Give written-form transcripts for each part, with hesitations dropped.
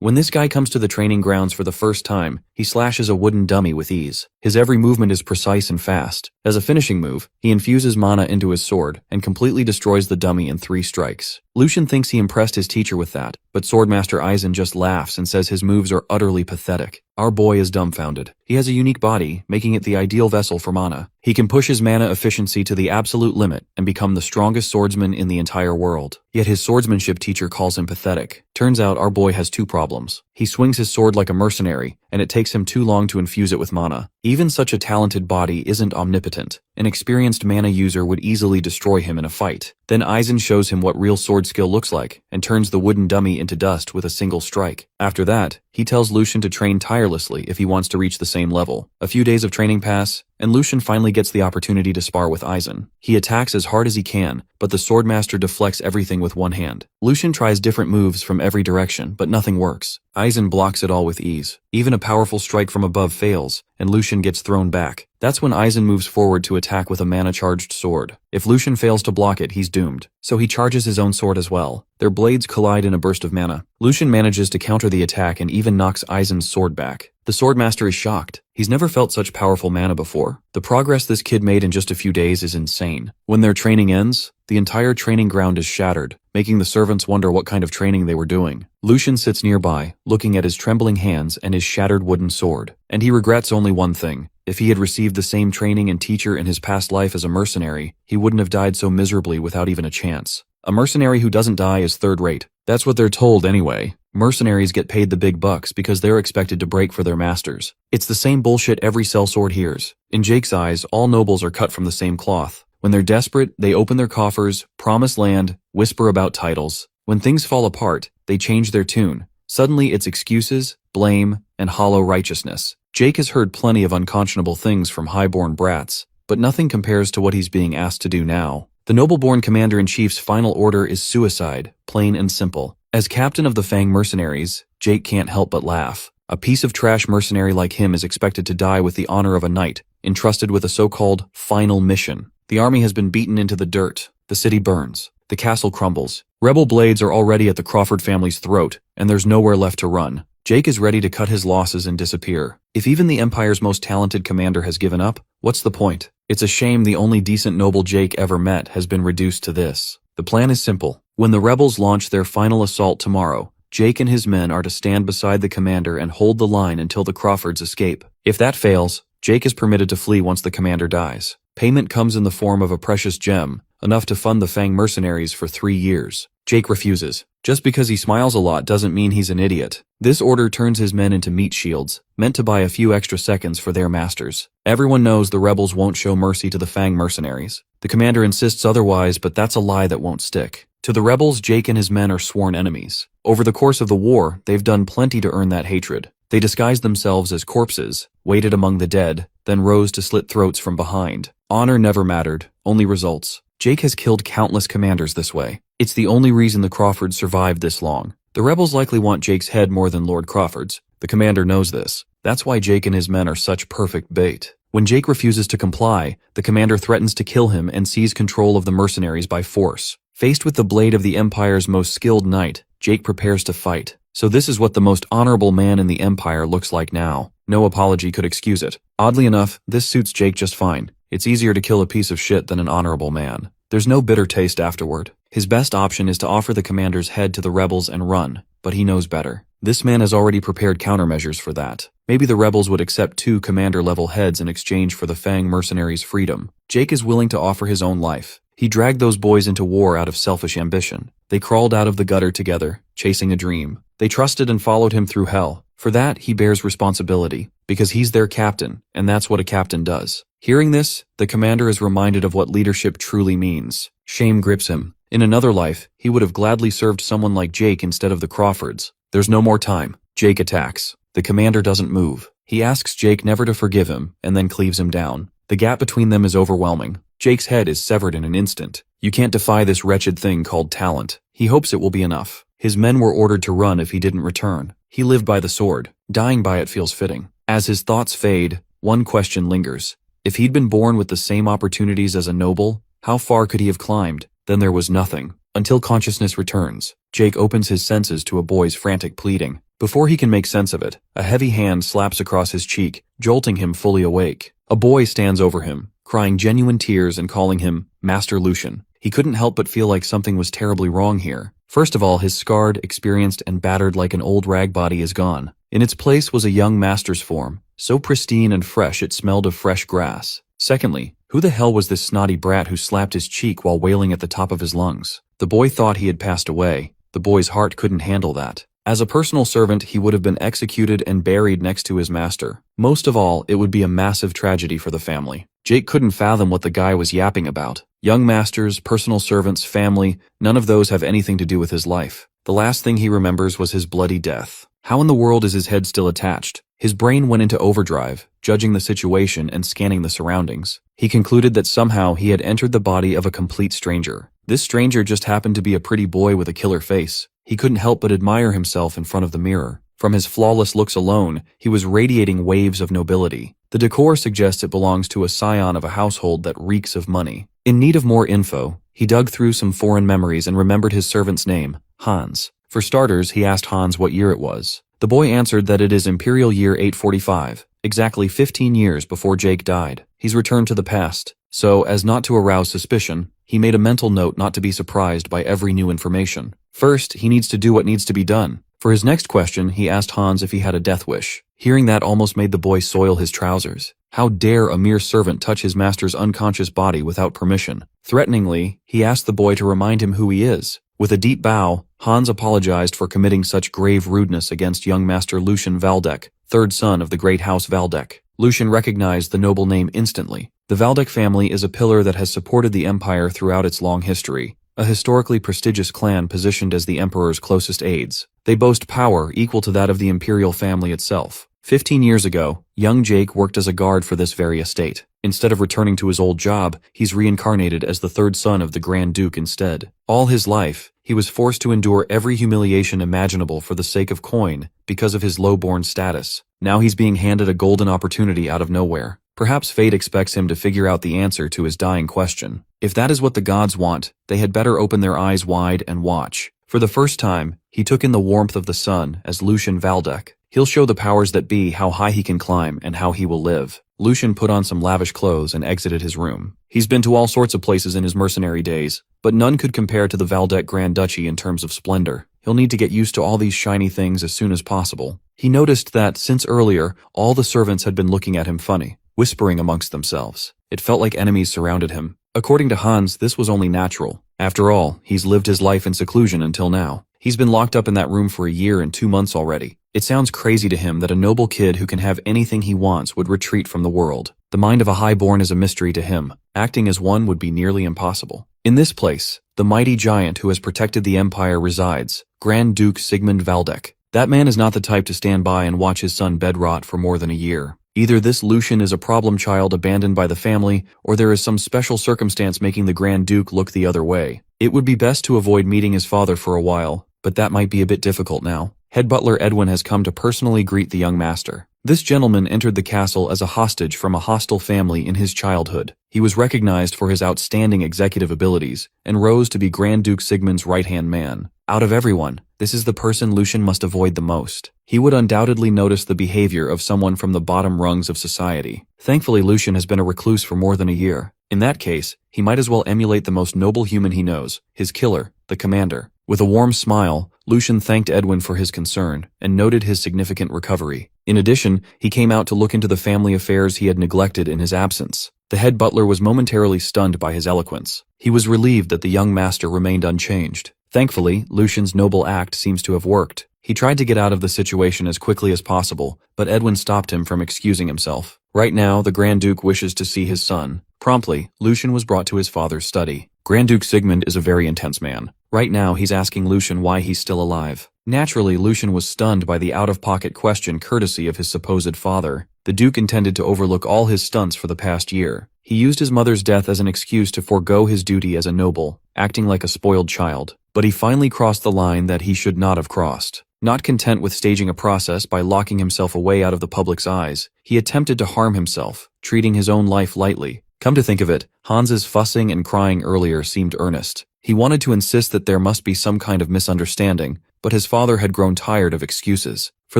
When this guy comes to the training grounds for the first time, he slashes a wooden dummy with ease. His every movement is precise and fast. As a finishing move, he infuses mana into his sword and completely destroys the dummy in 3 strikes. Lucian thinks he impressed his teacher with that, but Swordmaster Aizen just laughs and says his moves are utterly pathetic. Our boy is dumbfounded. He has a unique body, making it the ideal vessel for mana. He can push his mana efficiency to the absolute limit and become the strongest swordsman in the entire world. Yet his swordsmanship teacher calls him pathetic. Turns out our boy has 2 problems. He swings his sword like a mercenary, and it takes him too long to infuse it with mana. Even such a talented body isn't omnipotent. An experienced mana user would easily destroy him in a fight. Then Aizen shows him what real sword skill looks like, and turns the wooden dummy into dust with a single strike. After that, he tells Lucian to train tirelessly if he wants to reach the same level. A few days of training pass, and Lucian finally gets the opportunity to spar with Aizen. He attacks as hard as he can, but the Swordmaster deflects everything with one hand. Lucian tries different moves from every direction, but nothing works. Aizen blocks it all with ease. Even a powerful strike from above fails, and Lucian gets thrown back. That's when Aizen moves forward to attack with a mana-charged sword. If Lucian fails to block it, he's doomed. So he charges his own sword as well. Their blades collide in a burst of mana. Lucian manages to counter the attack and even knocks Aizen's sword back. The Swordmaster is shocked. He's never felt such powerful mana before. The progress this kid made in just a few days is insane. When their training ends, the entire training ground is shattered, making the servants wonder what kind of training they were doing. Lucian sits nearby, looking at his trembling hands and his shattered wooden sword. And he regrets only one thing. If he had received the same training and teacher in his past life as a mercenary, he wouldn't have died so miserably without even a chance. A mercenary who doesn't die is third-rate. That's what they're told anyway. Mercenaries get paid the big bucks because they're expected to break for their masters. It's the same bullshit every sellsword hears. In Jake's eyes, all nobles are cut from the same cloth. When they're desperate, they open their coffers, promise land, whisper about titles. When things fall apart, they change their tune. Suddenly it's excuses, blame, and hollow righteousness. Jake has heard plenty of unconscionable things from highborn brats, but nothing compares to what he's being asked to do now. The noble-born commander-in-chief's final order is suicide, plain and simple. As captain of the Fang mercenaries, Jake can't help but laugh. A piece of trash mercenary like him is expected to die with the honor of a knight, entrusted with a so-called final mission. The army has been beaten into the dirt. The city burns. The castle crumbles. Rebel blades are already at the Crawford family's throat, and there's nowhere left to run. Jake is ready to cut his losses and disappear. If even the Empire's most talented commander has given up, what's the point? It's a shame the only decent noble Jake ever met has been reduced to this. The plan is simple. When the rebels launch their final assault tomorrow, Jake and his men are to stand beside the commander and hold the line until the Crawfords escape. If that fails, Jake is permitted to flee once the commander dies. Payment comes in the form of a precious gem, enough to fund the Fang mercenaries for 3 years. Jake refuses. Just because he smiles a lot doesn't mean he's an idiot. This order turns his men into meat shields, meant to buy a few extra seconds for their masters. Everyone knows the rebels won't show mercy to the Fang mercenaries. The commander insists otherwise, but that's a lie that won't stick. To the rebels, Jake and his men are sworn enemies. Over the course of the war, they've done plenty to earn that hatred. They disguised themselves as corpses, waited among the dead, then rose to slit throats from behind. Honor never mattered, only results. Jake has killed countless commanders this way. It's the only reason the Crawfords survived this long. The rebels likely want Jake's head more than Lord Crawford's. The commander knows this. That's why Jake and his men are such perfect bait. When Jake refuses to comply, the commander threatens to kill him and seize control of the mercenaries by force. Faced with the blade of the Empire's most skilled knight, Jake prepares to fight. So this is what the most honorable man in the Empire looks like now. No apology could excuse it. Oddly enough, this suits Jake just fine. It's easier to kill a piece of shit than an honorable man. There's no bitter taste afterward. His best option is to offer the commander's head to the rebels and run, but he knows better. This man has already prepared countermeasures for that. Maybe the rebels would accept 2 commander-level heads in exchange for the Fang mercenaries' freedom. Jake is willing to offer his own life. He dragged those boys into war out of selfish ambition. They crawled out of the gutter together, chasing a dream. They trusted and followed him through hell. For that, he bears responsibility, because he's their captain, and that's what a captain does. Hearing this, the commander is reminded of what leadership truly means. Shame grips him. In another life, he would have gladly served someone like Jake instead of the Crawfords. There's no more time. Jake attacks. The commander doesn't move. He asks Jake never to forgive him, and then cleaves him down. The gap between them is overwhelming. Jake's head is severed in an instant. You can't defy this wretched thing called talent. He hopes it will be enough. His men were ordered to run if he didn't return. He lived by the sword. Dying by it feels fitting. As his thoughts fade, one question lingers. If he'd been born with the same opportunities as a noble, how far could he have climbed? Then there was nothing. until consciousness returns. Jake opens his senses to a boy's frantic pleading. Before he can make sense of it, a heavy hand slaps across his cheek, jolting him fully awake. A boy stands over him, crying genuine tears and calling him Master Lucian. He couldn't help but feel like something was terribly wrong here. First of all, his scarred, experienced, and battered like an old rag body is gone. In its place was a young master's form, so pristine and fresh it smelled of fresh grass. Secondly, who the hell was this snotty brat who slapped his cheek while wailing at the top of his lungs? The boy thought he had passed away. The boy's heart couldn't handle that. As a personal servant, he would have been executed and buried next to his master. Most of all, it would be a massive tragedy for the family. Jake couldn't fathom what the guy was yapping about. Young masters, personal servants, family, none of those have anything to do with his life. The last thing he remembers was his bloody death. How in the world is his head still attached? His brain went into overdrive, judging the situation and scanning the surroundings. He concluded that somehow he had entered the body of a complete stranger. This stranger just happened to be a pretty boy with a killer face. He couldn't help but admire himself in front of the mirror. From his flawless looks alone, he was radiating waves of nobility. The decor suggests it belongs to a scion of a household that reeks of money. In need of more info, he dug through some foreign memories and remembered his servant's name, Hans. For starters, he asked Hans what year it was. The boy answered that it is Imperial Year 845, exactly 15 years before Jake died. He's returned to the past, so as not to arouse suspicion, he made a mental note not to be surprised by every new information. First, he needs to do what needs to be done. For his next question, he asked Hans if he had a death wish. Hearing that almost made the boy soil his trousers. How dare a mere servant touch his master's unconscious body without permission? Threateningly, he asked the boy to remind him who he is. With a deep bow, Hans apologized for committing such grave rudeness against young Master Lucian Valdek, third son of the great House Valdek. Lucian recognized the noble name instantly. The Valdek family is a pillar that has supported the empire throughout its long history, a historically prestigious clan positioned as the emperor's closest aides. They boast power equal to that of the imperial family itself. 15 years ago, young Jake worked as a guard for this very estate. Instead of returning to his old job, he's reincarnated as the third son of the Grand Duke instead. All his life, he was forced to endure every humiliation imaginable for the sake of coin because of his low-born status. Now he's being handed a golden opportunity out of nowhere. Perhaps fate expects him to figure out the answer to his dying question. If that is what the gods want, they had better open their eyes wide and watch. For the first time, he took in the warmth of the sun as Lucian Valdek. He'll show the powers that be how high he can climb and how he will live. Lucian put on some lavish clothes and exited his room. He's been to all sorts of places in his mercenary days, but none could compare to the Valdek Grand Duchy in terms of splendor. He'll need to get used to all these shiny things as soon as possible. He noticed that, since earlier, all the servants had been looking at him funny, whispering amongst themselves. It felt like enemies surrounded him. According to Hans, this was only natural. After all, he's lived his life in seclusion until now. He's been locked up in that room for a year and 2 months already. It sounds crazy to him that a noble kid who can have anything he wants would retreat from the world. The mind of a highborn is a mystery to him. Acting as one would be nearly impossible. In this place, the mighty giant who has protected the empire resides, Grand Duke Sigmund Valdek. That man is not the type to stand by and watch his son bed rot for more than a year. Either this Lucian is a problem child abandoned by the family, or there is some special circumstance making the Grand Duke look the other way. It would be best to avoid meeting his father for a while, but that might be a bit difficult now. Head butler Edwin has come to personally greet the young master. This gentleman entered the castle as a hostage from a hostile family in his childhood. He was recognized for his outstanding executive abilities, and rose to be Grand Duke Sigmund's right-hand man. Out of everyone, this is the person Lucian must avoid the most. He would undoubtedly notice the behavior of someone from the bottom rungs of society. Thankfully, Lucian has been a recluse for more than a year. In that case, he might as well emulate the most noble human he knows, his killer, the commander. With a warm smile, Lucian thanked Edwin for his concern, and noted his significant recovery. In addition, he came out to look into the family affairs he had neglected in his absence. The head butler was momentarily stunned by his eloquence. He was relieved that the young master remained unchanged. Thankfully, Lucian's noble act seems to have worked. He tried to get out of the situation as quickly as possible, but Edwin stopped him from excusing himself. Right now, the Grand Duke wishes to see his son. Promptly, Lucian was brought to his father's study. Grand Duke Sigmund is a very intense man. Right now, he's asking Lucian why he's still alive. Naturally, Lucian was stunned by the out-of-pocket question courtesy of his supposed father. The Duke intended to overlook all his stunts for the past year. He used his mother's death as an excuse to forego his duty as a noble, acting like a spoiled child. But he finally crossed the line that he should not have crossed. Not content with staging a process by locking himself away out of the public's eyes, he attempted to harm himself, treating his own life lightly. Come to think of it, Hans's fussing and crying earlier seemed earnest. He wanted to insist that there must be some kind of misunderstanding, but his father had grown tired of excuses. For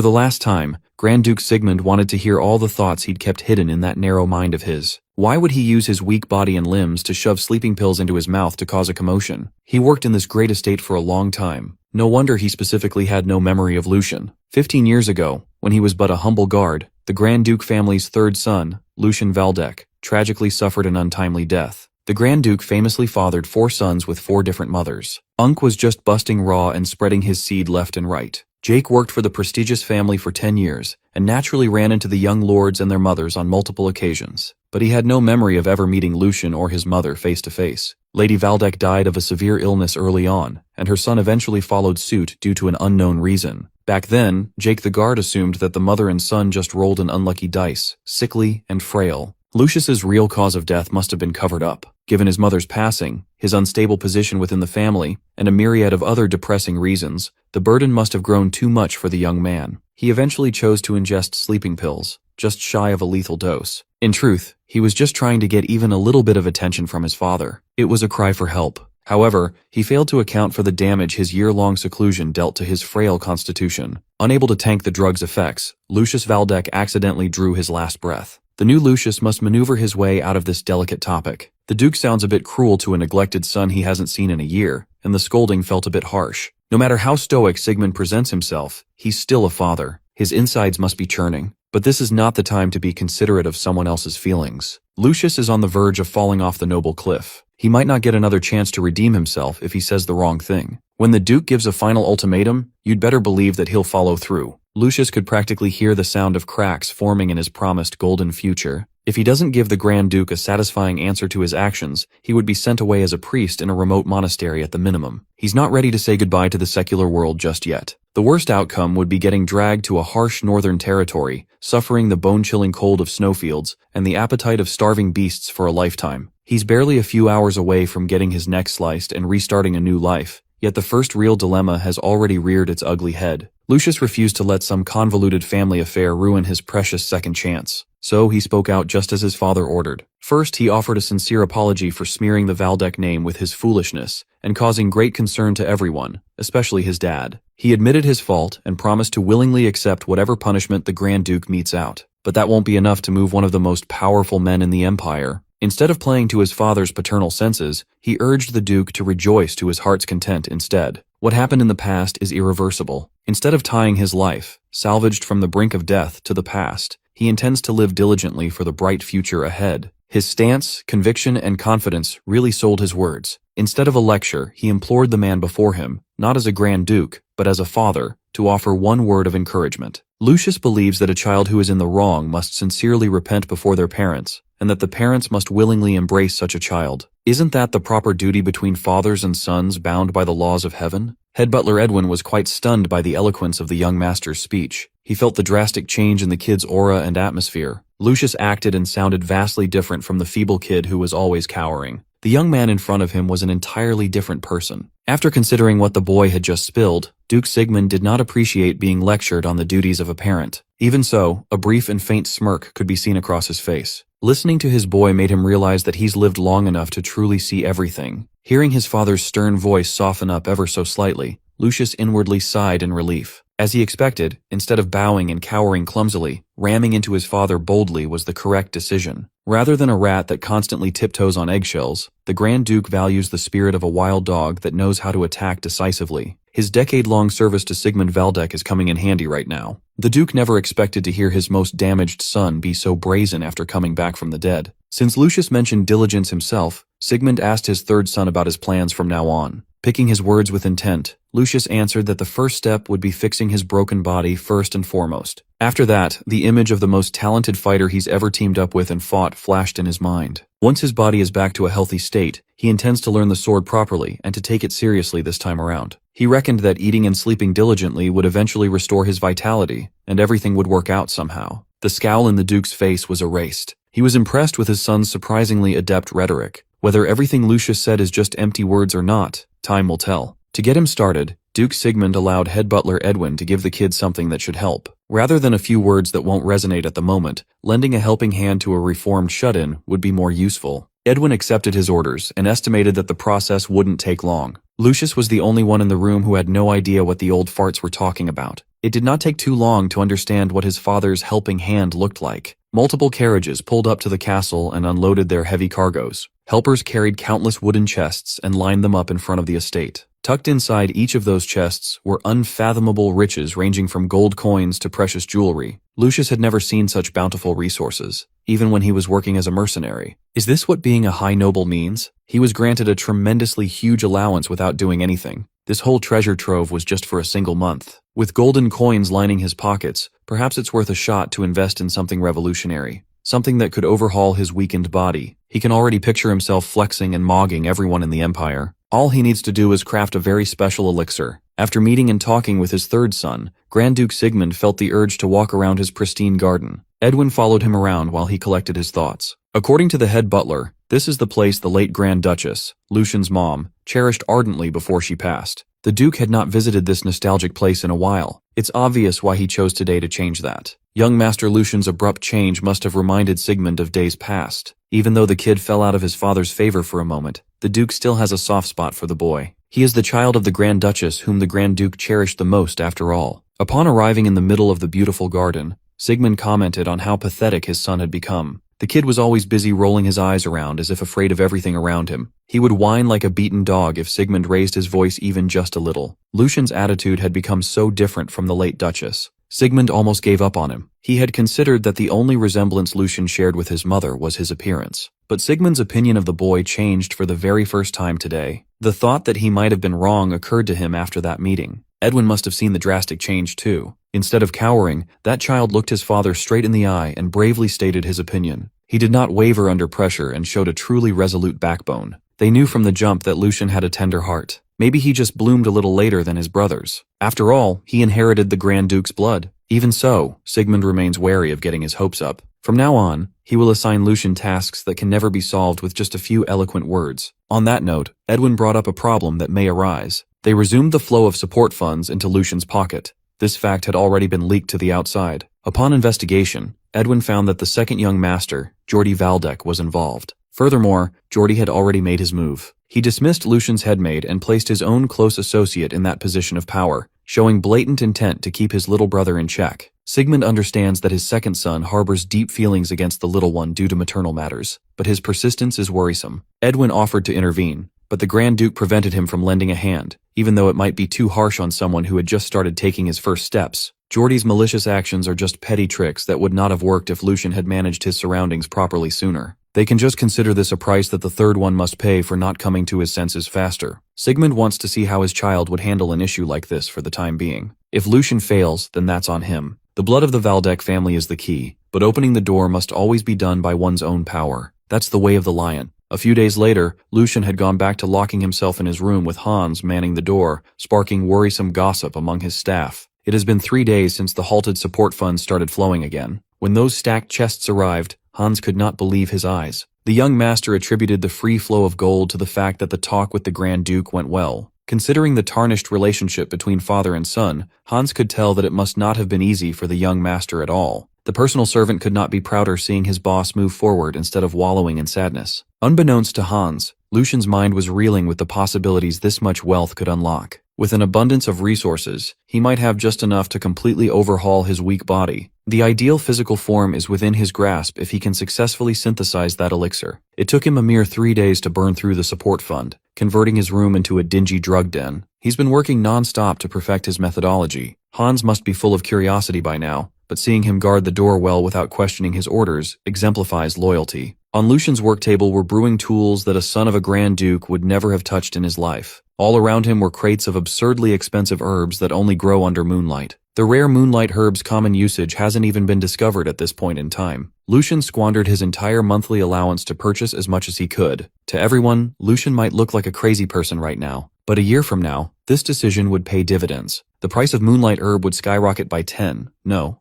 the last time, Grand Duke Sigmund wanted to hear all the thoughts he'd kept hidden in that narrow mind of his. Why would he use his weak body and limbs to shove sleeping pills into his mouth to cause a commotion? He worked in this great estate for a long time. No wonder he specifically had no memory of Lucian. 15 years ago, when he was but a humble guard, the Grand Duke family's third son, Lucian Valdek, tragically suffered an untimely death. The Grand Duke famously fathered 4 sons with 4 different mothers. Unk was just busting raw and spreading his seed left and right. Jake worked for the prestigious family for 10 years, and naturally ran into the young lords and their mothers on multiple occasions. But he had no memory of ever meeting Lucian or his mother face to face. Lady Valdek died of a severe illness early on, and her son eventually followed suit due to an unknown reason. Back then, Jake the guard assumed that the mother and son just rolled an unlucky dice, sickly and frail. Lucius's real cause of death must have been covered up. Given his mother's passing, his unstable position within the family, and a myriad of other depressing reasons, the burden must have grown too much for the young man. He eventually chose to ingest sleeping pills, just shy of a lethal dose. In truth, he was just trying to get even a little bit of attention from his father. It was a cry for help. However, he failed to account for the damage his year-long seclusion dealt to his frail constitution. Unable to tank the drug's effects, Lucius Valdek accidentally drew his last breath. The new Lucius must maneuver his way out of this delicate topic. The Duke sounds a bit cruel to a neglected son he hasn't seen in a year, and the scolding felt a bit harsh. No matter how stoic Sigmund presents himself, he's still a father. His insides must be churning. But this is not the time to be considerate of someone else's feelings. Lucius is on the verge of falling off the noble cliff. He might not get another chance to redeem himself if he says the wrong thing. When the Duke gives a final ultimatum, you'd better believe that he'll follow through. Lucius could practically hear the sound of cracks forming in his promised golden future. If he doesn't give the Grand Duke a satisfying answer to his actions, he would be sent away as a priest in a remote monastery at the minimum. He's not ready to say goodbye to the secular world just yet. The worst outcome would be getting dragged to a harsh northern territory, suffering the bone-chilling cold of snowfields, and the appetite of starving beasts for a lifetime. He's barely a few hours away from getting his neck sliced and restarting a new life, yet the first real dilemma has already reared its ugly head. Lucius refused to let some convoluted family affair ruin his precious second chance. So he spoke out just as his father ordered. First, he offered a sincere apology for smearing the Valdek name with his foolishness and causing great concern to everyone, especially his dad. He admitted his fault and promised to willingly accept whatever punishment the Grand Duke metes out. But that won't be enough to move one of the most powerful men in the empire. Instead of playing to his father's paternal senses, he urged the Duke to rejoice to his heart's content instead. What happened in the past is irreversible. Instead of tying his life, salvaged from the brink of death, to the past, he intends to live diligently for the bright future ahead. His stance, conviction, and confidence really sold his words. Instead of a lecture, he implored the man before him, not as a Grand Duke, but as a father, to offer one word of encouragement. Lucius believes that a child who is in the wrong must sincerely repent before their parents, and that the parents must willingly embrace such a child. Isn't that the proper duty between fathers and sons bound by the laws of heaven? Head butler Edwin was quite stunned by the eloquence of the young master's speech. He felt the drastic change in the kid's aura and atmosphere. Lucius acted and sounded vastly different from the feeble kid who was always cowering. The young man in front of him was an entirely different person. After considering what the boy had just spilled, Duke Sigmund did not appreciate being lectured on the duties of a parent. Even so, a brief and faint smirk could be seen across his face. Listening to his boy made him realize that he's lived long enough to truly see everything. Hearing his father's stern voice soften up ever so slightly, Lucius inwardly sighed in relief. As he expected, instead of bowing and cowering clumsily, ramming into his father boldly was the correct decision. Rather than a rat that constantly tiptoes on eggshells, the Grand Duke values the spirit of a wild dog that knows how to attack decisively. His decade-long service to Sigmund Valdek is coming in handy right now. The Duke never expected to hear his most damaged son be so brazen after coming back from the dead. Since Lucius mentioned diligence himself, Sigmund asked his third son about his plans from now on. Picking his words with intent, Lucius answered that the first step would be fixing his broken body first and foremost. After that, the image of the most talented fighter he's ever teamed up with and fought flashed in his mind. Once his body is back to a healthy state, he intends to learn the sword properly and to take it seriously this time around. He reckoned that eating and sleeping diligently would eventually restore his vitality, and everything would work out somehow. The scowl in the Duke's face was erased. He was impressed with his son's surprisingly adept rhetoric. Whether everything Lucius said is just empty words or not, time will tell. To get him started, Duke Sigmund allowed head butler Edwin to give the kid something that should help. Rather than a few words that won't resonate at the moment, lending a helping hand to a reformed shut-in would be more useful. Edwin accepted his orders and estimated that the process wouldn't take long. Lucius was the only one in the room who had no idea what the old farts were talking about. It did not take too long to understand what his father's helping hand looked like. Multiple carriages pulled up to the castle and unloaded their heavy cargoes. Helpers carried countless wooden chests and lined them up in front of the estate. Tucked inside each of those chests were unfathomable riches ranging from gold coins to precious jewelry. Lucius had never seen such bountiful resources, even when he was working as a mercenary. Is this what being a high noble means? He was granted a tremendously huge allowance without doing anything. This whole treasure trove was just for a single month. With golden coins lining his pockets, perhaps it's worth a shot to invest in something revolutionary. Something that could overhaul his weakened body. He can already picture himself flexing and mogging everyone in the empire. All he needs to do is craft a very special elixir. After meeting and talking with his third son, Grand Duke Sigmund felt the urge to walk around his pristine garden. Edwin followed him around while he collected his thoughts. According to the head butler, this is the place the late Grand Duchess, Lucian's mom, cherished ardently before she passed. The Duke had not visited this nostalgic place in a while. It's obvious why he chose today to change that. Young Master Lucian's abrupt change must have reminded Sigmund of days past. Even though the kid fell out of his father's favor for a moment, the Duke still has a soft spot for the boy. He is the child of the Grand Duchess whom the Grand Duke cherished the most after all. Upon arriving in the middle of the beautiful garden, Sigmund commented on how pathetic his son had become. The kid was always busy rolling his eyes around as if afraid of everything around him. He would whine like a beaten dog if Sigmund raised his voice even just a little. Lucian's attitude had become so different from the late Duchess. Sigmund almost gave up on him. He had considered that the only resemblance Lucian shared with his mother was his appearance. But Sigmund's opinion of the boy changed for the very first time today. The thought that he might have been wrong occurred to him after that meeting. Edwin must have seen the drastic change too. Instead of cowering, that child looked his father straight in the eye and bravely stated his opinion. He did not waver under pressure and showed a truly resolute backbone. They knew from the jump that Lucian had a tender heart. Maybe he just bloomed a little later than his brothers. After all, he inherited the Grand Duke's blood. Even so, Sigmund remains wary of getting his hopes up. From now on, he will assign Lucian tasks that can never be solved with just a few eloquent words. On that note, Edwin brought up a problem that may arise. They resumed the flow of support funds into Lucian's pocket. This fact had already been leaked to the outside. Upon investigation, Edwin found that the second young master, Jordi Valdek, was involved. Furthermore, Jordi had already made his move. He dismissed Lucian's headmaid and placed his own close associate in that position of power, showing blatant intent to keep his little brother in check. Sigmund understands that his second son harbors deep feelings against the little one due to maternal matters, but his persistence is worrisome. Edwin offered to intervene, but the Grand Duke prevented him from lending a hand, even though it might be too harsh on someone who had just started taking his first steps. Jordi's malicious actions are just petty tricks that would not have worked if Lucian had managed his surroundings properly sooner. They can just consider this a price that the third one must pay for not coming to his senses faster. Sigmund wants to see how his child would handle an issue like this for the time being. If Lucian fails, then that's on him. The blood of the Valdek family is the key, but opening the door must always be done by one's own power. That's the way of the lion. A few days later, Lucian had gone back to locking himself in his room with Hans manning the door, sparking worrisome gossip among his staff. It has been 3 days since the halted support funds started flowing again. When those stacked chests arrived, Hans could not believe his eyes. The young master attributed the free flow of gold to the fact that the talk with the Grand Duke went well. Considering the tarnished relationship between father and son, Hans could tell that it must not have been easy for the young master at all. The personal servant could not be prouder seeing his boss move forward instead of wallowing in sadness. Unbeknownst to Hans, Lucian's mind was reeling with the possibilities this much wealth could unlock. With an abundance of resources, he might have just enough to completely overhaul his weak body. The ideal physical form is within his grasp if he can successfully synthesize that elixir. It took him a mere 3 days to burn through the support fund, converting his room into a dingy drug den. He's been working non-stop to perfect his methodology. Hans must be full of curiosity by now, but seeing him guard the door well without questioning his orders exemplifies loyalty. On Lucian's work table were brewing tools that a son of a Grand Duke would never have touched in his life. All around him were crates of absurdly expensive herbs that only grow under moonlight. The rare moonlight herb's common usage hasn't even been discovered at this point in time. Lucian squandered his entire monthly allowance to purchase as much as he could. To everyone, Lucian might look like a crazy person right now, but a year from now, this decision would pay dividends. The price of moonlight herb would skyrocket by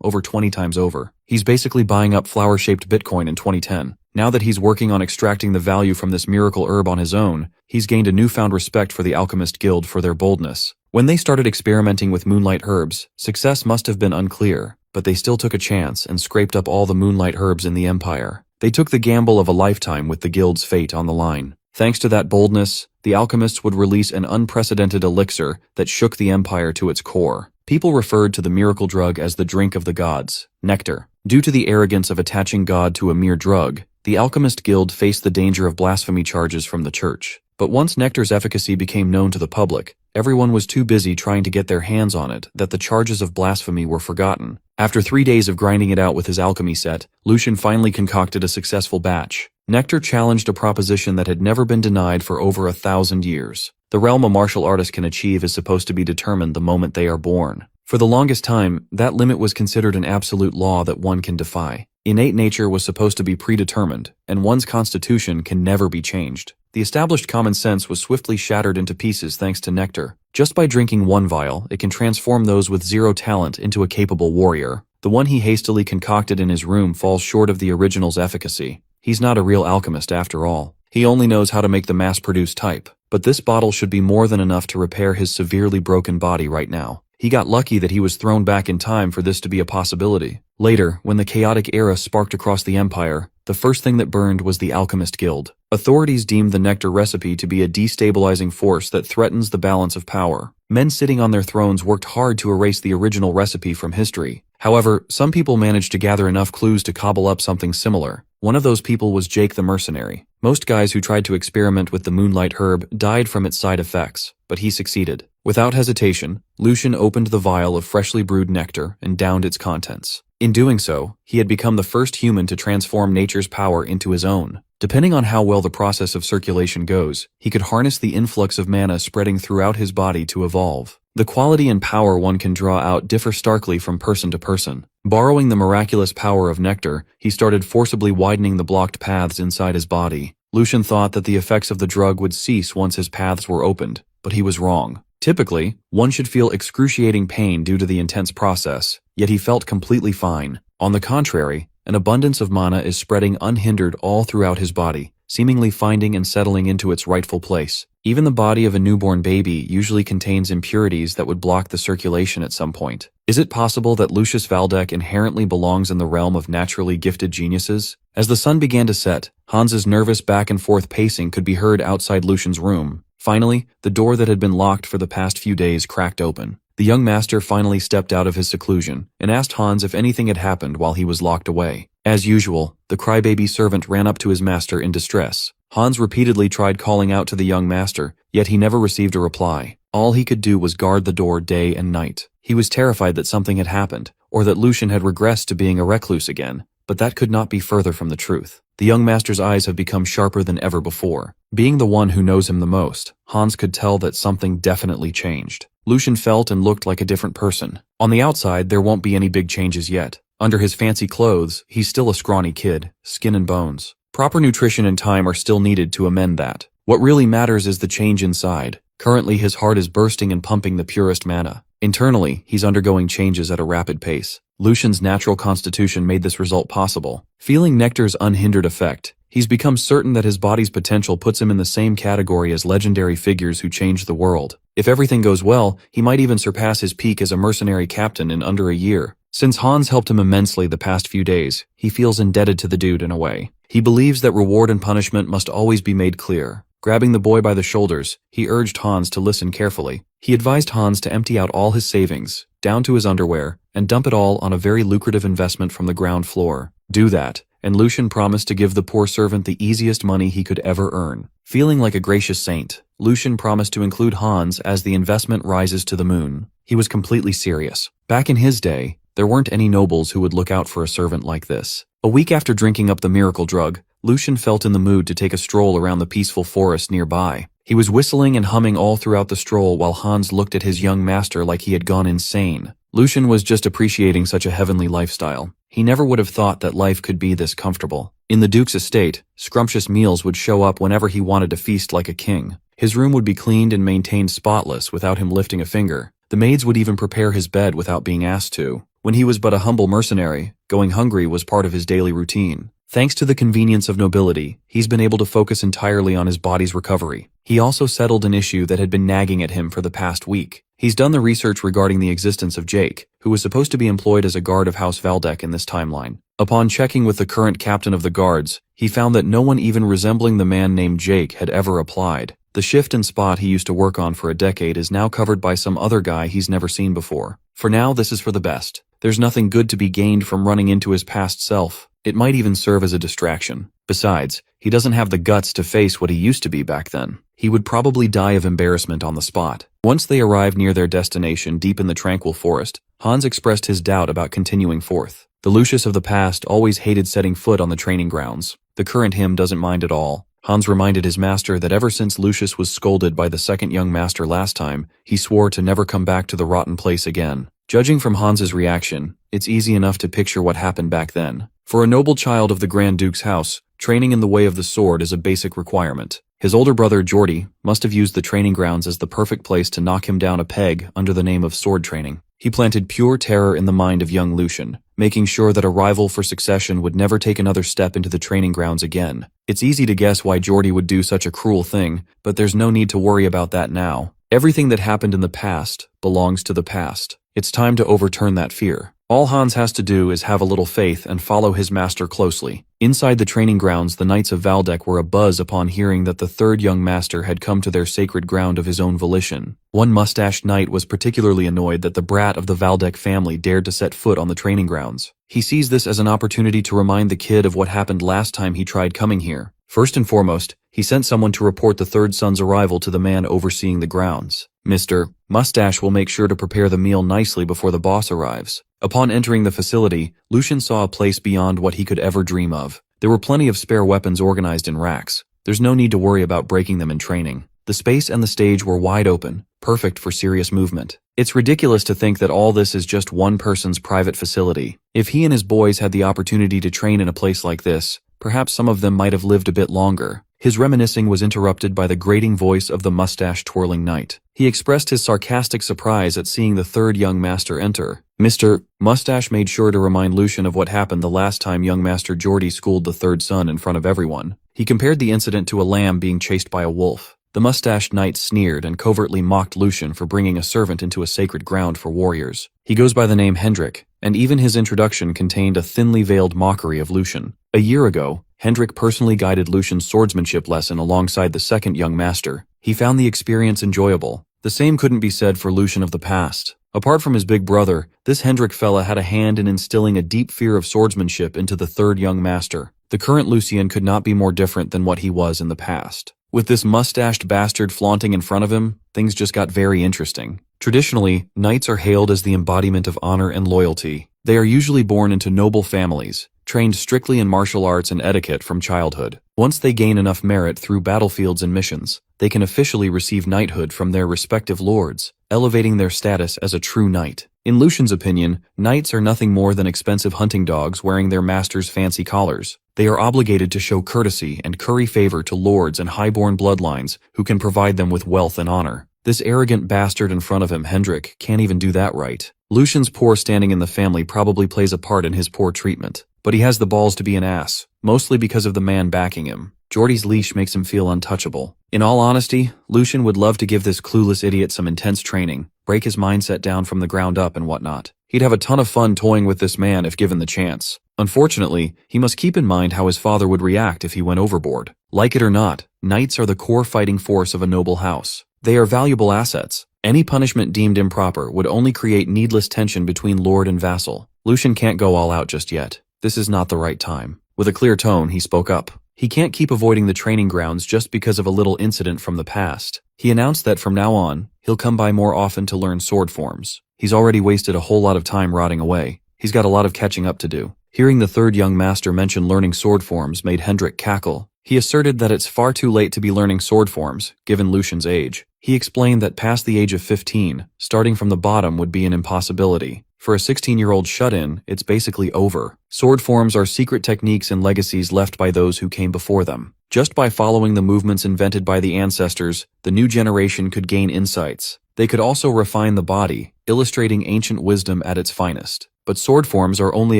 over 20 times over. He's basically buying up flower-shaped Bitcoin in 2010. Now that he's working on extracting the value from this miracle herb on his own, he's gained a newfound respect for the Alchemist Guild for their boldness. When they started experimenting with moonlight herbs, success must have been unclear, but they still took a chance and scraped up all the moonlight herbs in the empire. They took the gamble of a lifetime with the guild's fate on the line. Thanks to that boldness, the alchemists would release an unprecedented elixir that shook the empire to its core. People referred to the miracle drug as the drink of the gods, nectar. Due to the arrogance of attaching God to a mere drug, the Alchemist Guild faced the danger of blasphemy charges from the church. But once nectar's efficacy became known to the public, everyone was too busy trying to get their hands on it that the charges of blasphemy were forgotten. After 3 days of grinding it out with his alchemy set, Lucian finally concocted a successful batch. Nectar challenged a proposition that had never been denied for over 1,000 years. The realm a martial artist can achieve is supposed to be determined the moment they are born. For the longest time, that limit was considered an absolute law that one can defy. Innate nature was supposed to be predetermined, and one's constitution can never be changed. The established common sense was swiftly shattered into pieces thanks to nectar. Just by drinking one vial, it can transform those with zero talent into a capable warrior. The one he hastily concocted in his room falls short of the original's efficacy. He's not a real alchemist after all. He only knows how to make the mass-produced type. But this bottle should be more than enough to repair his severely broken body right now. He got lucky that he was thrown back in time for this to be a possibility. Later, when the chaotic era sparked across the empire, the first thing that burned was the Alchemist Guild. Authorities deemed the nectar recipe to be a destabilizing force that threatens the balance of power. Men sitting on their thrones worked hard to erase the original recipe from history. However, some people managed to gather enough clues to cobble up something similar. One of those people was Jake the Mercenary. Most guys who tried to experiment with the moonlight herb died from its side effects, but he succeeded. Without hesitation, Lucian opened the vial of freshly brewed nectar and downed its contents. In doing so, he had become the first human to transform nature's power into his own. Depending on how well the process of circulation goes, he could harness the influx of mana spreading throughout his body to evolve. The quality and power one can draw out differ starkly from person to person. Borrowing the miraculous power of nectar, he started forcibly widening the blocked paths inside his body. Lucian thought that the effects of the drug would cease once his paths were opened, but he was wrong. Typically, one should feel excruciating pain due to the intense process, yet he felt completely fine. On the contrary, an abundance of mana is spreading unhindered all throughout his body, seemingly finding and settling into its rightful place. Even the body of a newborn baby usually contains impurities that would block the circulation at some point. Is it possible that Lucius Valdek inherently belongs in the realm of naturally gifted geniuses? As the sun began to set, Hans's nervous back and forth pacing could be heard outside Lucian's room. Finally, the door that had been locked for the past few days cracked open. The young master finally stepped out of his seclusion and asked Hans if anything had happened while he was locked away. As usual, the crybaby servant ran up to his master in distress. Hans repeatedly tried calling out to the young master, yet he never received a reply. All he could do was guard the door day and night. He was terrified that something had happened, or that Lucian had regressed to being a recluse again, but that could not be further from the truth. The young master's eyes have become sharper than ever before. Being the one who knows him the most, Hans could tell that something definitely changed. Lucian felt and looked like a different person. On the outside, there won't be any big changes yet. Under his fancy clothes, he's still a scrawny kid, skin and bones. Proper nutrition and time are still needed to amend that. What really matters is the change inside. Currently, his heart is bursting and pumping the purest mana. Internally, he's undergoing changes at a rapid pace. Lucian's natural constitution made this result possible. Feeling nectar's unhindered effect, he's become certain that his body's potential puts him in the same category as legendary figures who changed the world. If everything goes well, he might even surpass his peak as a mercenary captain in under a year. Since Hans helped him immensely the past few days, he feels indebted to the dude in a way. He believes that reward and punishment must always be made clear. Grabbing the boy by the shoulders, he urged Hans to listen carefully. He advised Hans to empty out all his savings, down to his underwear, and dump it all on a very lucrative investment from the ground floor. Do that, and Lucian promised to give the poor servant the easiest money he could ever earn. Feeling like a gracious saint, Lucian promised to include Hans as the investment rises to the moon. He was completely serious. Back in his day, there weren't any nobles who would look out for a servant like this. A week after drinking up the miracle drug, Lucian felt in the mood to take a stroll around the peaceful forest nearby. He was whistling and humming all throughout the stroll while Hans looked at his young master like he had gone insane. Lucian was just appreciating such a heavenly lifestyle. He never would have thought that life could be this comfortable. In the Duke's estate, scrumptious meals would show up whenever he wanted to feast like a king. His room would be cleaned and maintained spotless without him lifting a finger. The maids would even prepare his bed without being asked to. When he was but a humble mercenary, going hungry was part of his daily routine. Thanks to the convenience of nobility, he's been able to focus entirely on his body's recovery. He also settled an issue that had been nagging at him for the past week. He's done the research regarding the existence of Jake, who was supposed to be employed as a guard of House Valdek in this timeline. Upon checking with the current captain of the guards, he found that no one even resembling the man named Jake had ever applied. The shift and spot he used to work on for a decade is now covered by some other guy he's never seen before. For now, this is for the best. There's nothing good to be gained from running into his past self. It might even serve as a distraction. Besides, he doesn't have the guts to face what he used to be back then. He would probably die of embarrassment on the spot. Once they arrived near their destination deep in the tranquil forest, Hans expressed his doubt about continuing forth. The Lucius of the past always hated setting foot on the training grounds. The current him doesn't mind at all. Hans reminded his master that ever since Lucius was scolded by the second young master last time, he swore to never come back to the rotten place again. Judging from Hans's reaction, it's easy enough to picture what happened back then. For a noble child of the Grand Duke's house, training in the way of the sword is a basic requirement. His older brother, Geordie, must have used the training grounds as the perfect place to knock him down a peg under the name of sword training. He planted pure terror in the mind of young Lucian, making sure that a rival for succession would never take another step into the training grounds again. It's easy to guess why Geordie would do such a cruel thing, but there's no need to worry about that now. Everything that happened in the past belongs to the past. It's time to overturn that fear. All Hans has to do is have a little faith and follow his master closely. Inside the training grounds, the Knights of Valdek were abuzz upon hearing that the third young master had come to their sacred ground of his own volition. One mustached knight was particularly annoyed that the brat of the Valdek family dared to set foot on the training grounds. He sees this as an opportunity to remind the kid of what happened last time he tried coming here. First and foremost, he sent someone to report the third son's arrival to the man overseeing the grounds. Mr. Mustache will make sure to prepare the meal nicely before the boss arrives. Upon entering the facility, Lucian saw a place beyond what he could ever dream of. There were plenty of spare weapons organized in racks. There's no need to worry about breaking them in training. The space and the stage were wide open, perfect for serious movement. It's ridiculous to think that all this is just one person's private facility. If he and his boys had the opportunity to train in a place like this, perhaps some of them might have lived a bit longer. His reminiscing was interrupted by the grating voice of the mustache-twirling knight. He expressed his sarcastic surprise at seeing the third young master enter. Mr. Mustache made sure to remind Lucian of what happened the last time young Master Geordie schooled the third son in front of everyone. He compared the incident to a lamb being chased by a wolf. The mustached knight sneered and covertly mocked Lucian for bringing a servant into a sacred ground for warriors. He goes by the name Hendrik, and even his introduction contained a thinly veiled mockery of Lucian. A year ago, Hendrik personally guided Lucian's swordsmanship lesson alongside the second young master. He found the experience enjoyable. The same couldn't be said for Lucian of the past. Apart from his big brother, this Hendrik fella had a hand in instilling a deep fear of swordsmanship into the third young master. The current Lucian could not be more different than what he was in the past. With this mustached bastard flaunting in front of him, things just got very interesting. Traditionally, knights are hailed as the embodiment of honor and loyalty. They are usually born into noble families, trained strictly in martial arts and etiquette from childhood. Once they gain enough merit through battlefields and missions, they can officially receive knighthood from their respective lords, elevating their status as a true knight. In Lucian's opinion, knights are nothing more than expensive hunting dogs wearing their master's fancy collars. They are obligated to show courtesy and curry favor to lords and highborn bloodlines who can provide them with wealth and honor. This arrogant bastard in front of him, Hendrik, can't even do that right. Lucian's poor standing in the family probably plays a part in his poor treatment, but he has the balls to be an ass, mostly because of the man backing him. Geordie's leash makes him feel untouchable. In all honesty, Lucian would love to give this clueless idiot some intense training, break his mindset down from the ground up and whatnot. He'd have a ton of fun toying with this man if given the chance. Unfortunately, he must keep in mind how his father would react if he went overboard. Like it or not, knights are the core fighting force of a noble house. They are valuable assets. Any punishment deemed improper would only create needless tension between lord and vassal. Lucian can't go all out just yet. This is not the right time. With a clear tone, he spoke up. He can't keep avoiding the training grounds just because of a little incident from the past. He announced that from now on, he'll come by more often to learn sword forms. He's already wasted a whole lot of time rotting away. He's got a lot of catching up to do. Hearing the third young master mention learning sword forms made Hendrik cackle. He asserted that it's far too late to be learning sword forms, given Lucian's age. He explained that past the age of 15, starting from the bottom would be an impossibility. For a 16-year-old shut-in, it's basically over. Sword forms are secret techniques and legacies left by those who came before them. Just by following the movements invented by the ancestors, the new generation could gain insights. They could also refine the body, illustrating ancient wisdom at its finest. But sword forms are only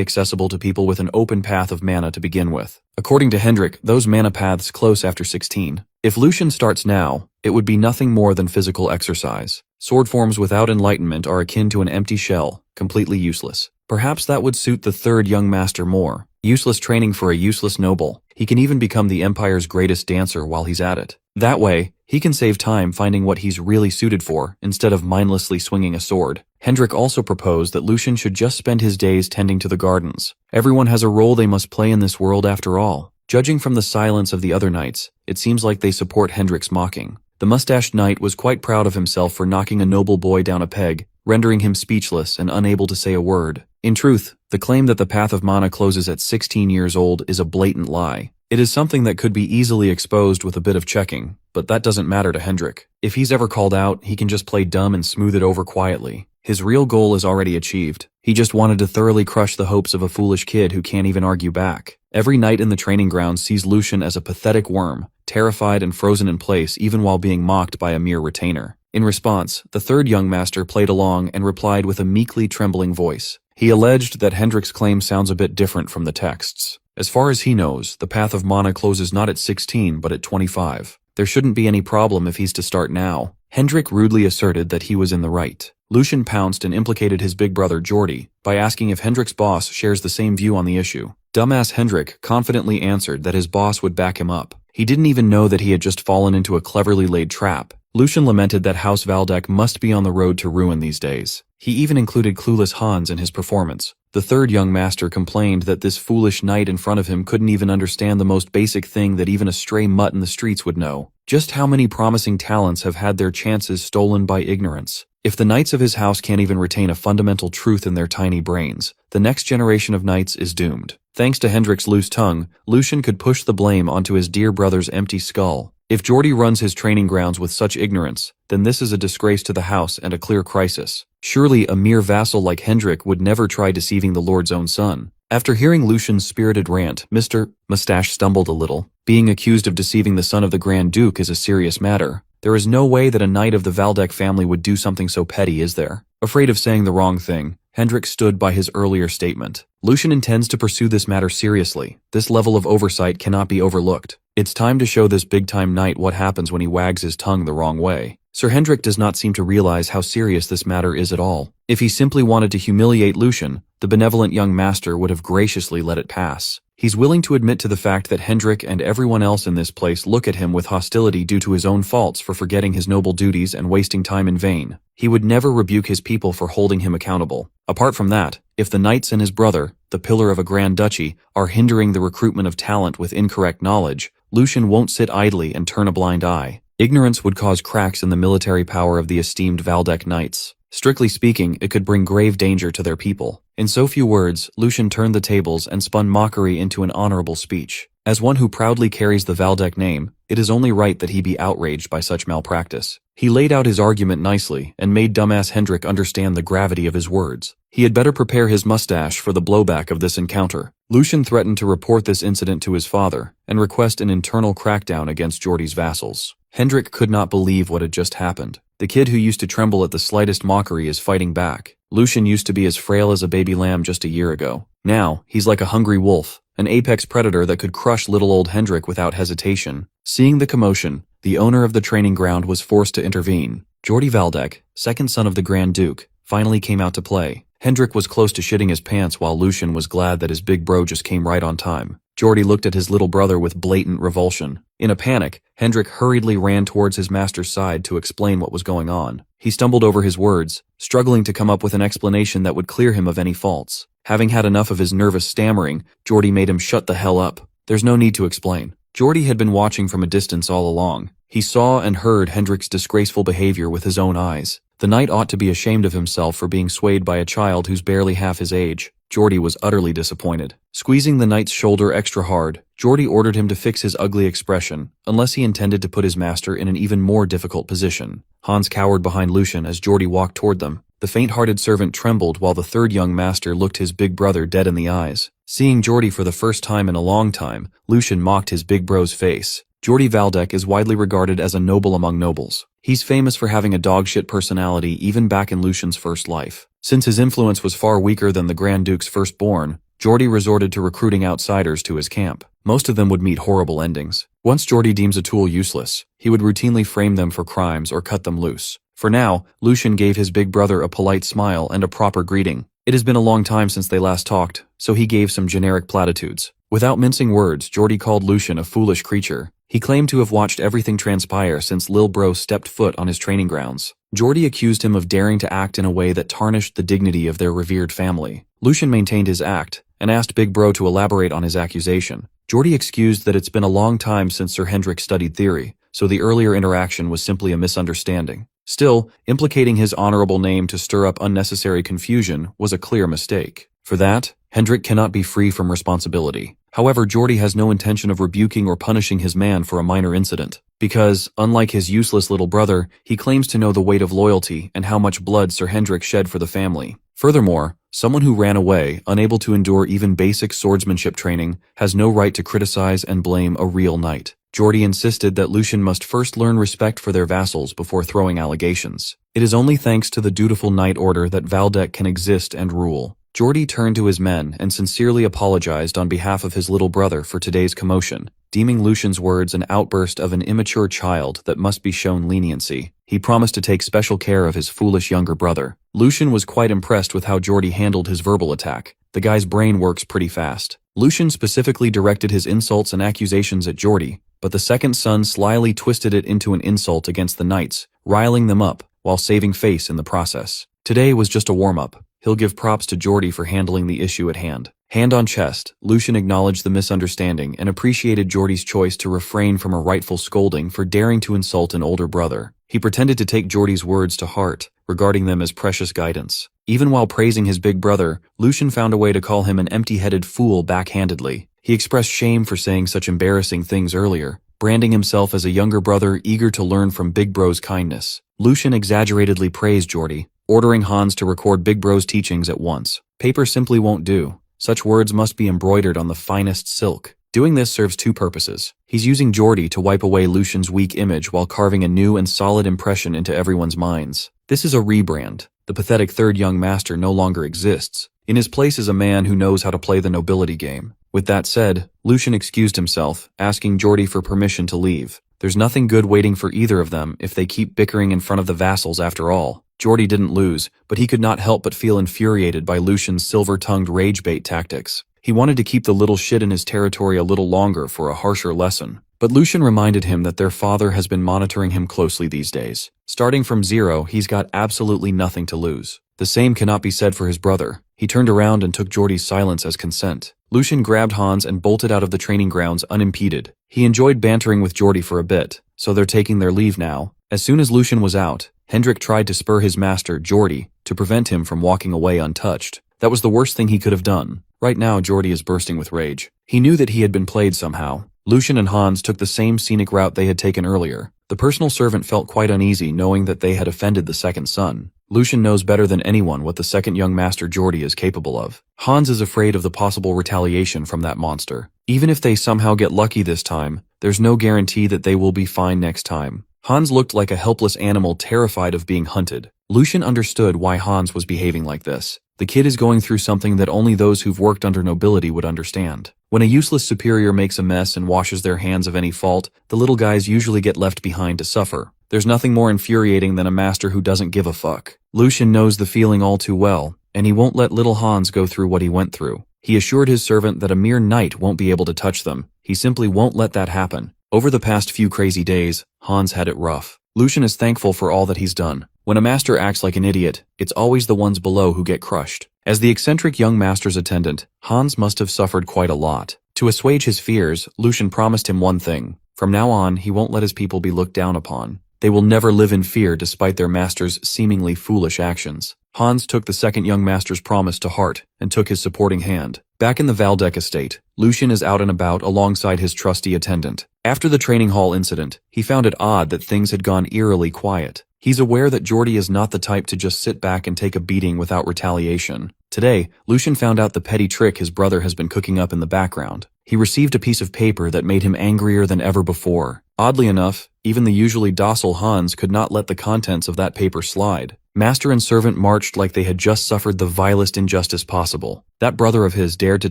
accessible to people with an open path of mana to begin with. According to Hendrik, those mana paths close after 16. If Lucian starts now, it would be nothing more than physical exercise. Sword forms without enlightenment are akin to an empty shell, completely useless. Perhaps that would suit the third young master more. Useless training for a useless noble. He can even become the Empire's greatest dancer while he's at it. That way, he can save time finding what he's really suited for, instead of mindlessly swinging a sword. Hendrik also proposed that Lucian should just spend his days tending to the gardens. Everyone has a role they must play in this world after all. Judging from the silence of the other knights, it seems like they support Hendrik's mocking. The mustached knight was quite proud of himself for knocking a noble boy down a peg, rendering him speechless and unable to say a word. In truth, the claim that the path of mana closes at 16 years old is a blatant lie. It is something that could be easily exposed with a bit of checking, but that doesn't matter to Hendrik. If he's ever called out, he can just play dumb and smooth it over quietly. His real goal is already achieved. He just wanted to thoroughly crush the hopes of a foolish kid who can't even argue back. Every knight in the training grounds sees Lucian as a pathetic worm, terrified and frozen in place even while being mocked by a mere retainer. In response, the third young master played along and replied with a meekly trembling voice. He alleged that Hendrik's claim sounds a bit different from the texts. As far as he knows, the path of mana closes not at 16 but at 25. There shouldn't be any problem if he's to start now. Hendrik rudely asserted that he was in the right. Lucian pounced and implicated his big brother Jordy by asking if Hendrik's boss shares the same view on the issue. Dumbass Hendrik confidently answered that his boss would back him up. He didn't even know that he had just fallen into a cleverly laid trap. Lucian lamented that House Valdek must be on the road to ruin these days. He even included clueless Hans in his performance. The third young master complained that this foolish knight in front of him couldn't even understand the most basic thing that even a stray mutt in the streets would know. Just how many promising talents have had their chances stolen by ignorance? If the knights of his house can't even retain a fundamental truth in their tiny brains, the next generation of knights is doomed. Thanks to Hendrik's loose tongue, Lucian could push the blame onto his dear brother's empty skull. If Jordy runs his training grounds with such ignorance, then this is a disgrace to the house and a clear crisis. Surely a mere vassal like Hendrik would never try deceiving the Lord's own son. After hearing Lucian's spirited rant, Mr. Mustache stumbled a little. Being accused of deceiving the son of the Grand Duke is a serious matter. There is no way that a knight of the Valdek family would do something so petty, is there? Afraid of saying the wrong thing, Hendrik stood by his earlier statement. Lucian intends to pursue this matter seriously. This level of oversight cannot be overlooked. It's time to show this big-time knight what happens when he wags his tongue the wrong way. Sir Hendrik does not seem to realize how serious this matter is at all. If he simply wanted to humiliate Lucian, the benevolent young master would have graciously let it pass. He's willing to admit to the fact that Hendrik and everyone else in this place look at him with hostility due to his own faults for forgetting his noble duties and wasting time in vain. He would never rebuke his people for holding him accountable. Apart from that, if the knights and his brother, the pillar of a grand duchy, are hindering the recruitment of talent with incorrect knowledge, Lucian won't sit idly and turn a blind eye. Ignorance would cause cracks in the military power of the esteemed Valdek knights. Strictly speaking, it could bring grave danger to their people. In so few words, Lucian turned the tables and spun mockery into an honorable speech. As one who proudly carries the Valdek name, it is only right that he be outraged by such malpractice. He laid out his argument nicely and made dumbass Hendrik understand the gravity of his words. He had better prepare his mustache for the blowback of this encounter. Lucian threatened to report this incident to his father and request an internal crackdown against Jordy's vassals. Hendrik could not believe what had just happened. The kid who used to tremble at the slightest mockery is fighting back. Lucian used to be as frail as a baby lamb just a year ago. Now, he's like a hungry wolf, an apex predator that could crush little old Hendrik without hesitation. Seeing the commotion, the owner of the training ground was forced to intervene. Jordy Valdek, second son of the Grand Duke, finally came out to play. Hendrik was close to shitting his pants while Lucian was glad that his big bro just came right on time. Jordy looked at his little brother with blatant revulsion. In a panic, Hendrik hurriedly ran towards his master's side to explain what was going on. He stumbled over his words, struggling to come up with an explanation that would clear him of any faults. Having had enough of his nervous stammering, Jordy made him shut the hell up. There's no need to explain. Jordy had been watching from a distance all along. He saw and heard Hendrik's disgraceful behavior with his own eyes. The knight ought to be ashamed of himself for being swayed by a child who's barely half his age. Jordy was utterly disappointed. Squeezing the knight's shoulder extra hard, Jordy ordered him to fix his ugly expression, unless he intended to put his master in an even more difficult position. Hans cowered behind Lucian as Jordy walked toward them. The faint-hearted servant trembled while the third young master looked his big brother dead in the eyes. Seeing Jordy for the first time in a long time, Lucian mocked his big bro's face. Jordy Valdek is widely regarded as a noble among nobles. He's famous for having a dogshit personality even back in Lucian's first life. Since his influence was far weaker than the Grand Duke's firstborn, Jordy resorted to recruiting outsiders to his camp. Most of them would meet horrible endings. Once Jordy deems a tool useless, he would routinely frame them for crimes or cut them loose. For now, Lucian gave his big brother a polite smile and a proper greeting. It has been a long time since they last talked, so he gave some generic platitudes. Without mincing words, Jordy called Lucian a foolish creature. He claimed to have watched everything transpire since Lil Bro stepped foot on his training grounds. Jordy accused him of daring to act in a way that tarnished the dignity of their revered family. Lucian maintained his act, and asked Big Bro to elaborate on his accusation. Jordy excused that it's been a long time since Sir Hendrik studied theory, so the earlier interaction was simply a misunderstanding. Still, implicating his honorable name to stir up unnecessary confusion was a clear mistake. For that, Hendrik cannot be free from responsibility. However, Jordy has no intention of rebuking or punishing his man for a minor incident, because, unlike his useless little brother, he claims to know the weight of loyalty and how much blood Sir Hendrik shed for the family. Furthermore, someone who ran away, unable to endure even basic swordsmanship training, has no right to criticize and blame a real knight. Jordy insisted that Lucian must first learn respect for their vassals before throwing allegations. It is only thanks to the dutiful knight order that Valdek can exist and rule. Jordy turned to his men and sincerely apologized on behalf of his little brother for today's commotion, deeming Lucian's words an outburst of an immature child that must be shown leniency. He promised to take special care of his foolish younger brother. Lucian was quite impressed with how Jordy handled his verbal attack. The guy's brain works pretty fast. Lucian specifically directed his insults and accusations at Jordy, but the second son slyly twisted it into an insult against the knights, riling them up, while saving face in the process. Today was just a warm-up. He'll give props to Jordy for handling the issue at hand. Hand on chest, Lucian acknowledged the misunderstanding and appreciated Jordy's choice to refrain from a rightful scolding for daring to insult an older brother. He pretended to take Jordy's words to heart, regarding them as precious guidance. Even while praising his big brother, Lucian found a way to call him an empty-headed fool backhandedly. He expressed shame for saying such embarrassing things earlier, branding himself as a younger brother eager to learn from Big Bro's kindness. Lucian exaggeratedly praised Jordy, ordering Hans to record Big Bro's teachings at once. Paper simply won't do. Such words must be embroidered on the finest silk. Doing this serves two purposes. He's using Jordy to wipe away Lucian's weak image while carving a new and solid impression into everyone's minds. This is a rebrand. The pathetic third young master no longer exists. In his place is a man who knows how to play the nobility game. With that said, Lucian excused himself, asking Jordy for permission to leave. There's nothing good waiting for either of them if they keep bickering in front of the vassals after all. Jordy didn't lose, but he could not help but feel infuriated by Lucian's silver-tongued rage-bait tactics. He wanted to keep the little shit in his territory a little longer for a harsher lesson. But Lucian reminded him that their father has been monitoring him closely these days. Starting from zero, he's got absolutely nothing to lose. The same cannot be said for his brother. He turned around and took Jordy's silence as consent. Lucian grabbed Hans and bolted out of the training grounds unimpeded. He enjoyed bantering with Jordy for a bit, so they're taking their leave now. As soon as Lucian was out, Hendrik tried to spur his master, Jordy, to prevent him from walking away untouched. That was the worst thing he could have done. Right now, Jordy is bursting with rage. He knew that he had been played somehow. Lucian and Hans took the same scenic route they had taken earlier. The personal servant felt quite uneasy knowing that they had offended the second son. Lucian knows better than anyone what the second young master Jordy is capable of. Hans is afraid of the possible retaliation from that monster. Even if they somehow get lucky this time, there's no guarantee that they will be fine next time. Hans looked like a helpless animal terrified of being hunted. Lucian understood why Hans was behaving like this. The kid is going through something that only those who've worked under nobility would understand. When a useless superior makes a mess and washes their hands of any fault, the little guys usually get left behind to suffer. There's nothing more infuriating than a master who doesn't give a fuck. Lucian knows the feeling all too well, and he won't let little Hans go through what he went through. He assured his servant that a mere knight won't be able to touch them. He simply won't let that happen. Over the past few crazy days, Hans had it rough. Lucian is thankful for all that he's done. When a master acts like an idiot, it's always the ones below who get crushed. As the eccentric young master's attendant, Hans must have suffered quite a lot. To assuage his fears, Lucian promised him one thing. From now on, he won't let his people be looked down upon. They will never live in fear despite their master's seemingly foolish actions. Hans took the second young master's promise to heart and took his supporting hand. Back in the Valdek estate, Lucian is out and about alongside his trusty attendant. After the training hall incident, he found it odd that things had gone eerily quiet. He's aware that Jordy is not the type to just sit back and take a beating without retaliation. Today, Lucian found out the petty trick his brother has been cooking up in the background. He received a piece of paper that made him angrier than ever before. Oddly enough, even the usually docile Hans could not let the contents of that paper slide. Master and servant marched like they had just suffered the vilest injustice possible. That brother of his dared to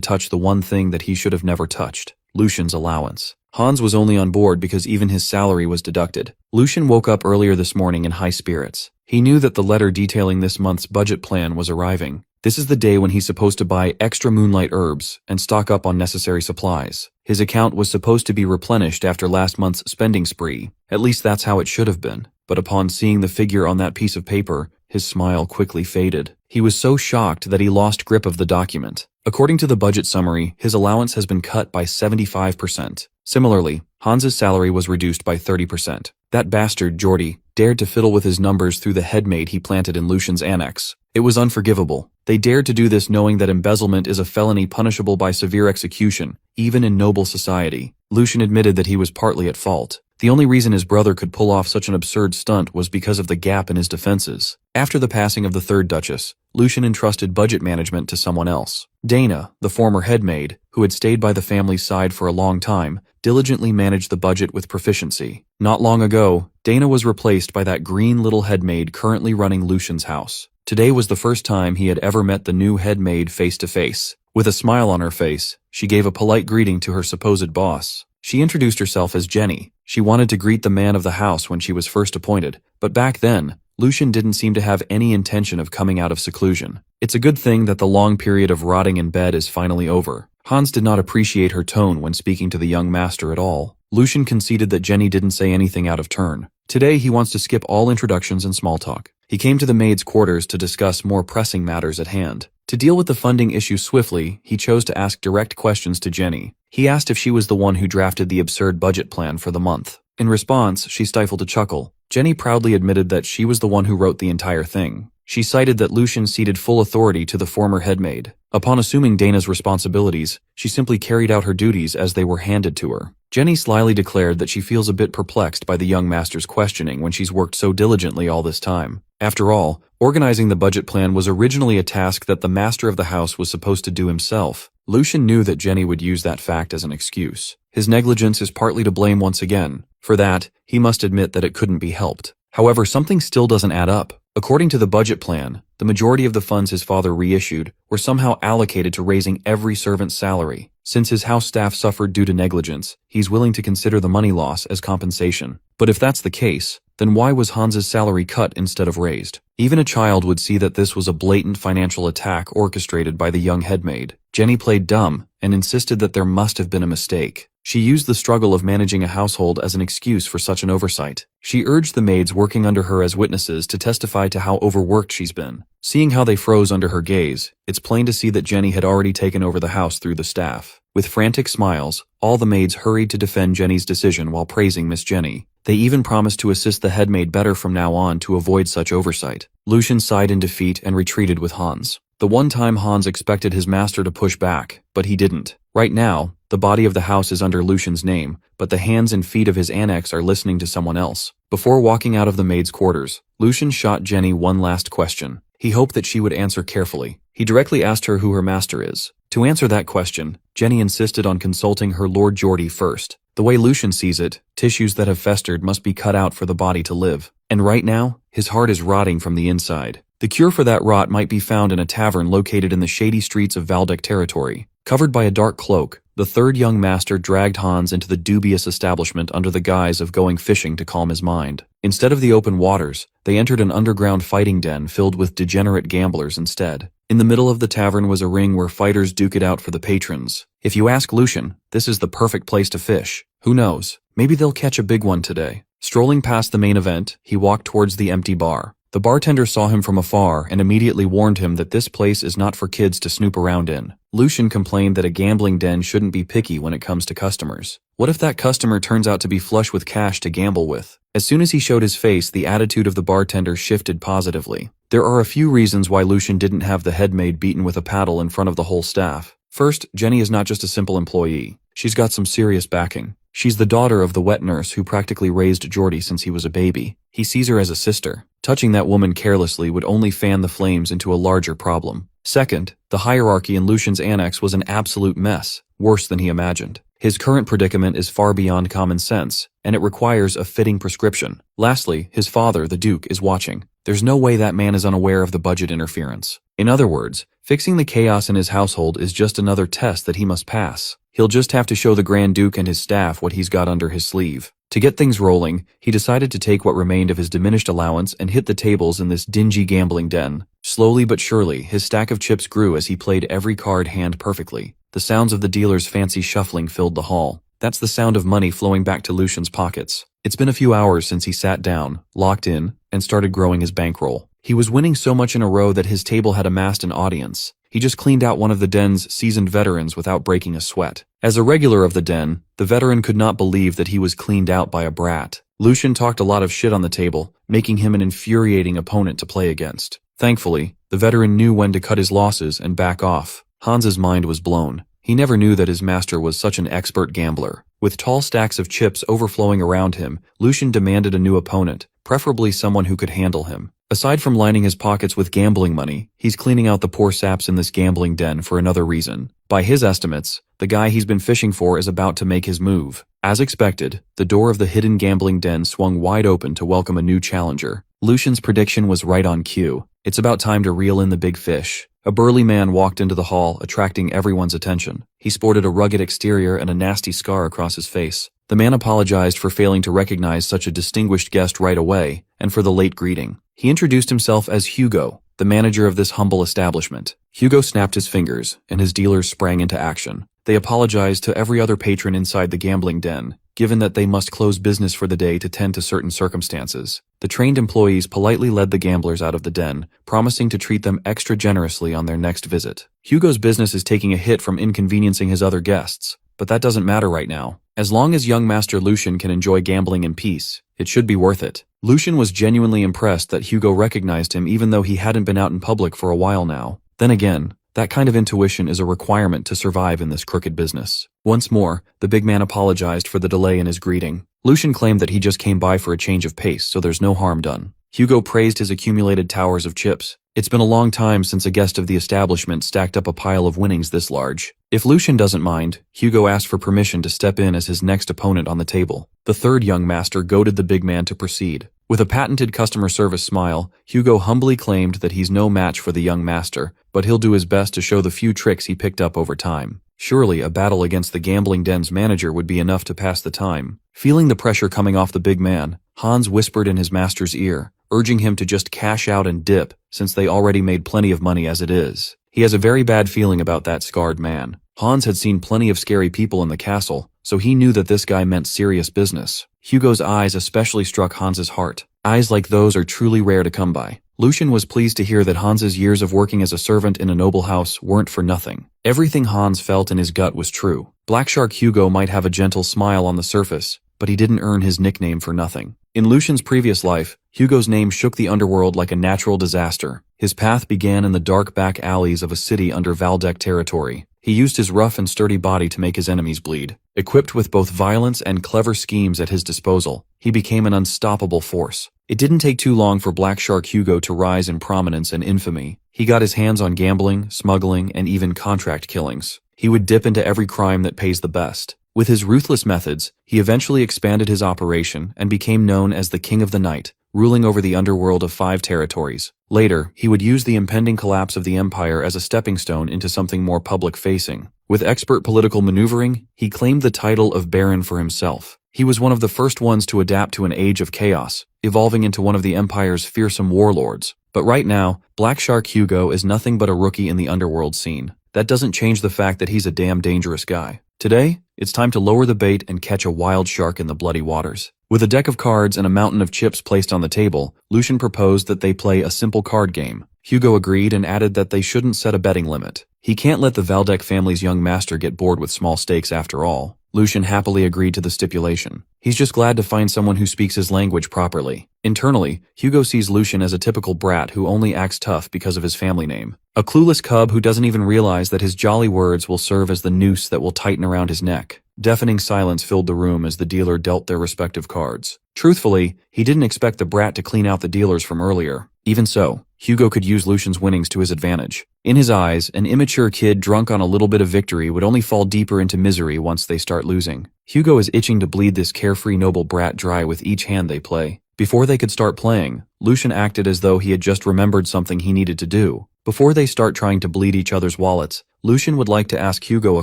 touch the one thing that he should have never touched, Lucian's allowance. Hans was only on board because even his salary was deducted. Lucian woke up earlier this morning in high spirits. He knew that the letter detailing this month's budget plan was arriving. This is the day when he's supposed to buy extra moonlight herbs and stock up on necessary supplies. His account was supposed to be replenished after last month's spending spree. At least that's how it should have been. But upon seeing the figure on that piece of paper, his smile quickly faded. He was so shocked that he lost grip of the document. According to the budget summary, his allowance has been cut by 75%. Similarly, Hans's salary was reduced by 30%. That bastard, Jordy, dared to fiddle with his numbers through the headmaid he planted in Lucian's annex. It was unforgivable. They dared to do this knowing that embezzlement is a felony punishable by severe execution, even in noble society. Lucian admitted that he was partly at fault. The only reason his brother could pull off such an absurd stunt was because of the gap in his defenses. After the passing of the third Duchess, Lucian entrusted budget management to someone else. Dana, the former headmaid, who had stayed by the family's side for a long time, diligently managed the budget with proficiency. Not long ago, Dana was replaced by that green little headmaid currently running Lucian's house. Today was the first time he had ever met the new headmaid face to face. With a smile on her face, she gave a polite greeting to her supposed boss. She introduced herself as Jenny. She wanted to greet the man of the house when she was first appointed, but back then, Lucian didn't seem to have any intention of coming out of seclusion. It's a good thing that the long period of rotting in bed is finally over. Hans did not appreciate her tone when speaking to the young master at all. Lucian conceded that Jenny didn't say anything out of turn. Today he wants to skip all introductions and small talk. He came to the maid's quarters to discuss more pressing matters at hand. To deal with the funding issue swiftly, he chose to ask direct questions to Jenny. He asked if she was the one who drafted the absurd budget plan for the month. In response, she stifled a chuckle. Jenny proudly admitted that she was the one who wrote the entire thing. She cited that Lucian ceded full authority to the former headmaid. Upon assuming Dana's responsibilities, she simply carried out her duties as they were handed to her. Jenny slyly declared that she feels a bit perplexed by the young master's questioning when she's worked so diligently all this time. After all, organizing the budget plan was originally a task that the master of the house was supposed to do himself. Lucian knew that Jenny would use that fact as an excuse. His negligence is partly to blame once again. For that, he must admit that it couldn't be helped. However, something still doesn't add up. According to the budget plan, the majority of the funds his father reissued were somehow allocated to raising every servant's salary. Since his house staff suffered due to negligence, he's willing to consider the money loss as compensation. But if that's the case, then why was Hans's salary cut instead of raised? Even a child would see that this was a blatant financial attack orchestrated by the young headmaid. Jenny played dumb and insisted that there must have been a mistake. She used the struggle of managing a household as an excuse for such an oversight. She urged the maids working under her as witnesses to testify to how overworked she's been. Seeing how they froze under her gaze, it's plain to see that Jenny had already taken over the house through the staff. With frantic smiles, all the maids hurried to defend Jenny's decision while praising Miss Jenny. They even promised to assist the headmaid better from now on to avoid such oversight. Lucian sighed in defeat and retreated with Hans. The one time Hans expected his master to push back, but he didn't. Right now, the body of the house is under Lucian's name, but the hands and feet of his annex are listening to someone else. Before walking out of the maid's quarters, Lucian shot Jenny one last question. He hoped that she would answer carefully. He directly asked her who her master is. To answer that question, Jenny insisted on consulting her Lord Geordie first. The way Lucian sees it, tissues that have festered must be cut out for the body to live. And right now, his heart is rotting from the inside. The cure for that rot might be found in a tavern located in the shady streets of Valdec territory. Covered by a dark cloak, the third young master dragged Hans into the dubious establishment under the guise of going fishing to calm his mind. Instead of the open waters, they entered an underground fighting den filled with degenerate gamblers instead. In the middle of the tavern was a ring where fighters duke it out for the patrons. If you ask Lucian, this is the perfect place to fish. Who knows? Maybe they'll catch a big one today. Strolling past the main event, he walked towards the empty bar. The bartender saw him from afar and immediately warned him that this place is not for kids to snoop around in. Lucian complained that a gambling den shouldn't be picky when it comes to customers. What if that customer turns out to be flush with cash to gamble with? As soon as he showed his face, the attitude of the bartender shifted positively. There are a few reasons why Lucian didn't have the headmaid beaten with a paddle in front of the whole staff. First, Jenny is not just a simple employee. She's got some serious backing. She's the daughter of the wet nurse who practically raised Geordie since he was a baby. He sees her as a sister. Touching that woman carelessly would only fan the flames into a larger problem. Second, the hierarchy in Lucian's annex was an absolute mess, worse than he imagined. His current predicament is far beyond common sense, and it requires a fitting prescription. Lastly, his father, the Duke, is watching. There's no way that man is unaware of the budget interference. In other words, fixing the chaos in his household is just another test that he must pass. He'll just have to show the Grand Duke and his staff what he's got under his sleeve. To get things rolling, he decided to take what remained of his diminished allowance and hit the tables in this dingy gambling den. Slowly but surely, his stack of chips grew as he played every card hand perfectly. The sounds of the dealer's fancy shuffling filled the hall. That's the sound of money flowing back to Lucian's pockets. It's been a few hours since he sat down, locked in, and started growing his bankroll. He was winning so much in a row that his table had amassed an audience. He just cleaned out one of the den's seasoned veterans without breaking a sweat. As a regular of the den, the veteran could not believe that he was cleaned out by a brat. Lucian talked a lot of shit on the table, making him an infuriating opponent to play against. Thankfully, the veteran knew when to cut his losses and back off. Hans's mind was blown. He never knew that his master was such an expert gambler. With tall stacks of chips overflowing around him, Lucian demanded a new opponent, preferably someone who could handle him. Aside from lining his pockets with gambling money, he's cleaning out the poor saps in this gambling den for another reason. By his estimates, the guy he's been fishing for is about to make his move. As expected, the door of the hidden gambling den swung wide open to welcome a new challenger. Lucian's prediction was right on cue. It's about time to reel in the big fish. A burly man walked into the hall, attracting everyone's attention. He sported a rugged exterior and a nasty scar across his face. The man apologized for failing to recognize such a distinguished guest right away, and for the late greeting. He introduced himself as Hugo, the manager of this humble establishment. Hugo snapped his fingers, and his dealers sprang into action. They apologized to every other patron inside the gambling den, given that they must close business for the day to tend to certain circumstances. The trained employees politely led the gamblers out of the den, promising to treat them extra generously on their next visit. Hugo's business is taking a hit from inconveniencing his other guests, but that doesn't matter right now. As long as young Master Lucian can enjoy gambling in peace, it should be worth it. Lucian was genuinely impressed that Hugo recognized him even though he hadn't been out in public for a while now. Then again, that kind of intuition is a requirement to survive in this crooked business. Once more, the big man apologized for the delay in his greeting. Lucian claimed that he just came by for a change of pace, so there's no harm done. Hugo praised his accumulated towers of chips. It's been a long time since a guest of the establishment stacked up a pile of winnings this large. If Lucian doesn't mind, Hugo asked for permission to step in as his next opponent on the table. The third young master goaded the big man to proceed. With a patented customer service smile, Hugo humbly claimed that he's no match for the young master, but he'll do his best to show the few tricks he picked up over time. Surely a battle against the gambling den's manager would be enough to pass the time. Feeling the pressure coming off the big man, Hans whispered in his master's ear, urging him to just cash out and dip, since they already made plenty of money as it is. He has a very bad feeling about that scarred man. Hans had seen plenty of scary people in the castle, so he knew that this guy meant serious business. Hugo's eyes especially struck Hans's heart. Eyes like those are truly rare to come by. Lucian was pleased to hear that Hans's years of working as a servant in a noble house weren't for nothing. Everything Hans felt in his gut was true. Black Shark Hugo might have a gentle smile on the surface, but he didn't earn his nickname for nothing. In Lucian's previous life, Hugo's name shook the underworld like a natural disaster. His path began in the dark back alleys of a city under Valdec territory. He used his rough and sturdy body to make his enemies bleed. Equipped with both violence and clever schemes at his disposal, he became an unstoppable force. It didn't take too long for Black Shark Hugo to rise in prominence and infamy. He got his hands on gambling, smuggling, and even contract killings. He would dip into every crime that pays the best. With his ruthless methods, he eventually expanded his operation and became known as the King of the Night, ruling over the underworld of 5 territories. Later, he would use the impending collapse of the empire as a stepping stone into something more public-facing. With expert political maneuvering, he claimed the title of Baron for himself. He was one of the first ones to adapt to an age of chaos, evolving into one of the empire's fearsome warlords. But right now, Black Shark Hugo is nothing but a rookie in the underworld scene. That doesn't change the fact that he's a damn dangerous guy. Today, it's time to lower the bait and catch a wild shark in the bloody waters. With a deck of cards and a mountain of chips placed on the table, Lucian proposed that they play a simple card game. Hugo agreed and added that they shouldn't set a betting limit. He can't let the Valdec family's young master get bored with small stakes after all. Lucian happily agreed to the stipulation. He's just glad to find someone who speaks his language properly. Internally, Hugo sees Lucian as a typical brat who only acts tough because of his family name. A clueless cub who doesn't even realize that his jolly words will serve as the noose that will tighten around his neck. Deafening silence filled the room as the dealer dealt their respective cards. Truthfully, he didn't expect the brat to clean out the dealers from earlier. Even so, Hugo could use Lucian's winnings to his advantage. In his eyes, an immature kid drunk on a little bit of victory would only fall deeper into misery once they start losing. Hugo is itching to bleed this carefree noble brat dry with each hand they play. Before they could start playing, Lucian acted as though he had just remembered something he needed to do. Before they start trying to bleed each other's wallets, Lucian would like to ask Hugo a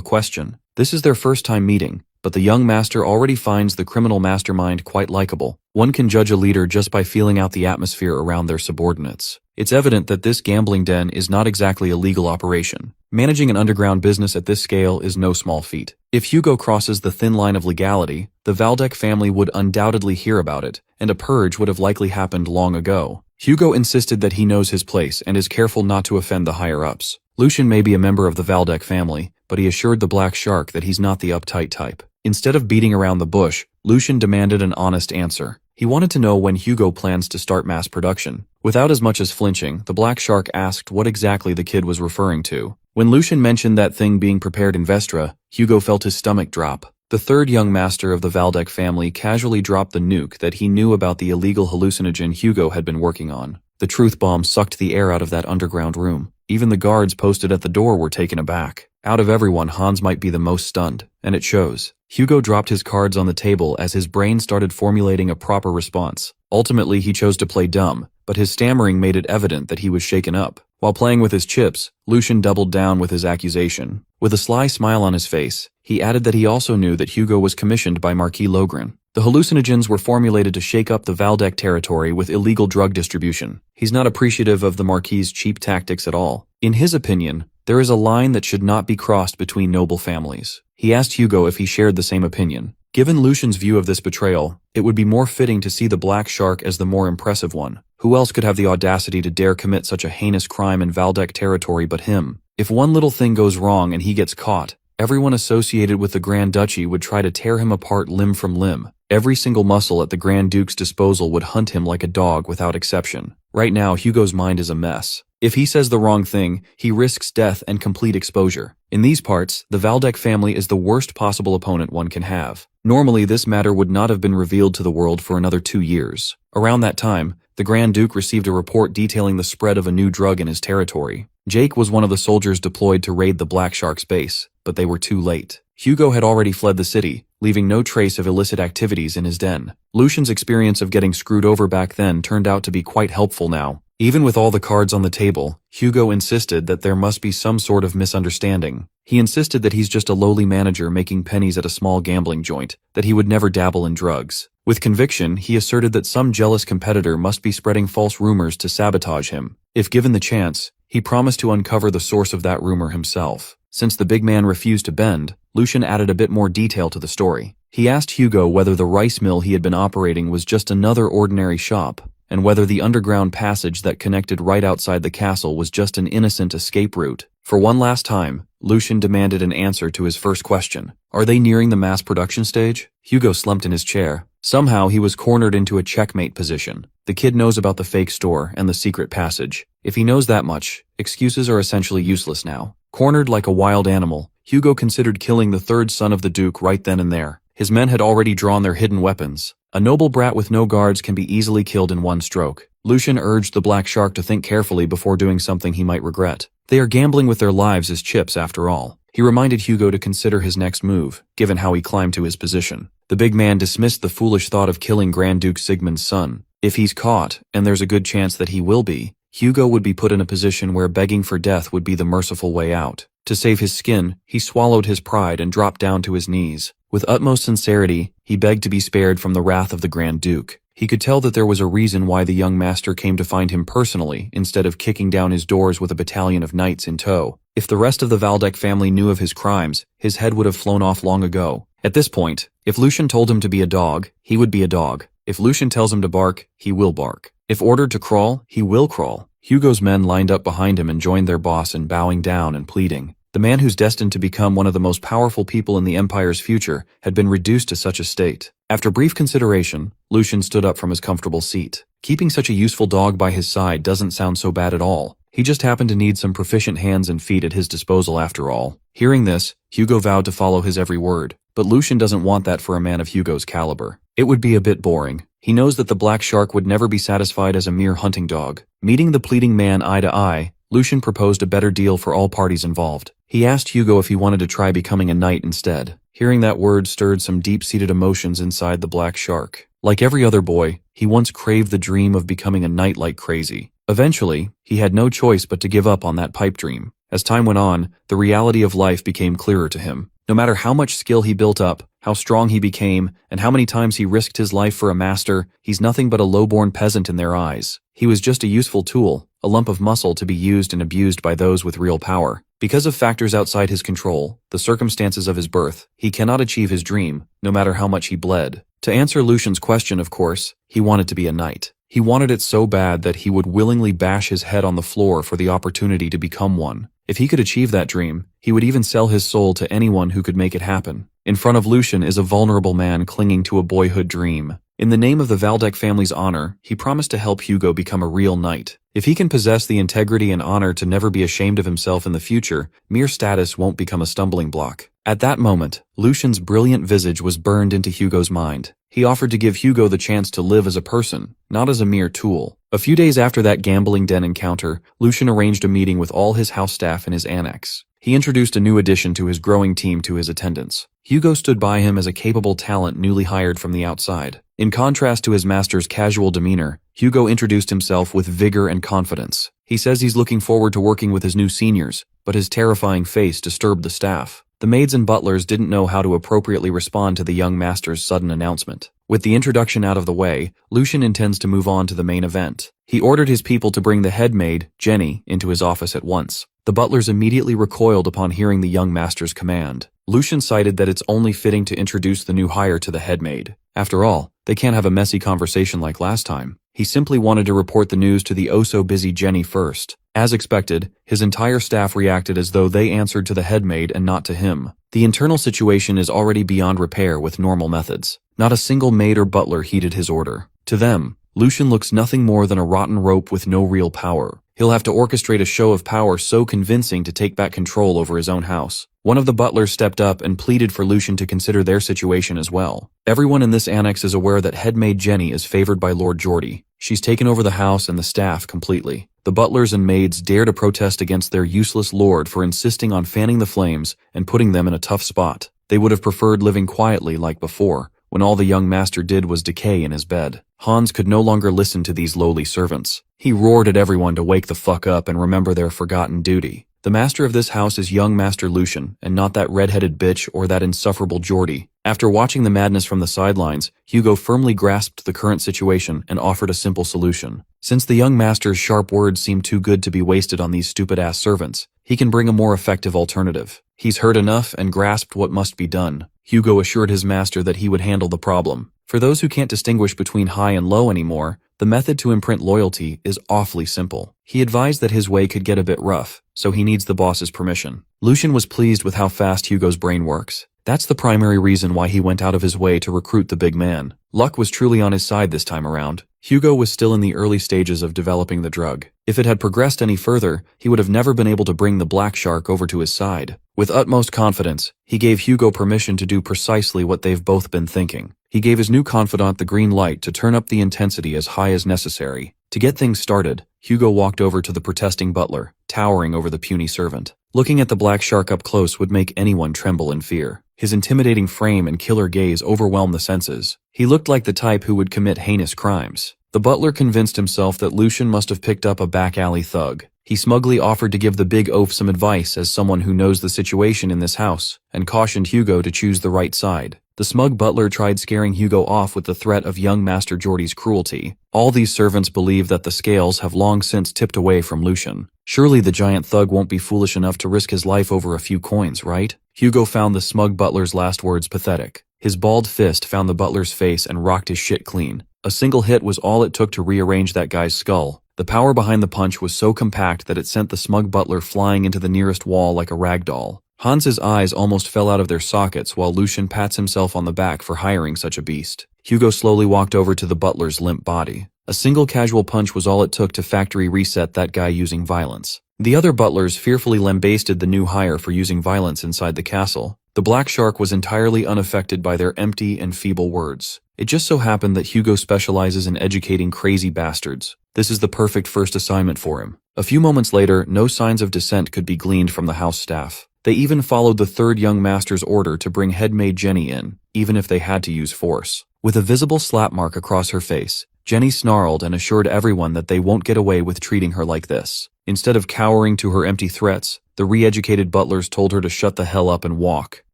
question. This is their first time meeting, but the young master already finds the criminal mastermind quite likable. One can judge a leader just by feeling out the atmosphere around their subordinates. It's evident that this gambling den is not exactly a legal operation. Managing an underground business at this scale is no small feat. If Hugo crosses the thin line of legality, the Valdec family would undoubtedly hear about it, and a purge would have likely happened long ago. Hugo insisted that he knows his place and is careful not to offend the higher-ups. Lucian may be a member of the Valdec family, but he assured the Black Shark that he's not the uptight type. Instead of beating around the bush, Lucian demanded an honest answer. He wanted to know when Hugo plans to start mass production. Without as much as flinching, the Black Shark asked what exactly the kid was referring to. When Lucian mentioned that thing being prepared in Vestra, Hugo felt his stomach drop. The third young master of the Valdec family casually dropped the nuke that he knew about the illegal hallucinogen Hugo had been working on. The truth bomb sucked the air out of that underground room. Even the guards posted at the door were taken aback. Out of everyone, Hans might be the most stunned, and it shows. Hugo dropped his cards on the table as his brain started formulating a proper response. Ultimately, he chose to play dumb, but his stammering made it evident that he was shaken up. While playing with his chips, Lucian doubled down with his accusation. With a sly smile on his face, he added that he also knew that Hugo was commissioned by Marquis Logren. The hallucinogens were formulated to shake up the Valdec territory with illegal drug distribution. He's not appreciative of the Marquis's cheap tactics at all. In his opinion, there is a line that should not be crossed between noble families. He asked Hugo if he shared the same opinion. Given Lucian's view of this betrayal, it would be more fitting to see the Black Shark as the more impressive one. Who else could have the audacity to dare commit such a heinous crime in Valdec territory but him? If one little thing goes wrong and he gets caught, everyone associated with the Grand Duchy would try to tear him apart limb from limb. Every single muscle at the Grand Duke's disposal would hunt him like a dog without exception. Right now, Hugo's mind is a mess. If he says the wrong thing, he risks death and complete exposure. In these parts, the Valdec family is the worst possible opponent one can have. Normally, this matter would not have been revealed to the world for another 2 years. Around that time, the Grand Duke received a report detailing the spread of a new drug in his territory. Jake was one of the soldiers deployed to raid the Black Shark's base, but they were too late. Hugo had already fled the city, leaving no trace of illicit activities in his den. Lucian's experience of getting screwed over back then turned out to be quite helpful now. Even with all the cards on the table, Hugo insisted that there must be some sort of misunderstanding. He insisted that he's just a lowly manager making pennies at a small gambling joint, that he would never dabble in drugs. With conviction, he asserted that some jealous competitor must be spreading false rumors to sabotage him. If given the chance, he promised to uncover the source of that rumor himself. Since the big man refused to bend, Lucian added a bit more detail to the story. He asked Hugo whether the rice mill he had been operating was just another ordinary shop, and whether the underground passage that connected right outside the castle was just an innocent escape route. For one last time, Lucian demanded an answer to his first question. Are they nearing the mass production stage? Hugo slumped in his chair. Somehow he was cornered into a checkmate position. The kid knows about the fake store and the secret passage. If he knows that much, excuses are essentially useless now. Cornered like a wild animal, Hugo considered killing the third son of the Duke right then and there. His men had already drawn their hidden weapons. A noble brat with no guards can be easily killed in one stroke. Lucian urged the Black Shark to think carefully before doing something he might regret. They are gambling with their lives as chips after all. He reminded Hugo to consider his next move, given how he climbed to his position. The big man dismissed the foolish thought of killing Grand Duke Sigmund's son. If he's caught, and there's a good chance that he will be, Hugo would be put in a position where begging for death would be the merciful way out. To save his skin, he swallowed his pride and dropped down to his knees. With utmost sincerity, he begged to be spared from the wrath of the Grand Duke. He could tell that there was a reason why the young master came to find him personally instead of kicking down his doors with a battalion of knights in tow. If the rest of the Valdec family knew of his crimes, his head would have flown off long ago. At this point, if Lucian told him to be a dog, he would be a dog. If Lucian tells him to bark, he will bark. If ordered to crawl, he will crawl. Hugo's men lined up behind him and joined their boss in bowing down and pleading. The man who's destined to become one of the most powerful people in the Empire's future had been reduced to such a state. After brief consideration, Lucian stood up from his comfortable seat. Keeping such a useful dog by his side doesn't sound so bad at all. He just happened to need some proficient hands and feet at his disposal after all. Hearing this, Hugo vowed to follow his every word. But Lucian doesn't want that for a man of Hugo's caliber. It would be a bit boring. He knows that the Black Shark would never be satisfied as a mere hunting dog. Meeting the pleading man eye to eye, Lucian proposed a better deal for all parties involved. He asked Hugo if he wanted to try becoming a knight instead. Hearing that word stirred some deep-seated emotions inside the black shark. Like every other boy, he once craved the dream of becoming a knight like crazy. Eventually, he had no choice but to give up on that pipe dream. As time went on, the reality of life became clearer to him. No matter how much skill he built up, how strong he became, and how many times he risked his life for a master, he's nothing but a low-born peasant in their eyes. He was just a useful tool, a lump of muscle to be used and abused by those with real power. Because of factors outside his control, the circumstances of his birth, he cannot achieve his dream, no matter how much he bled. To answer Lucian's question, of course, he wanted to be a knight. He wanted it so bad that he would willingly bash his head on the floor for the opportunity to become one. If he could achieve that dream, he would even sell his soul to anyone who could make it happen. In front of Lucian is a vulnerable man clinging to a boyhood dream. In the name of the Valdec family's honor, he promised to help Hugo become a real knight. If he can possess the integrity and honor to never be ashamed of himself in the future, mere status won't become a stumbling block. At that moment, Lucian's brilliant visage was burned into Hugo's mind. He offered to give Hugo the chance to live as a person, not as a mere tool. A few days after that gambling den encounter, Lucian arranged a meeting with all his house staff in his annex. He introduced a new addition to his growing team to his attendants. Hugo stood by him as a capable talent newly hired from the outside. In contrast to his master's casual demeanor, Hugo introduced himself with vigor and confidence. He says he's looking forward to working with his new seniors, but his terrifying face disturbed the staff. The maids and butlers didn't know how to appropriately respond to the young master's sudden announcement. With the introduction out of the way, Lucian intends to move on to the main event. He ordered his people to bring the head maid, Jenny, into his office at once. The butlers immediately recoiled upon hearing the young master's command. Lucian cited that it's only fitting to introduce the new hire to the head maid. After all, they can't have a messy conversation like last time. He simply wanted to report the news to the oh-so-busy Jenny first. As expected, his entire staff reacted as though they answered to the head maid and not to him. The internal situation is already beyond repair with normal methods. Not a single maid or butler heeded his order. To them, Lucian looks nothing more than a rotten rope with no real power. He'll have to orchestrate a show of power so convincing to take back control over his own house. One of the butlers stepped up and pleaded for Lucian to consider their situation as well. Everyone in this annex is aware that head maid Jenny is favored by Lord Geordie. She's taken over the house and the staff completely. The butlers and maids dare to protest against their useless lord for insisting on fanning the flames and putting them in a tough spot. They would have preferred living quietly like before, when all the young master did was decay in his bed. Hans could no longer listen to these lowly servants. He roared at everyone to wake the fuck up and remember their forgotten duty. The master of this house is young Master Lucian, and not that red-headed bitch or that insufferable Geordie. After watching the madness from the sidelines, Hugo firmly grasped the current situation and offered a simple solution. Since the young master's sharp words seem too good to be wasted on these stupid-ass servants, he can bring a more effective alternative. He's heard enough and grasped what must be done. Hugo assured his master that he would handle the problem. For those who can't distinguish between high and low anymore, the method to imprint loyalty is awfully simple. He advised that his way could get a bit rough, so he needs the boss's permission. Lucian was pleased with how fast Hugo's brain works. That's the primary reason why he went out of his way to recruit the big man. Luck was truly on his side this time around. Hugo was still in the early stages of developing the drug. If it had progressed any further, he would have never been able to bring the black shark over to his side. With utmost confidence, he gave Hugo permission to do precisely what they've both been thinking. He gave his new confidant the green light to turn up the intensity as high as necessary. To get things started, Hugo walked over to the protesting butler, towering over the puny servant. Looking at the black shark up close would make anyone tremble in fear. His intimidating frame and killer gaze overwhelmed the senses. He looked like the type who would commit heinous crimes. The butler convinced himself that Lucian must have picked up a back-alley thug. He smugly offered to give the big oaf some advice as someone who knows the situation in this house, and cautioned Hugo to choose the right side. The smug butler tried scaring Hugo off with the threat of young Master Geordie's cruelty. All these servants believe that the scales have long since tipped away from Lucian. Surely the giant thug won't be foolish enough to risk his life over a few coins, right? Hugo found the smug butler's last words pathetic. His bald fist found the butler's face and rocked his shit clean. A single hit was all it took to rearrange that guy's skull. The power behind the punch was so compact that it sent the smug butler flying into the nearest wall like a rag doll. Hans's eyes almost fell out of their sockets while Lucian pats himself on the back for hiring such a beast. Hugo slowly walked over to the butler's limp body. A single casual punch was all it took to factory reset that guy using violence. The other butlers fearfully lambasted the new hire for using violence inside the castle. The black shark was entirely unaffected by their empty and feeble words. It just so happened that Hugo specializes in educating crazy bastards. This is the perfect first assignment for him. A few moments later, no signs of dissent could be gleaned from the house staff. They even followed the third young master's order to bring headmaid Jenny in, even if they had to use force. With a visible slap mark across her face, Jenny snarled and assured everyone that they won't get away with treating her like this. Instead of cowering to her empty threats, the re-educated butlers told her to shut the hell up and walk.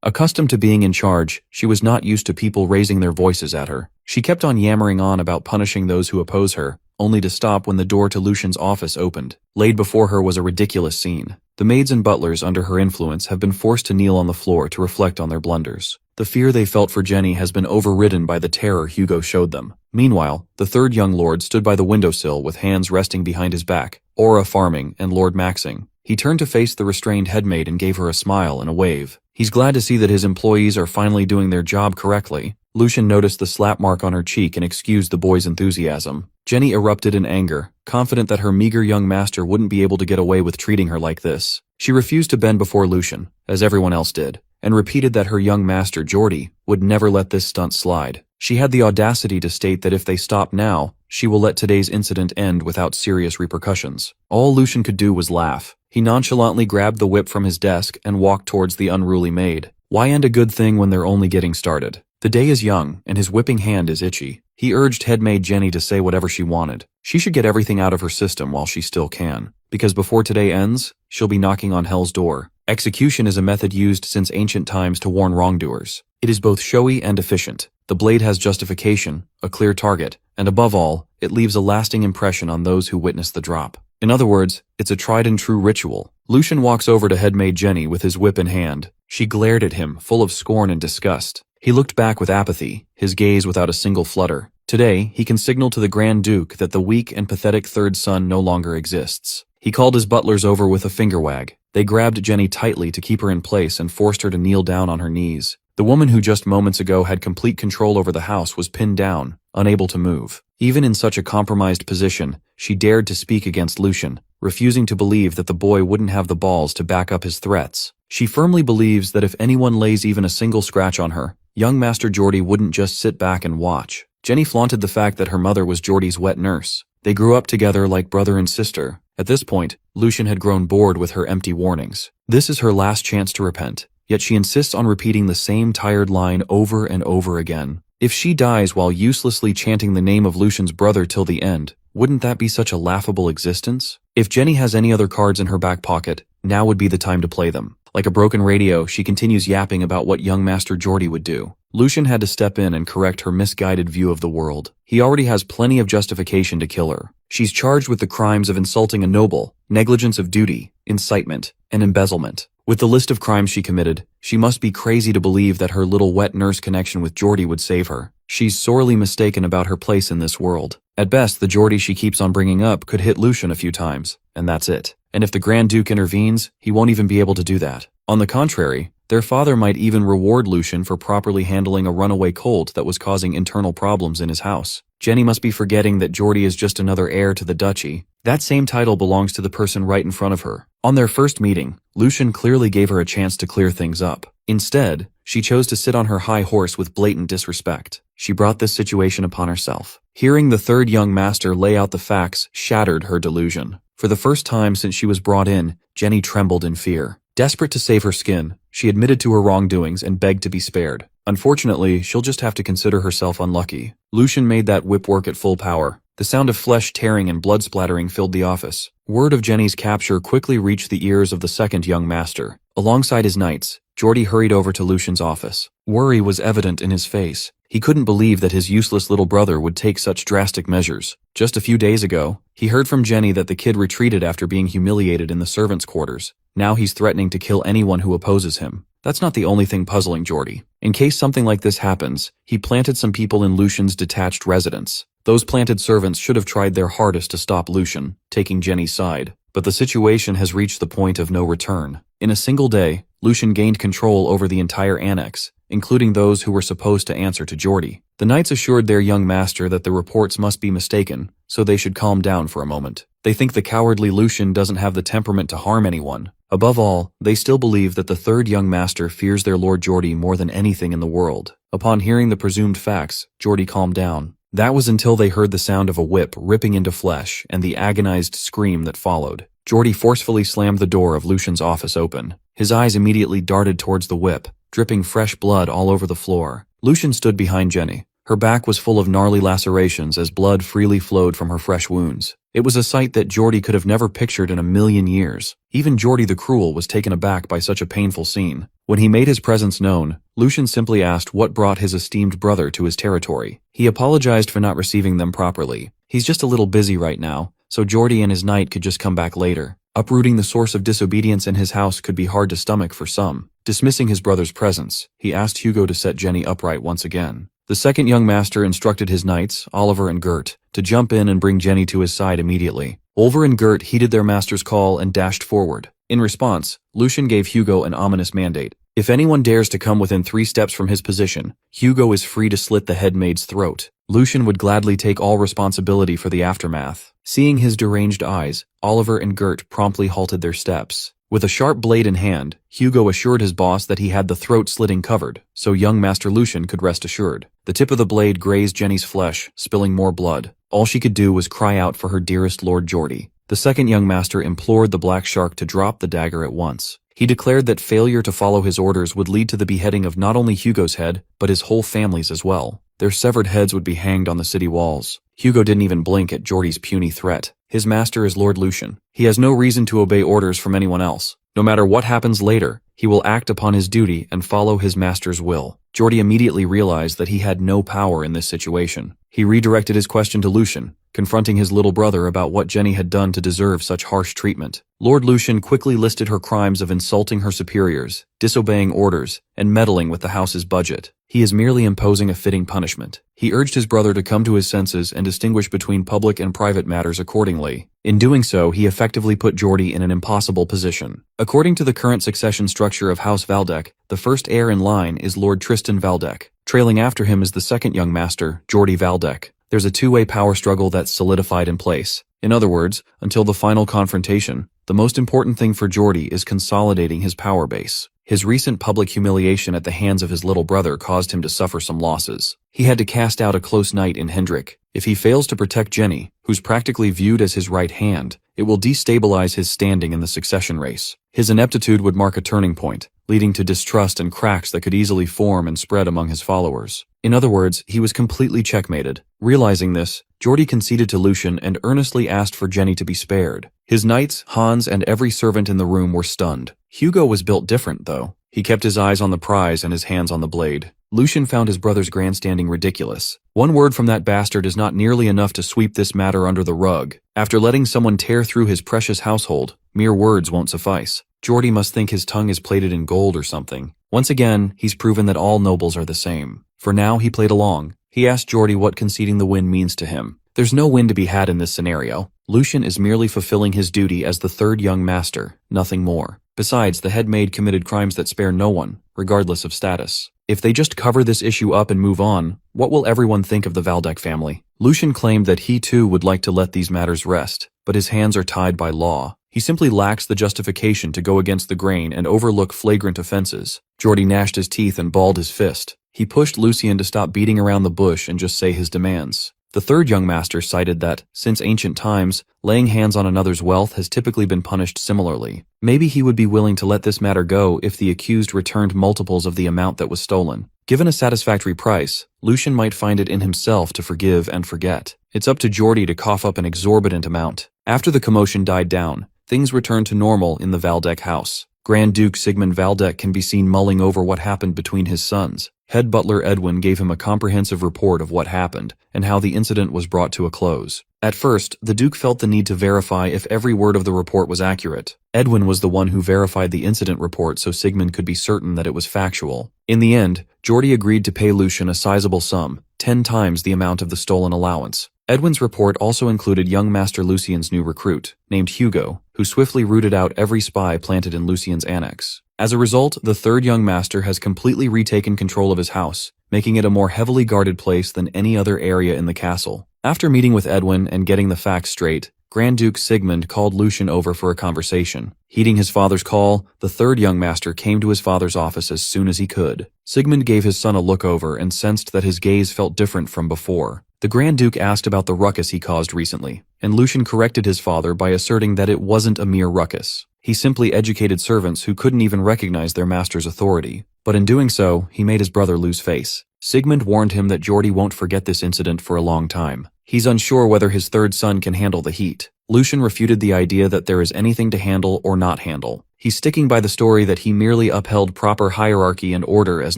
Accustomed to being in charge, she was not used to people raising their voices at her. She kept on yammering on about punishing those who oppose her, only to stop when the door to Lucian's office opened. Laid before her was a ridiculous scene. The maids and butlers under her influence have been forced to kneel on the floor to reflect on their blunders. The fear they felt for Jenny has been overridden by the terror Hugo showed them. Meanwhile, the third young lord stood by the windowsill with hands resting behind his back, aura farming and Lord maxing. He turned to face the restrained headmaid and gave her a smile and a wave. He's glad to see that his employees are finally doing their job correctly. Lucian noticed the slap mark on her cheek and excused the boy's enthusiasm. Jenny erupted in anger, confident that her meager young master wouldn't be able to get away with treating her like this. She refused to bend before Lucian, as everyone else did, and repeated that her young master, Geordie, would never let this stunt slide. She had the audacity to state that if they stop now, she will let today's incident end without serious repercussions. All Lucian could do was laugh. He nonchalantly grabbed the whip from his desk and walked towards the unruly maid. Why end a good thing when they're only getting started? The day is young, and his whipping hand is itchy. He urged headmaid Jenny to say whatever she wanted. She should get everything out of her system while she still can, because before today ends, she'll be knocking on hell's door. Execution is a method used since ancient times to warn wrongdoers. It is both showy and efficient. The blade has justification, a clear target, and above all, it leaves a lasting impression on those who witness the drop. In other words, it's a tried and true ritual. Lucian walks over to headmaid Jenny with his whip in hand. She glared at him, full of scorn and disgust. He looked back with apathy, his gaze without a single flutter. Today, he can signal to the Grand Duke that the weak and pathetic third son no longer exists. He called his butlers over with a finger wag. They grabbed Jenny tightly to keep her in place and forced her to kneel down on her knees. The woman who just moments ago had complete control over the house was pinned down, unable to move. Even in such a compromised position, she dared to speak against Lucian, refusing to believe that the boy wouldn't have the balls to back up his threats. She firmly believes that if anyone lays even a single scratch on her, young Master Geordie wouldn't just sit back and watch. Jenny flaunted the fact that her mother was Geordie's wet nurse. They grew up together like brother and sister. At this point, Lucian had grown bored with her empty warnings. This is her last chance to repent, yet she insists on repeating the same tired line over and over again. If she dies while uselessly chanting the name of Lucian's brother till the end, wouldn't that be such a laughable existence? If Jenny has any other cards in her back pocket, now would be the time to play them. Like a broken radio, she continues yapping about what young Master Geordie would do. Lucian had to step in and correct her misguided view of the world. He already has plenty of justification to kill her. She's charged with the crimes of insulting a noble, negligence of duty, incitement, and embezzlement. With the list of crimes she committed, she must be crazy to believe that her little wet nurse connection with Geordie would save her. She's sorely mistaken about her place in this world. At best, the Geordie she keeps on bringing up could hit Lucian a few times, and that's it. And if the Grand Duke intervenes, he won't even be able to do that. On the contrary, their father might even reward Lucian for properly handling a runaway colt that was causing internal problems in his house. Jenny must be forgetting that Geordie is just another heir to the duchy. That same title belongs to the person right in front of her. On their first meeting, Lucian clearly gave her a chance to clear things up. Instead, she chose to sit on her high horse with blatant disrespect. She brought this situation upon herself. Hearing the third young master lay out the facts shattered her delusion. For the first time since she was brought in, Jenny trembled in fear. Desperate to save her skin, she admitted to her wrongdoings and begged to be spared. Unfortunately, she'll just have to consider herself unlucky. Lucian made that whip work at full power. The sound of flesh tearing and blood splattering filled the office. Word of Jenny's capture quickly reached the ears of the second young master. Alongside his knights, Geordie hurried over to Lucian's office. Worry was evident in his face. He couldn't believe that his useless little brother would take such drastic measures. Just a few days ago, he heard from Jenny that the kid retreated after being humiliated in the servants' quarters. Now he's threatening to kill anyone who opposes him. That's not the only thing puzzling Geordie. In case something like this happens, he planted some people in Lucian's detached residence. Those planted servants should have tried their hardest to stop Lucian, taking Jenny's side. But the situation has reached the point of no return. In a single day, Lucian gained control over the entire annex, including those who were supposed to answer to Geordie. The knights assured their young master that the reports must be mistaken, so they should calm down for a moment. They think the cowardly Lucian doesn't have the temperament to harm anyone. Above all, they still believe that the third young master fears their Lord Geordie more than anything in the world. Upon hearing the presumed facts, Geordie calmed down. That was until they heard the sound of a whip ripping into flesh and the agonized scream that followed. Geordie forcefully slammed the door of Lucian's office open. His eyes immediately darted towards the whip, dripping fresh blood all over the floor. Lucian stood behind Jenny. Her back was full of gnarly lacerations as blood freely flowed from her fresh wounds. It was a sight that Geordie could have never pictured in a million years. Even Geordie the Cruel was taken aback by such a painful scene. When he made his presence known, Lucian simply asked what brought his esteemed brother to his territory. He apologized for not receiving them properly. He's just a little busy right now, so Geordie and his knight could just come back later. Uprooting the source of disobedience in his house could be hard to stomach for some. Dismissing his brother's presence, he asked Hugo to set Jenny upright once again. The second young master instructed his knights, Oliver and Gert, to jump in and bring Jenny to his side immediately. Oliver and Gert heeded their master's call and dashed forward. In response, Lucian gave Hugo an ominous mandate. If anyone dares to come within 3 steps from his position, Hugo is free to slit the headmaid's throat. Lucian would gladly take all responsibility for the aftermath. Seeing his deranged eyes, Oliver and Gert promptly halted their steps. With a sharp blade in hand, Hugo assured his boss that he had the throat slitting covered, so young Master Lucian could rest assured. The tip of the blade grazed Jenny's flesh, spilling more blood. All she could do was cry out for her dearest Lord Geordie. The second young master implored the black shark to drop the dagger at once. He declared that failure to follow his orders would lead to the beheading of not only Hugo's head, but his whole family's as well. Their severed heads would be hanged on the city walls. Hugo didn't even blink at Geordie's puny threat. His master is Lord Lucian. He has no reason to obey orders from anyone else. No matter what happens later, he will act upon his duty and follow his master's will. Geordie immediately realized that he had no power in this situation. He redirected his question to Lucian, confronting his little brother about what Jenny had done to deserve such harsh treatment. Lord Lucian quickly listed her crimes of insulting her superiors, disobeying orders, and meddling with the house's budget. He is merely imposing a fitting punishment. He urged his brother to come to his senses and distinguish between public and private matters accordingly. In doing so, he effectively put Geordie in an impossible position. According to the current succession structure of House Valdec, the first heir in line is Lord Tristan Valdec. Trailing after him is the second young master, Geordie Valdec. There's a two-way power struggle that's solidified in place. In other words, until the final confrontation, the most important thing for Geordie is consolidating his power base. His recent public humiliation at the hands of his little brother caused him to suffer some losses. He had to cast out a close knight in Hendrik. If he fails to protect Jenny, who's practically viewed as his right hand, it will destabilize his standing in the succession race. His ineptitude would mark a turning point, leading to distrust and cracks that could easily form and spread among his followers. In other words, he was completely checkmated. Realizing this, Geordie conceded to Lucian and earnestly asked for Jenny to be spared. His knights, Hans, and every servant in the room were stunned. Hugo was built different, though. He kept his eyes on the prize and his hands on the blade. Lucian found his brother's grandstanding ridiculous. One word from that bastard is not nearly enough to sweep this matter under the rug. After letting someone tear through his precious household, mere words won't suffice. Geordie must think his tongue is plated in gold or something. Once again, he's proven that all nobles are the same. For now, he played along. He asked Geordie what conceding the win means to him. There's no win to be had in this scenario. Lucian is merely fulfilling his duty as the third young master, nothing more. Besides, the head maid committed crimes that spare no one, regardless of status. If they just cover this issue up and move on, what will everyone think of the Valdec family? Lucian claimed that he too would like to let these matters rest, but his hands are tied by law. He simply lacks the justification to go against the grain and overlook flagrant offenses. Geordie gnashed his teeth and balled his fist. He pushed Lucian to stop beating around the bush and just say his demands. The third young master cited that, since ancient times, laying hands on another's wealth has typically been punished similarly. Maybe he would be willing to let this matter go if the accused returned multiples of the amount that was stolen. Given a satisfactory price, Lucian might find it in himself to forgive and forget. It's up to Geordie to cough up an exorbitant amount. After the commotion died down, things returned to normal in the Valdec house. Grand Duke Sigmund Valdec can be seen mulling over what happened between his sons. Head butler Edwin gave him a comprehensive report of what happened and how the incident was brought to a close. At first, the Duke felt the need to verify if every word of the report was accurate. Edwin was the one who verified the incident report so Sigmund could be certain that it was factual. In the end, Geordie agreed to pay Lucian a sizable sum, 10 times the amount of the stolen allowance. Edwin's report also included young Master Lucian's new recruit, named Hugo, who swiftly rooted out every spy planted in Lucian's annex. As a result, the third young master has completely retaken control of his house, making it a more heavily guarded place than any other area in the castle. After meeting with Edwin and getting the facts straight, Grand Duke Sigmund called Lucian over for a conversation. Heeding his father's call, the third young master came to his father's office as soon as he could. Sigmund gave his son a look over and sensed that his gaze felt different from before. The Grand Duke asked about the ruckus he caused recently, and Lucian corrected his father by asserting that it wasn't a mere ruckus. He simply educated servants who couldn't even recognize their master's authority. But in doing so, he made his brother lose face. Sigmund warned him that Geordie won't forget this incident for a long time. He's unsure whether his third son can handle the heat. Lucian refuted the idea that there is anything to handle or not handle. He's sticking by the story that he merely upheld proper hierarchy and order as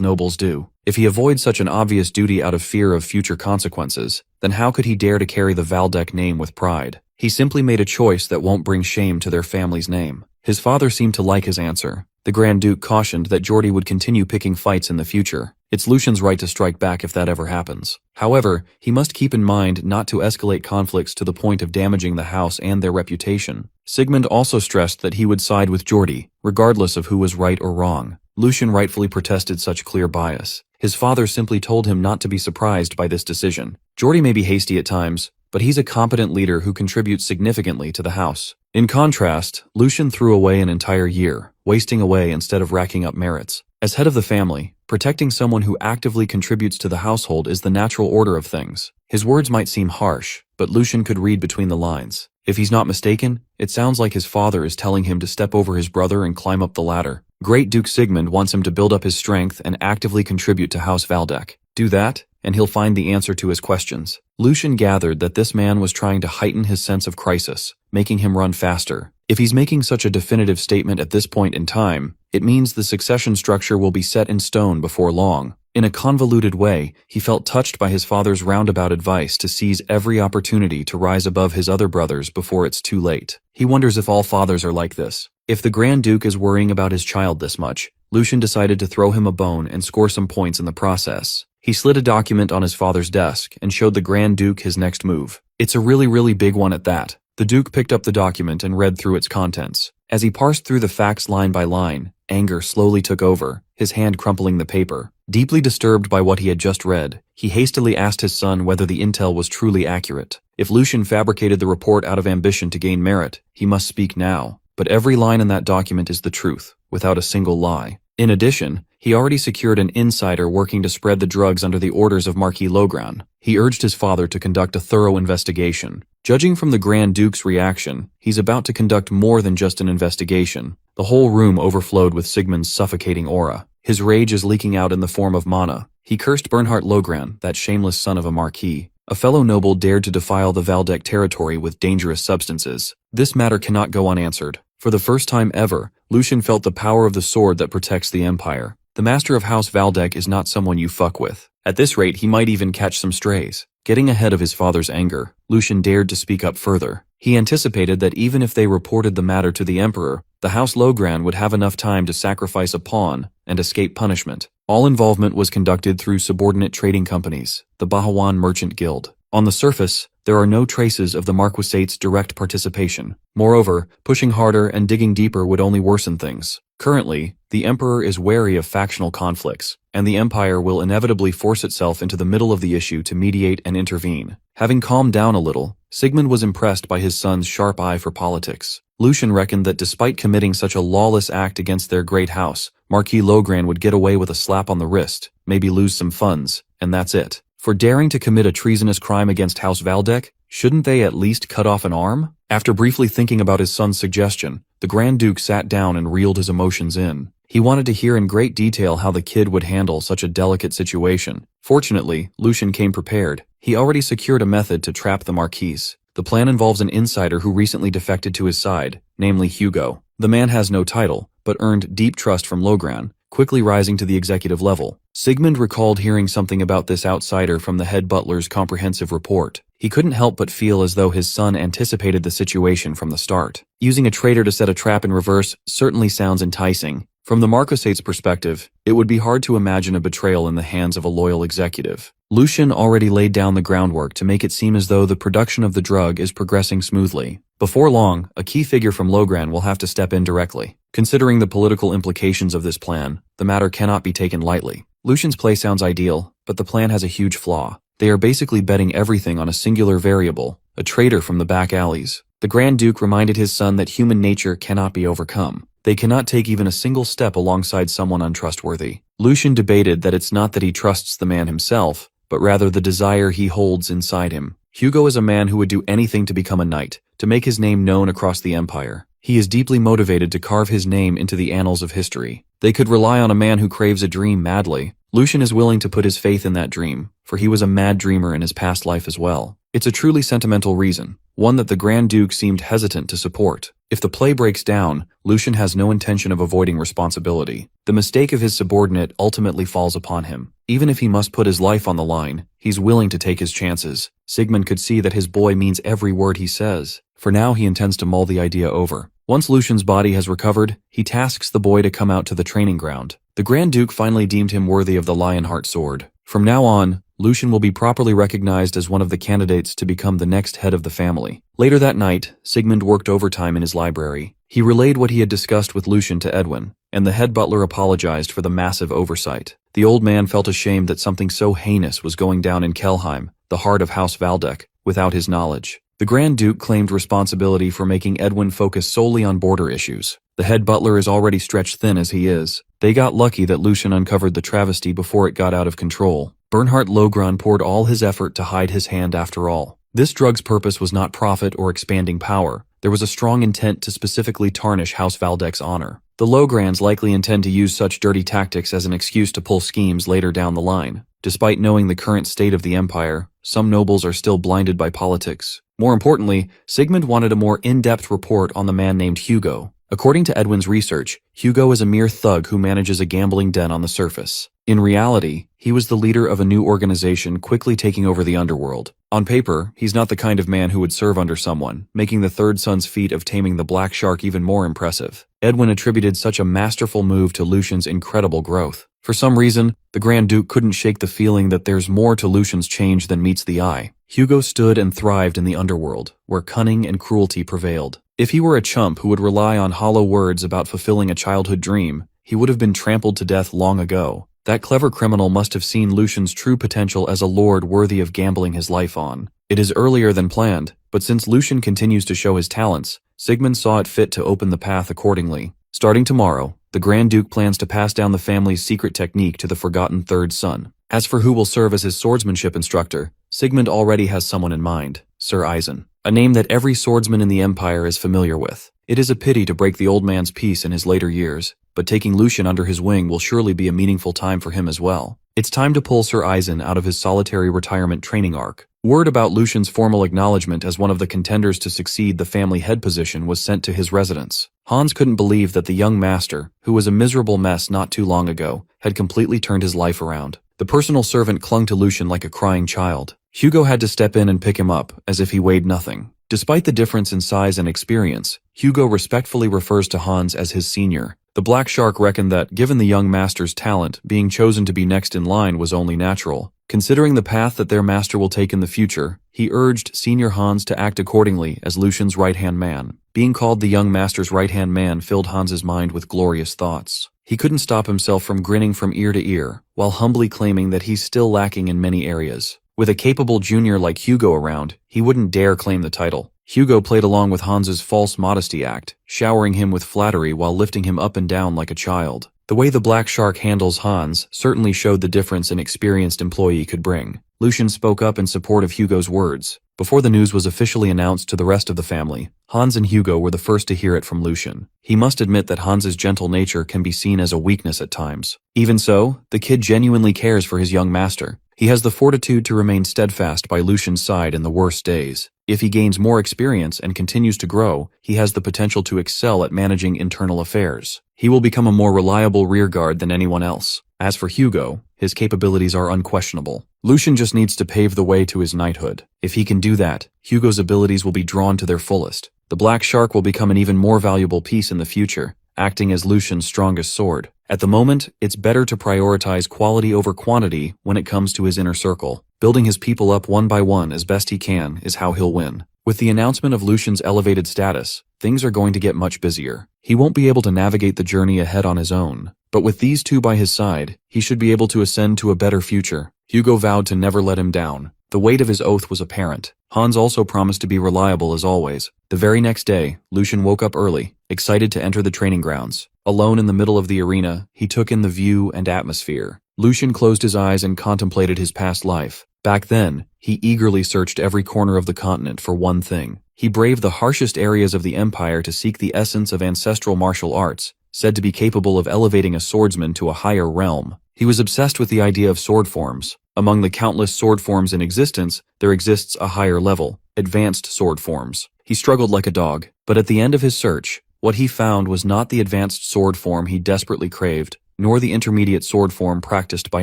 nobles do. If he avoids such an obvious duty out of fear of future consequences, then how could he dare to carry the Valdec name with pride? He simply made a choice that won't bring shame to their family's name. His father seemed to like his answer. The Grand Duke cautioned that Geordie would continue picking fights in the future. It's Lucian's right to strike back if that ever happens. However, he must keep in mind not to escalate conflicts to the point of damaging the house and their reputation. Sigmund also stressed that he would side with Geordie, regardless of who was right or wrong. Lucian rightfully protested such clear bias. His father simply told him not to be surprised by this decision. Geordie may be hasty at times, but he's a competent leader who contributes significantly to the house. In contrast, Lucian threw away an entire year, wasting away instead of racking up merits. As head of the family, protecting someone who actively contributes to the household is the natural order of things. His words might seem harsh, but Lucian could read between the lines. If he's not mistaken, it sounds like his father is telling him to step over his brother and climb up the ladder. Great Duke Sigmund wants him to build up his strength and actively contribute to House Valdec. Do that, and he'll find the answer to his questions. Lucian gathered that this man was trying to heighten his sense of crisis, making him run faster. If he's making such a definitive statement at this point in time, it means the succession structure will be set in stone before long. In a convoluted way, he felt touched by his father's roundabout advice to seize every opportunity to rise above his other brothers before it's too late. He wonders if all fathers are like this. If the Grand Duke is worrying about his child this much, Lucian decided to throw him a bone and score some points in the process. He slid a document on his father's desk and showed the Grand Duke his next move. It's a really big one at that. The Duke picked up the document and read through its contents. As he parsed through the facts line by line, anger slowly took over, his hand crumpling the paper. Deeply disturbed by what he had just read, he hastily asked his son whether the intel was truly accurate. If Lucian fabricated the report out of ambition to gain merit, he must speak now. But every line in that document is the truth, without a single lie. In addition, he already secured an insider working to spread the drugs under the orders of Marquis Logran. He urged his father to conduct a thorough investigation. Judging from the Grand Duke's reaction, he's about to conduct more than just an investigation. The whole room overflowed with Sigmund's suffocating aura. His rage is leaking out in the form of mana. He cursed Bernhard Logran, that shameless son of a marquis. A fellow noble dared to defile the Valdec territory with dangerous substances. This matter cannot go unanswered. For the first time ever, Lucian felt the power of the sword that protects the empire. The master of House Valdec is not someone you fuck with. At this rate, he might even catch some strays. Getting ahead of his father's anger, Lucian dared to speak up further. He anticipated that even if they reported the matter to the emperor, the House Logran would have enough time to sacrifice a pawn and escape punishment. All involvement was conducted through subordinate trading companies, the Bahawan Merchant Guild. On the surface, there are no traces of the Marquisate's direct participation. Moreover, pushing harder and digging deeper would only worsen things. Currently, the Emperor is wary of factional conflicts, and the Empire will inevitably force itself into the middle of the issue to mediate and intervene. Having calmed down a little, Sigmund was impressed by his son's sharp eye for politics. Lucian reckoned that despite committing such a lawless act against their great house, Marquis Logran would get away with a slap on the wrist, maybe lose some funds, and that's it. For daring to commit a treasonous crime against House Valdec, shouldn't they at least cut off an arm? After briefly thinking about his son's suggestion, the Grand Duke sat down and reeled his emotions in. He wanted to hear in great detail how the kid would handle such a delicate situation. Fortunately, Lucian came prepared. He already secured a method to trap the Marquis. The plan involves an insider who recently defected to his side, namely Hugo. The man has no title, but earned deep trust from Logran, quickly rising to the executive level. Sigmund recalled hearing something about this outsider from the head butler's comprehensive report. He couldn't help but feel as though his son anticipated the situation from the start. Using a traitor to set a trap in reverse certainly sounds enticing. From the Marquisate's perspective, it would be hard to imagine a betrayal in the hands of a loyal executive. Lucian already laid down the groundwork to make it seem as though the production of the drug is progressing smoothly. Before long, a key figure from Logran will have to step in directly. Considering the political implications of this plan, the matter cannot be taken lightly. Lucian's play sounds ideal, but the plan has a huge flaw. They are basically betting everything on a singular variable, a traitor from the back alleys. The Grand Duke reminded his son that human nature cannot be overcome. They cannot take even a single step alongside someone untrustworthy. Lucian debated that it's not that he trusts the man himself, but rather the desire he holds inside him. Hugo is a man who would do anything to become a knight, to make his name known across the empire. He is deeply motivated to carve his name into the annals of history. They could rely on a man who craves a dream madly. Lucian is willing to put his faith in that dream, for he was a mad dreamer in his past life as well. It's a truly sentimental reason, one that the Grand Duke seemed hesitant to support. If the play breaks down, Lucian has no intention of avoiding responsibility. The mistake of his subordinate ultimately falls upon him. Even if he must put his life on the line, he's willing to take his chances. Sigmund could see that his boy means every word he says. For now, he intends to mull the idea over. Once Lucian's body has recovered, he tasks the boy to come out to the training ground. The Grand Duke finally deemed him worthy of the Lionheart sword. From now on, Lucian will be properly recognized as one of the candidates to become the next head of the family. Later that night, Sigmund worked overtime in his library. He relayed what he had discussed with Lucian to Edwin, and the head butler apologized for the massive oversight. The old man felt ashamed that something so heinous was going down in Kelheim, the heart of House Valdek, without his knowledge. The Grand Duke claimed responsibility for making Edwin focus solely on border issues. The head butler is already stretched thin as he is. They got lucky that Lucian uncovered the travesty before it got out of control. Bernhard Logron poured all his effort to hide his hand after all. This drug's purpose was not profit or expanding power. There was a strong intent to specifically tarnish House Valdek's honor. The Lograns likely intend to use such dirty tactics as an excuse to pull schemes later down the line. Despite knowing the current state of the empire, some nobles are still blinded by politics. More importantly, Sigmund wanted a more in-depth report on the man named Hugo. According to Edwin's research, Hugo is a mere thug who manages a gambling den on the surface. In reality, he was the leader of a new organization quickly taking over the underworld. On paper, he's not the kind of man who would serve under someone, making the third son's feat of taming the black shark even more impressive. Edwin attributed such a masterful move to Lucian's incredible growth. For some reason, the Grand Duke couldn't shake the feeling that there's more to Lucian's change than meets the eye. Hugo stood and thrived in the underworld, where cunning and cruelty prevailed. If he were a chump who would rely on hollow words about fulfilling a childhood dream, he would have been trampled to death long ago. That clever criminal must have seen Lucian's true potential as a lord worthy of gambling his life on. It is earlier than planned, but since Lucian continues to show his talents, Sigmund saw it fit to open the path accordingly. Starting tomorrow, the Grand Duke plans to pass down the family's secret technique to the forgotten third son. As for who will serve as his swordsmanship instructor, Sigmund already has someone in mind, Sir Eisen, a name that every swordsman in the Empire is familiar with. It is a pity to break the old man's peace in his later years, but taking Lucian under his wing will surely be a meaningful time for him as well. It's time to pull Sir Eisen out of his solitary retirement training arc. Word about Lucian's formal acknowledgement as one of the contenders to succeed the family head position was sent to his residence. Hans couldn't believe that the young master, who was a miserable mess not too long ago, had completely turned his life around. The personal servant clung to Lucian like a crying child. Hugo had to step in and pick him up, as if he weighed nothing. Despite the difference in size and experience, Hugo respectfully refers to Hans as his senior. The Black Shark reckoned that, given the young master's talent, being chosen to be next in line was only natural. Considering the path that their master will take in the future, he urged Senior Hans to act accordingly as Lucian's right-hand man. Being called the young master's right-hand man filled Hans's mind with glorious thoughts. He couldn't stop himself from grinning from ear to ear, while humbly claiming that he's still lacking in many areas. With a capable junior like Hugo around, he wouldn't dare claim the title. Hugo played along with Hans's false modesty act, showering him with flattery while lifting him up and down like a child. The way the Black Shark handles Hans certainly showed the difference an experienced employee could bring. Lucian spoke up in support of Hugo's words. Before the news was officially announced to the rest of the family, Hans and Hugo were the first to hear it from Lucian. He must admit that Hans's gentle nature can be seen as a weakness at times. Even so, the kid genuinely cares for his young master. He has the fortitude to remain steadfast by Lucian's side in the worst days. If he gains more experience and continues to grow, he has the potential to excel at managing internal affairs. He will become a more reliable rearguard than anyone else. As for Hugo, his capabilities are unquestionable. Lucian just needs to pave the way to his knighthood. If he can do that, Hugo's abilities will be drawn to their fullest. The Black Shark will become an even more valuable piece in the future, acting as Lucian's strongest sword. At the moment, it's better to prioritize quality over quantity when it comes to his inner circle. Building his people up one by one as best he can is how he'll win. With the announcement of Lucian's elevated status, things are going to get much busier. He won't be able to navigate the journey ahead on his own, but with these two by his side, he should be able to ascend to a better future. Hugo vowed to never let him down. The weight of his oath was apparent. Hans also promised to be reliable as always. The very next day, Lucian woke up early, excited to enter the training grounds. Alone in the middle of the arena, he took in the view and atmosphere. Lucian closed his eyes and contemplated his past life. Back then, he eagerly searched every corner of the continent for one thing. He braved the harshest areas of the empire to seek the essence of ancestral martial arts, said to be capable of elevating a swordsman to a higher realm. He was obsessed with the idea of sword forms. Among the countless sword forms in existence, there exists a higher level, advanced sword forms. He struggled like a dog, but at the end of his search, what he found was not the advanced sword form he desperately craved, nor the intermediate sword form practiced by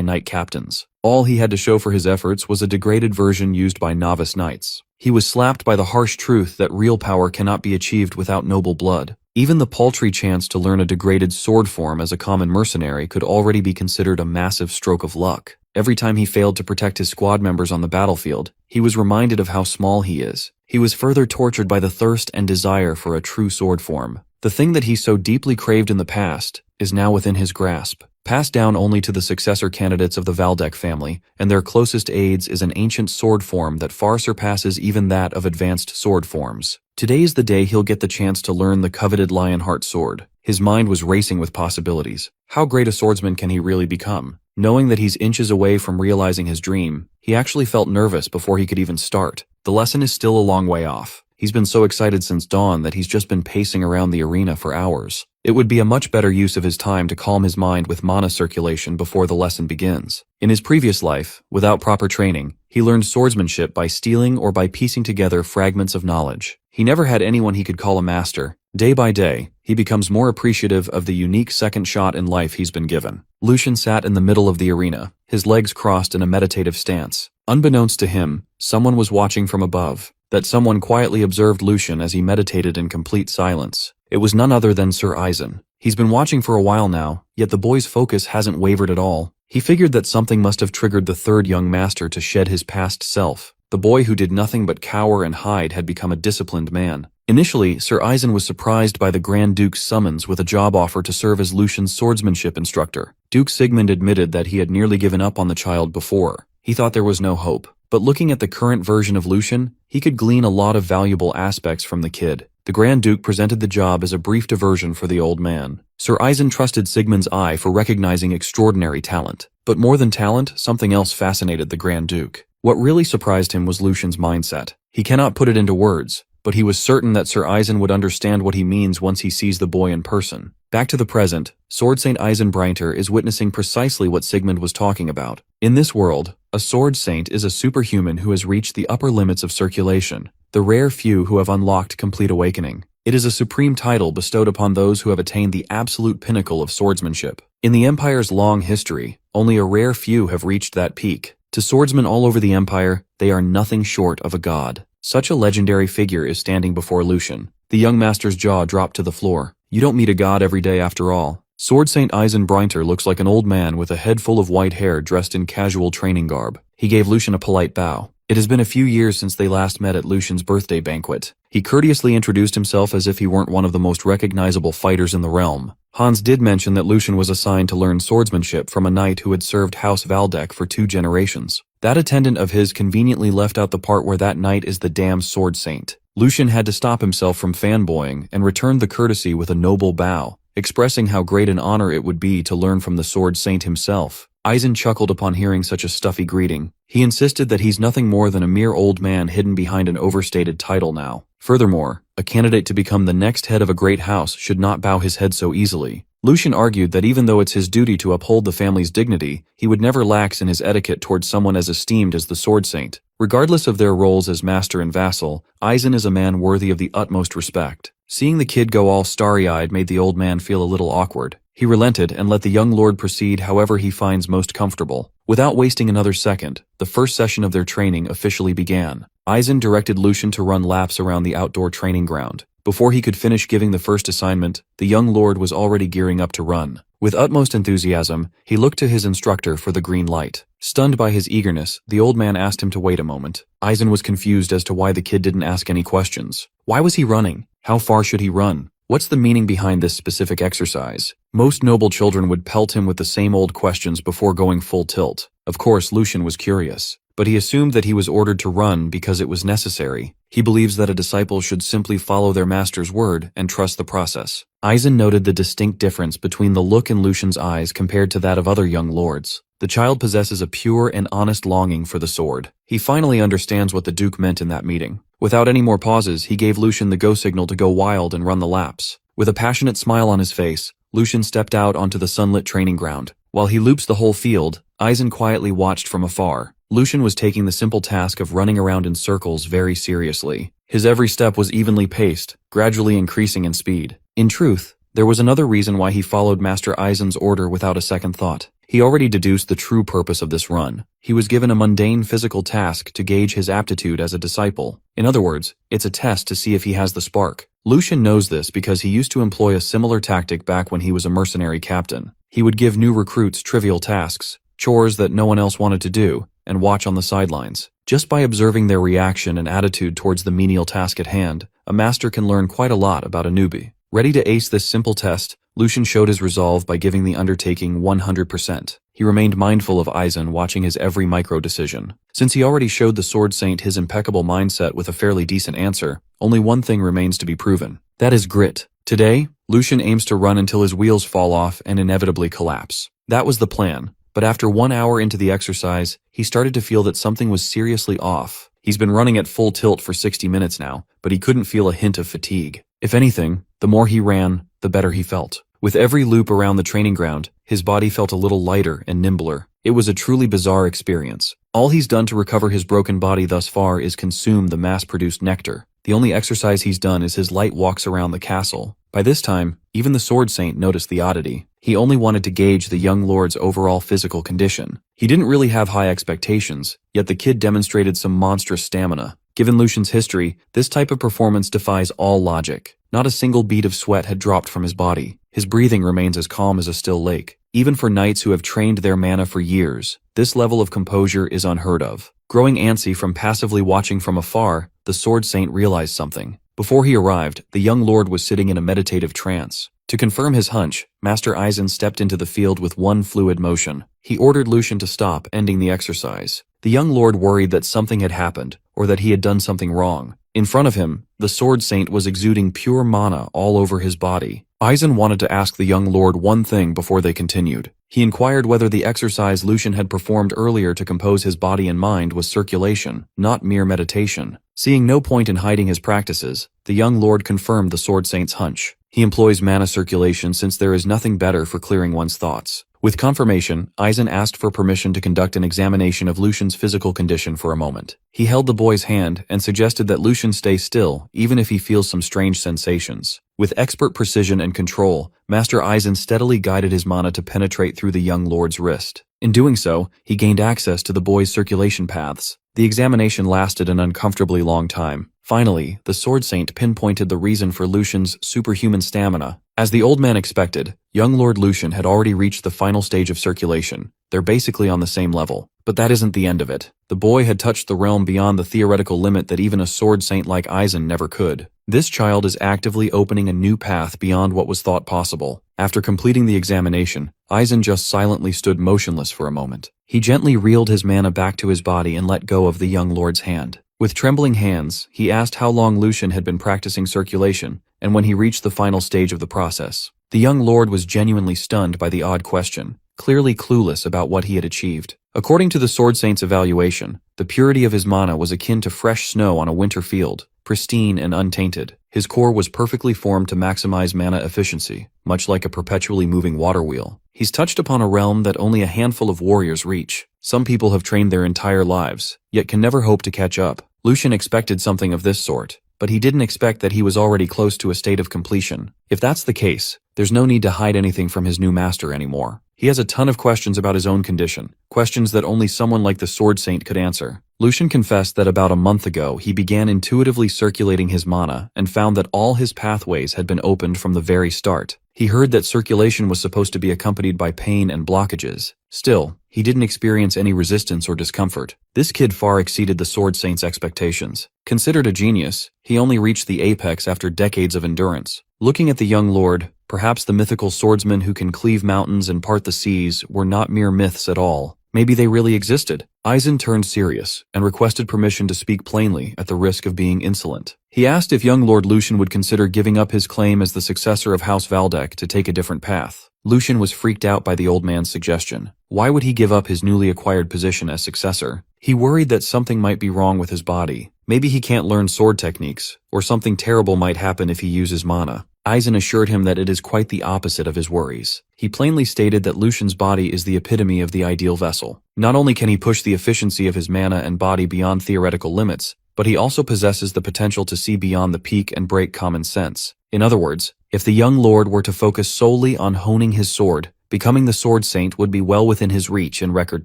knight captains. All he had to show for his efforts was a degraded version used by novice knights. He was slapped by the harsh truth that real power cannot be achieved without noble blood. Even the paltry chance to learn a degraded sword form as a common mercenary could already be considered a massive stroke of luck. Every time he failed to protect his squad members on the battlefield, he was reminded of how small he is. He was further tortured by the thirst and desire for a true sword form. The thing that he so deeply craved in the past is now within his grasp. Passed down only to the successor candidates of the Valdec family, and their closest aides is an ancient sword form that far surpasses even that of advanced sword forms. Today is the day he'll get the chance to learn the coveted Lionheart sword. His mind was racing with possibilities. How great a swordsman can he really become? Knowing that he's inches away from realizing his dream, he actually felt nervous before he could even start. The lesson is still a long way off. He's been so excited since dawn that he's just been pacing around the arena for hours. It would be a much better use of his time to calm his mind with mana circulation before the lesson begins. In his previous life, without proper training, he learned swordsmanship by stealing or by piecing together fragments of knowledge. He never had anyone he could call a master. Day by day, he becomes more appreciative of the unique second shot in life he's been given. Lucian sat in the middle of the arena, his legs crossed in a meditative stance. Unbeknownst to him, someone was watching from above. That someone quietly observed Lucian as he meditated in complete silence. It was none other than Sir Eisen. He's been watching for a while now, yet the boy's focus hasn't wavered at all. He figured that something must have triggered the third young master to shed his past self. The boy who did nothing but cower and hide had become a disciplined man. Initially, Sir Eisen was surprised by the Grand Duke's summons with a job offer to serve as Lucian's swordsmanship instructor. Duke Sigmund admitted that he had nearly given up on the child before. He thought there was no hope. But looking at the current version of Lucian, he could glean a lot of valuable aspects from the kid. The Grand Duke presented the job as a brief diversion for the old man. Sir Eisen trusted Sigmund's eye for recognizing extraordinary talent. But more than talent, something else fascinated the Grand Duke. What really surprised him was Lucian's mindset. He cannot put it into words, but he was certain that Sir Eisen would understand what he means once he sees the boy in person. Back to the present, Sword Saint Eisen Breinter is witnessing precisely what Sigmund was talking about. In this world, a sword saint is a superhuman who has reached the upper limits of circulation, the rare few who have unlocked complete awakening. It is a supreme title bestowed upon those who have attained the absolute pinnacle of swordsmanship. In the Empire's long history, only a rare few have reached that peak. To swordsmen all over the Empire, they are nothing short of a god. Such a legendary figure is standing before Lucian. The young master's jaw dropped to the floor. You don't meet a god every day after all. Sword Saint Eisen Breinter looks like an old man with a head full of white hair dressed in casual training garb. He gave Lucian a polite bow. It has been a few years since they last met at Lucian's birthday banquet. He courteously introduced himself as if he weren't one of the most recognizable fighters in the realm. Hans did mention that Lucian was assigned to learn swordsmanship from a knight who had served House Valdec for 2 generations. That attendant of his conveniently left out the part where that knight is the damned sword saint. Lucian had to stop himself from fanboying and returned the courtesy with a noble bow, expressing how great an honor it would be to learn from the sword saint himself. Eisen chuckled upon hearing such a stuffy greeting. He insisted that he's nothing more than a mere old man hidden behind an overstated title now. Furthermore, a candidate to become the next head of a great house should not bow his head so easily. Lucian argued that even though it's his duty to uphold the family's dignity, he would never lax in his etiquette towards someone as esteemed as the sword saint. Regardless of their roles as master and vassal, Eisen is a man worthy of the utmost respect. Seeing the kid go all starry-eyed made the old man feel a little awkward. He relented and let the young lord proceed however he finds most comfortable. Without wasting another second, the first session of their training officially began. Eisen directed Lucian to run laps around the outdoor training ground. Before he could finish giving the first assignment, the young lord was already gearing up to run. With utmost enthusiasm, he looked to his instructor for the green light. Stunned by his eagerness, the old man asked him to wait a moment. Eisen was confused as to why the kid didn't ask any questions. Why was he running? How far should he run? What's the meaning behind this specific exercise? Most noble children would pelt him with the same old questions before going full tilt. Of course, Lucian was curious, but he assumed that he was ordered to run because it was necessary. He believes that a disciple should simply follow their master's word and trust the process. Eisen noted the distinct difference between the look in Lucian's eyes compared to that of other young lords. The child possesses a pure and honest longing for the sword. He finally understands what the Duke meant in that meeting. Without any more pauses, he gave Lucian the go signal to go wild and run the laps. With a passionate smile on his face, Lucian stepped out onto the sunlit training ground. While he loops the whole field, Aizen quietly watched from afar. Lucian was taking the simple task of running around in circles very seriously. His every step was evenly paced, gradually increasing in speed. In truth, there was another reason why he followed Master Aizen's order without a second thought. He already deduced the true purpose of this run. He was given a mundane physical task to gauge his aptitude as a disciple. In other words, it's a test to see if he has the spark. Lucian knows this because he used to employ a similar tactic back when he was a mercenary captain. He would give new recruits trivial tasks, chores that no one else wanted to do, and watch on the sidelines. Just by observing their reaction and attitude towards the menial task at hand, a master can learn quite a lot about a newbie. Ready to ace this simple test, Lucian showed his resolve by giving the undertaking 100%. He remained mindful of Aizen, watching his every micro-decision. Since he already showed the Sword Saint his impeccable mindset with a fairly decent answer, only one thing remains to be proven. That is grit. Today, Lucian aims to run until his wheels fall off and inevitably collapse. That was the plan, but after 1 hour into the exercise, he started to feel that something was seriously off. He's been running at full tilt for 60 minutes now, but he couldn't feel a hint of fatigue. If anything, the more he ran, the better he felt. With every loop around the training ground, his body felt a little lighter and nimbler. It was a truly bizarre experience. All he's done to recover his broken body thus far is consume the mass-produced nectar. The only exercise he's done is his light walks around the castle. By this time, even the Sword Saint noticed the oddity. He only wanted to gauge the young lord's overall physical condition. He didn't really have high expectations, yet the kid demonstrated some monstrous stamina. Given Lucian's history, this type of performance defies all logic. Not a single bead of sweat had dropped from his body. His breathing remains as calm as a still lake. Even for knights who have trained their mana for years, this level of composure is unheard of. Growing antsy from passively watching from afar, the Sword Saint realized something. Before he arrived, the young lord was sitting in a meditative trance. To confirm his hunch, Master Aizen stepped into the field with one fluid motion. He ordered Lucian to stop, ending the exercise. The young lord worried that something had happened, or that he had done something wrong. In front of him, the Sword Saint was exuding pure mana all over his body. Aizen wanted to ask the young lord one thing before they continued. He inquired whether the exercise Lucian had performed earlier to compose his body and mind was circulation, not mere meditation. Seeing no point in hiding his practices, the young lord confirmed the Sword Saint's hunch. He employs mana circulation since there is nothing better for clearing one's thoughts. With confirmation, Aizen asked for permission to conduct an examination of Lucian's physical condition for a moment. He held the boy's hand and suggested that Lucian stay still, even if he feels some strange sensations. With expert precision and control, Master Aizen steadily guided his mana to penetrate through the young lord's wrist. In doing so, he gained access to the boy's circulation paths. The examination lasted an uncomfortably long time. Finally, the Sword Saint pinpointed the reason for Lucian's superhuman stamina. As the old man expected, young Lord Lucian had already reached the final stage of circulation. They're basically on the same level. But that isn't the end of it. The boy had touched the realm beyond the theoretical limit that even a Sword Saint like Aizen never could. This child is actively opening a new path beyond what was thought possible. After completing the examination, Aizen just silently stood motionless for a moment. He gently reeled his mana back to his body and let go of the young lord's hand. With trembling hands, he asked how long Lucian had been practicing circulation, and when he reached the final stage of the process. The young lord was genuinely stunned by the odd question, clearly clueless about what he had achieved. According to the Sword Saint's evaluation, the purity of his mana was akin to fresh snow on a winter field, pristine and untainted. His core was perfectly formed to maximize mana efficiency, much like a perpetually moving water wheel. He's touched upon a realm that only a handful of warriors reach. Some people have trained their entire lives, yet can never hope to catch up. Lucian expected something of this sort, but he didn't expect that he was already close to a state of completion. If that's the case, there's no need to hide anything from his new master anymore. He has a ton of questions about his own condition, questions that only someone like the Sword Saint could answer. Lucian confessed that about a month ago he began intuitively circulating his mana and found that all his pathways had been opened from the very start. He heard that circulation was supposed to be accompanied by pain and blockages. Still, he didn't experience any resistance or discomfort. This kid far exceeded the Sword Saint's expectations. Considered a genius, he only reached the apex after decades of endurance. Looking at the young lord, perhaps the mythical swordsmen who can cleave mountains and part the seas were not mere myths at all. Maybe they really existed. Aizen turned serious and requested permission to speak plainly at the risk of being insolent. He asked if young Lord Lucian would consider giving up his claim as the successor of House Valdek to take a different path. Lucian was freaked out by the old man's suggestion. Why would he give up his newly acquired position as successor? He worried that something might be wrong with his body. Maybe he can't learn sword techniques, or something terrible might happen if he uses mana. Aizen assured him that it is quite the opposite of his worries. He plainly stated that Lucian's body is the epitome of the ideal vessel. Not only can he push the efficiency of his mana and body beyond theoretical limits, but he also possesses the potential to see beyond the peak and break common sense. In other words, if the young lord were to focus solely on honing his sword, becoming the Sword Saint would be well within his reach in record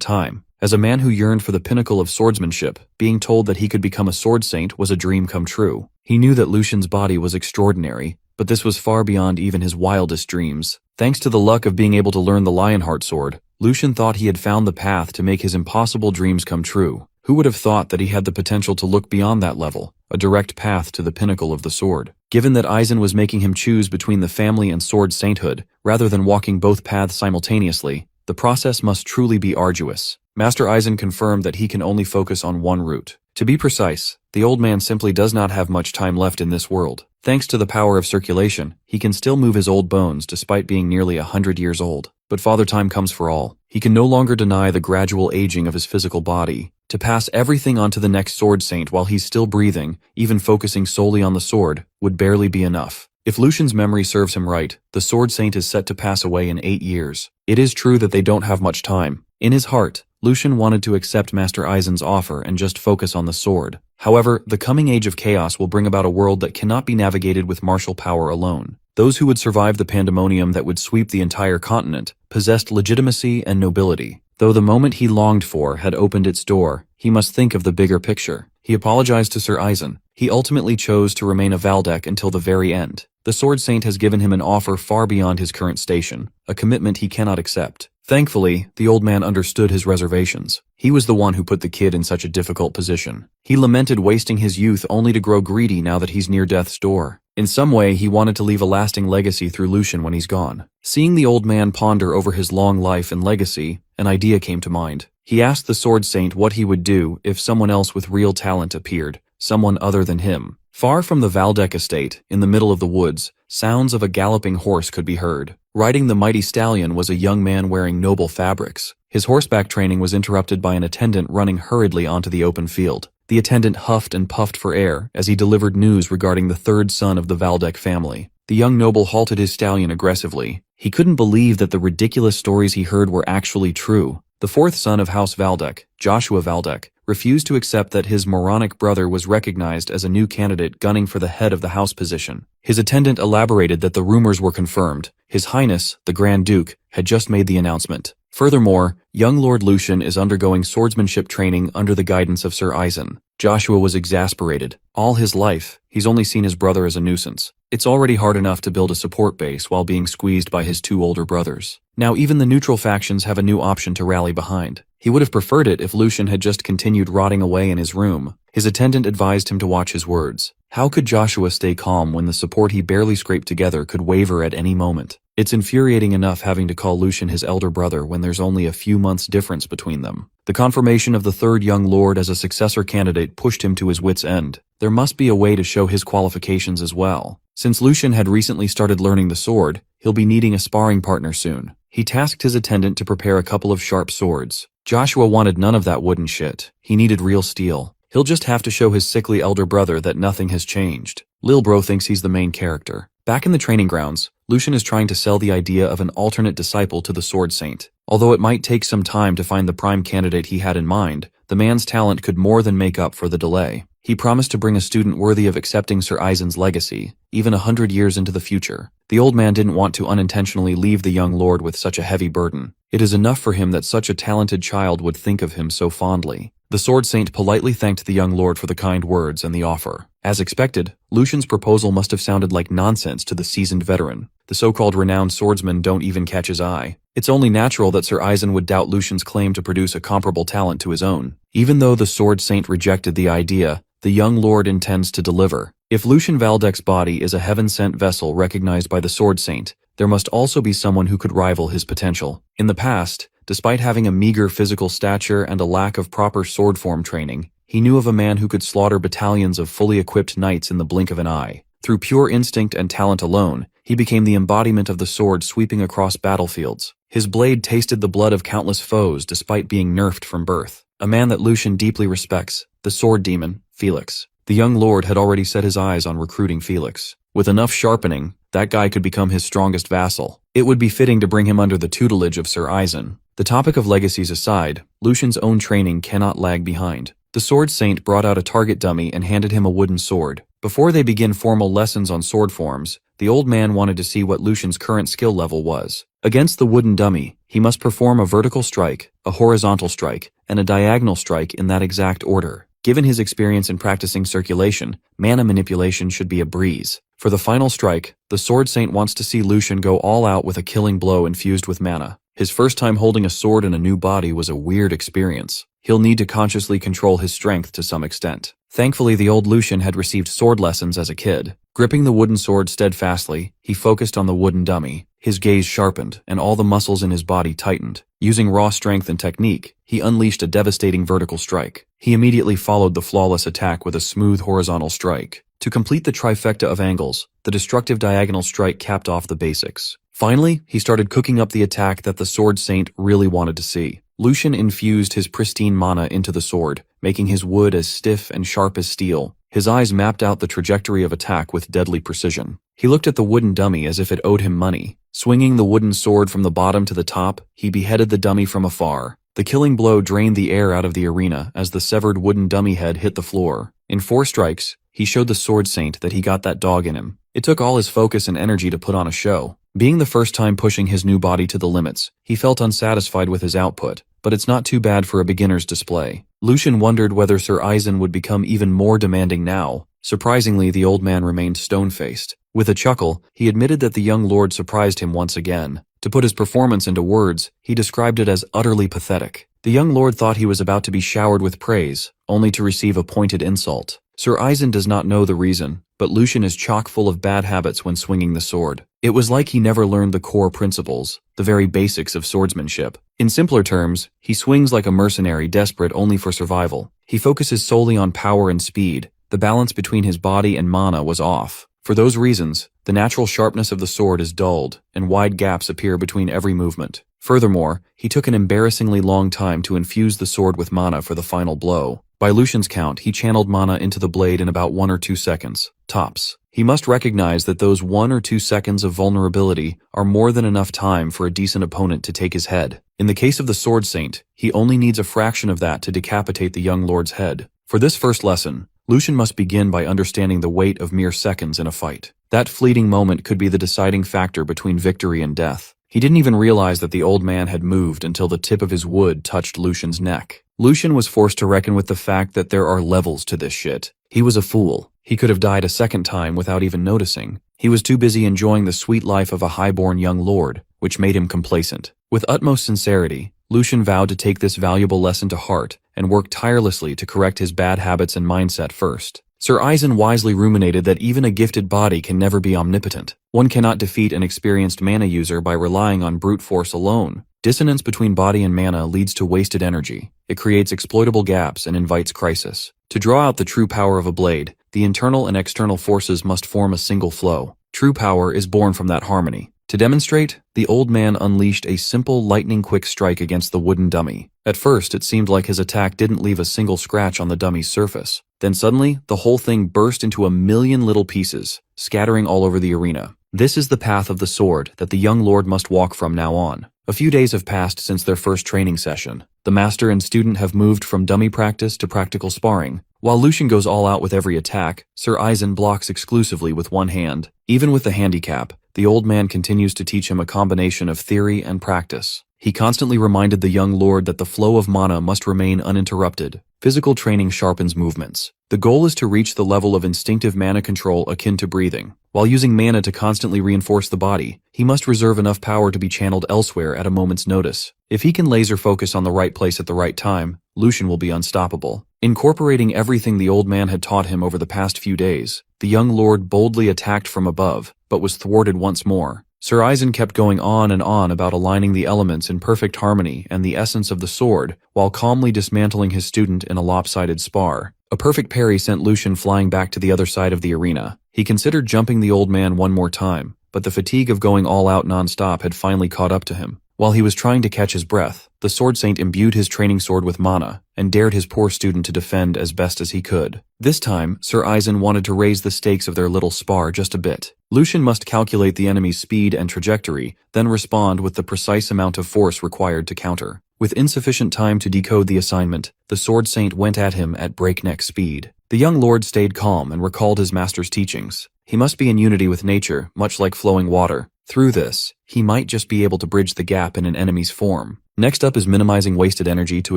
time. As a man who yearned for the pinnacle of swordsmanship, being told that he could become a Sword Saint was a dream come true. He knew that Lucian's body was extraordinary, but this was far beyond even his wildest dreams. Thanks to the luck of being able to learn the Lionheart sword, Lucian thought he had found the path to make his impossible dreams come true. Who would have thought that he had the potential to look beyond that level, a direct path to the pinnacle of the sword? Given that Aizen was making him choose between the family and sword sainthood, rather than walking both paths simultaneously, the process must truly be arduous. Master Aizen confirmed that he can only focus on one route. To be precise, the old man simply does not have much time left in this world. Thanks to the power of circulation, he can still move his old bones despite being nearly 100 years old. But Father Time comes for all. He can no longer deny the gradual aging of his physical body. To pass everything onto the next Sword Saint while he's still breathing, even focusing solely on the sword, would barely be enough. If Lucian's memory serves him right, the Sword Saint is set to pass away in 8 years. It is true that they don't have much time. In his heart, Lucian wanted to accept Master Aizen's offer and just focus on the sword. However, the coming age of chaos will bring about a world that cannot be navigated with martial power alone. Those who would survive the pandemonium that would sweep the entire continent possessed legitimacy and nobility. Though the moment he longed for had opened its door, he must think of the bigger picture. He apologized to Sir Aizen. He ultimately chose to remain a Valdec until the very end. The Sword Saint has given him an offer far beyond his current station, a commitment he cannot accept. Thankfully, the old man understood his reservations. He was the one who put the kid in such a difficult position. He lamented wasting his youth only to grow greedy now that he's near death's door. In some way, he wanted to leave a lasting legacy through Lucian when he's gone. Seeing the old man ponder over his long life and legacy, an idea came to mind. He asked the Sword Saint what he would do if someone else with real talent appeared, someone other than him. Far from the Valdec estate, in the middle of the woods, sounds of a galloping horse could be heard. Riding the mighty stallion was a young man wearing noble fabrics. His horseback training was interrupted by an attendant running hurriedly onto the open field. The attendant huffed and puffed for air as he delivered news regarding the third son of the Valdec family. The young noble halted his stallion aggressively. He couldn't believe that the ridiculous stories he heard were actually true. The fourth son of House Valdec, Joshua Valdec, refused to accept that his moronic brother was recognized as a new candidate gunning for the head of the house position. His attendant elaborated that the rumors were confirmed. His Highness, the Grand Duke, had just made the announcement. Furthermore, young Lord Lucian is undergoing swordsmanship training under the guidance of Sir Aizen. Joshua was exasperated. All his life, he's only seen his brother as a nuisance. It's already hard enough to build a support base while being squeezed by his two older brothers. Now even the neutral factions have a new option to rally behind. He would have preferred it if Lucian had just continued rotting away in his room. His attendant advised him to watch his words. How could Joshua stay calm when the support he barely scraped together could waver at any moment? It's infuriating enough having to call Lucian his elder brother when there's only a few months difference between them. The confirmation of the third young lord as a successor candidate pushed him to his wits' end. There must be a way to show his qualifications as well. Since Lucian had recently started learning the sword, he'll be needing a sparring partner soon. He tasked his attendant to prepare a couple of sharp swords. Joshua wanted none of that wooden shit. He needed real steel. He'll just have to show his sickly elder brother that nothing has changed. Lil Bro thinks he's the main character. Back in the training grounds, Lucian is trying to sell the idea of an alternate disciple to the Sword Saint. Although it might take some time to find the prime candidate he had in mind, the man's talent could more than make up for the delay. He promised to bring a student worthy of accepting Sir Aizen's legacy, even 100 years into the future. The old man didn't want to unintentionally leave the young lord with such a heavy burden. It is enough for him that such a talented child would think of him so fondly. The Sword Saint politely thanked the young lord for the kind words and the offer. As expected, Lucian's proposal must have sounded like nonsense to the seasoned veteran. The so-called renowned swordsmen don't even catch his eye. It's only natural that Sir Aizen would doubt Lucian's claim to produce a comparable talent to his own. Even though the Sword Saint rejected the idea, the young lord intends to deliver. If Lucian Valdec's body is a heaven-sent vessel recognized by the Sword Saint, there must also be someone who could rival his potential. In the past, despite having a meager physical stature and a lack of proper sword form training, he knew of a man who could slaughter battalions of fully equipped knights in the blink of an eye. Through pure instinct and talent alone, he became the embodiment of the sword sweeping across battlefields. His blade tasted the blood of countless foes despite being nerfed from birth. A man that Lucian deeply respects, the sword demon, Felix. The young lord had already set his eyes on recruiting Felix. With enough sharpening, that guy could become his strongest vassal. It would be fitting to bring him under the tutelage of Sir Eisen. The topic of legacies aside, Lucian's own training cannot lag behind. The sword saint brought out a target dummy and handed him a wooden sword. Before they begin formal lessons on sword forms, the old man wanted to see what Lucian's current skill level was. Against the wooden dummy, he must perform a vertical strike, a horizontal strike, and a diagonal strike in that exact order. Given his experience in practicing circulation, mana manipulation should be a breeze. For the final strike, the sword saint wants to see Lucian go all out with a killing blow infused with mana. His first time holding a sword in a new body was a weird experience. He'll need to consciously control his strength to some extent. Thankfully, the old Lucian had received sword lessons as a kid. Gripping the wooden sword steadfastly, he focused on the wooden dummy. His gaze sharpened, and all the muscles in his body tightened. Using raw strength and technique, he unleashed a devastating vertical strike. He immediately followed the flawless attack with a smooth horizontal strike. To complete the trifecta of angles, the destructive diagonal strike capped off the basics. Finally, he started cooking up the attack that the sword saint really wanted to see. Lucian infused his pristine mana into the sword, making his wood as stiff and sharp as steel. His eyes mapped out the trajectory of attack with deadly precision. He looked at the wooden dummy as if it owed him money. Swinging the wooden sword from the bottom to the top, he beheaded the dummy from afar. The killing blow drained the air out of the arena as the severed wooden dummy head hit the floor. In 4 strikes, he showed the sword saint that he got that dog in him. It took all his focus and energy to put on a show. Being the first time pushing his new body to the limits, he felt unsatisfied with his output, but it's not too bad for a beginner's display. Lucian wondered whether Sir Eisen would become even more demanding now. Surprisingly, the old man remained stone-faced. With a chuckle, he admitted that the young lord surprised him once again. To put his performance into words, he described it as utterly pathetic. The young lord thought he was about to be showered with praise, only to receive a pointed insult. Sir Eisen does not know the reason, but Lucian is chock full of bad habits when swinging the sword. It was like he never learned the core principles, the very basics of swordsmanship. In simpler terms, he swings like a mercenary desperate only for survival. He focuses solely on power and speed. The balance between his body and mana was off. For those reasons, the natural sharpness of the sword is dulled, and wide gaps appear between every movement. Furthermore, he took an embarrassingly long time to infuse the sword with mana for the final blow. By Lucian's count, he channeled mana into the blade in about 1 or 2 seconds, tops. He must recognize that those 1 or 2 seconds of vulnerability are more than enough time for a decent opponent to take his head. In the case of the Sword Saint, he only needs a fraction of that to decapitate the young lord's head. For this first lesson, Lucian must begin by understanding the weight of mere seconds in a fight. That fleeting moment could be the deciding factor between victory and death. He didn't even realize that the old man had moved until the tip of his wood touched Lucian's neck. Lucian was forced to reckon with the fact that there are levels to this shit. He was a fool. He could have died a second time without even noticing. He was too busy enjoying the sweet life of a highborn young lord, which made him complacent. With utmost sincerity, Lucian vowed to take this valuable lesson to heart and work tirelessly to correct his bad habits and mindset first. Sir Eisen wisely ruminated that even a gifted body can never be omnipotent. One cannot defeat an experienced mana user by relying on brute force alone. Dissonance between body and mana leads to wasted energy. It creates exploitable gaps and invites crisis. To draw out the true power of a blade, the internal and external forces must form a single flow. True power is born from that harmony. To demonstrate, the old man unleashed a simple lightning-quick strike against the wooden dummy. At first, it seemed like his attack didn't leave a single scratch on the dummy's surface. Then suddenly, the whole thing burst into a million little pieces, scattering all over the arena. This is the path of the sword that the young lord must walk from now on. A few days have passed since their first training session. The master and student have moved from dummy practice to practical sparring. While Lucian goes all out with every attack, Sir Eisen blocks exclusively with one hand. Even with the handicap, the old man continues to teach him a combination of theory and practice. He constantly reminded the young lord that the flow of mana must remain uninterrupted. Physical training sharpens movements. The goal is to reach the level of instinctive mana control akin to breathing. While using mana to constantly reinforce the body, he must reserve enough power to be channeled elsewhere at a moment's notice. If he can laser focus on the right place at the right time, Lucian will be unstoppable. Incorporating everything the old man had taught him over the past few days, the young lord boldly attacked from above, but was thwarted once more. Sir Eisen kept going on and on about aligning the elements in perfect harmony and the essence of the sword, while calmly dismantling his student in a lopsided spar. A perfect parry sent Lucian flying back to the other side of the arena. He considered jumping the old man one more time, but the fatigue of going all out non-stop had finally caught up to him. While he was trying to catch his breath, the Sword Saint imbued his training sword with mana and dared his poor student to defend as best as he could. This time, Sir Eisen wanted to raise the stakes of their little spar just a bit. Lucian must calculate the enemy's speed and trajectory, then respond with the precise amount of force required to counter. With insufficient time to decode the assignment, the Sword Saint went at him at breakneck speed. The young lord stayed calm and recalled his master's teachings. He must be in unity with nature, much like flowing water. Through this, he might just be able to bridge the gap in an enemy's form. Next up is minimizing wasted energy to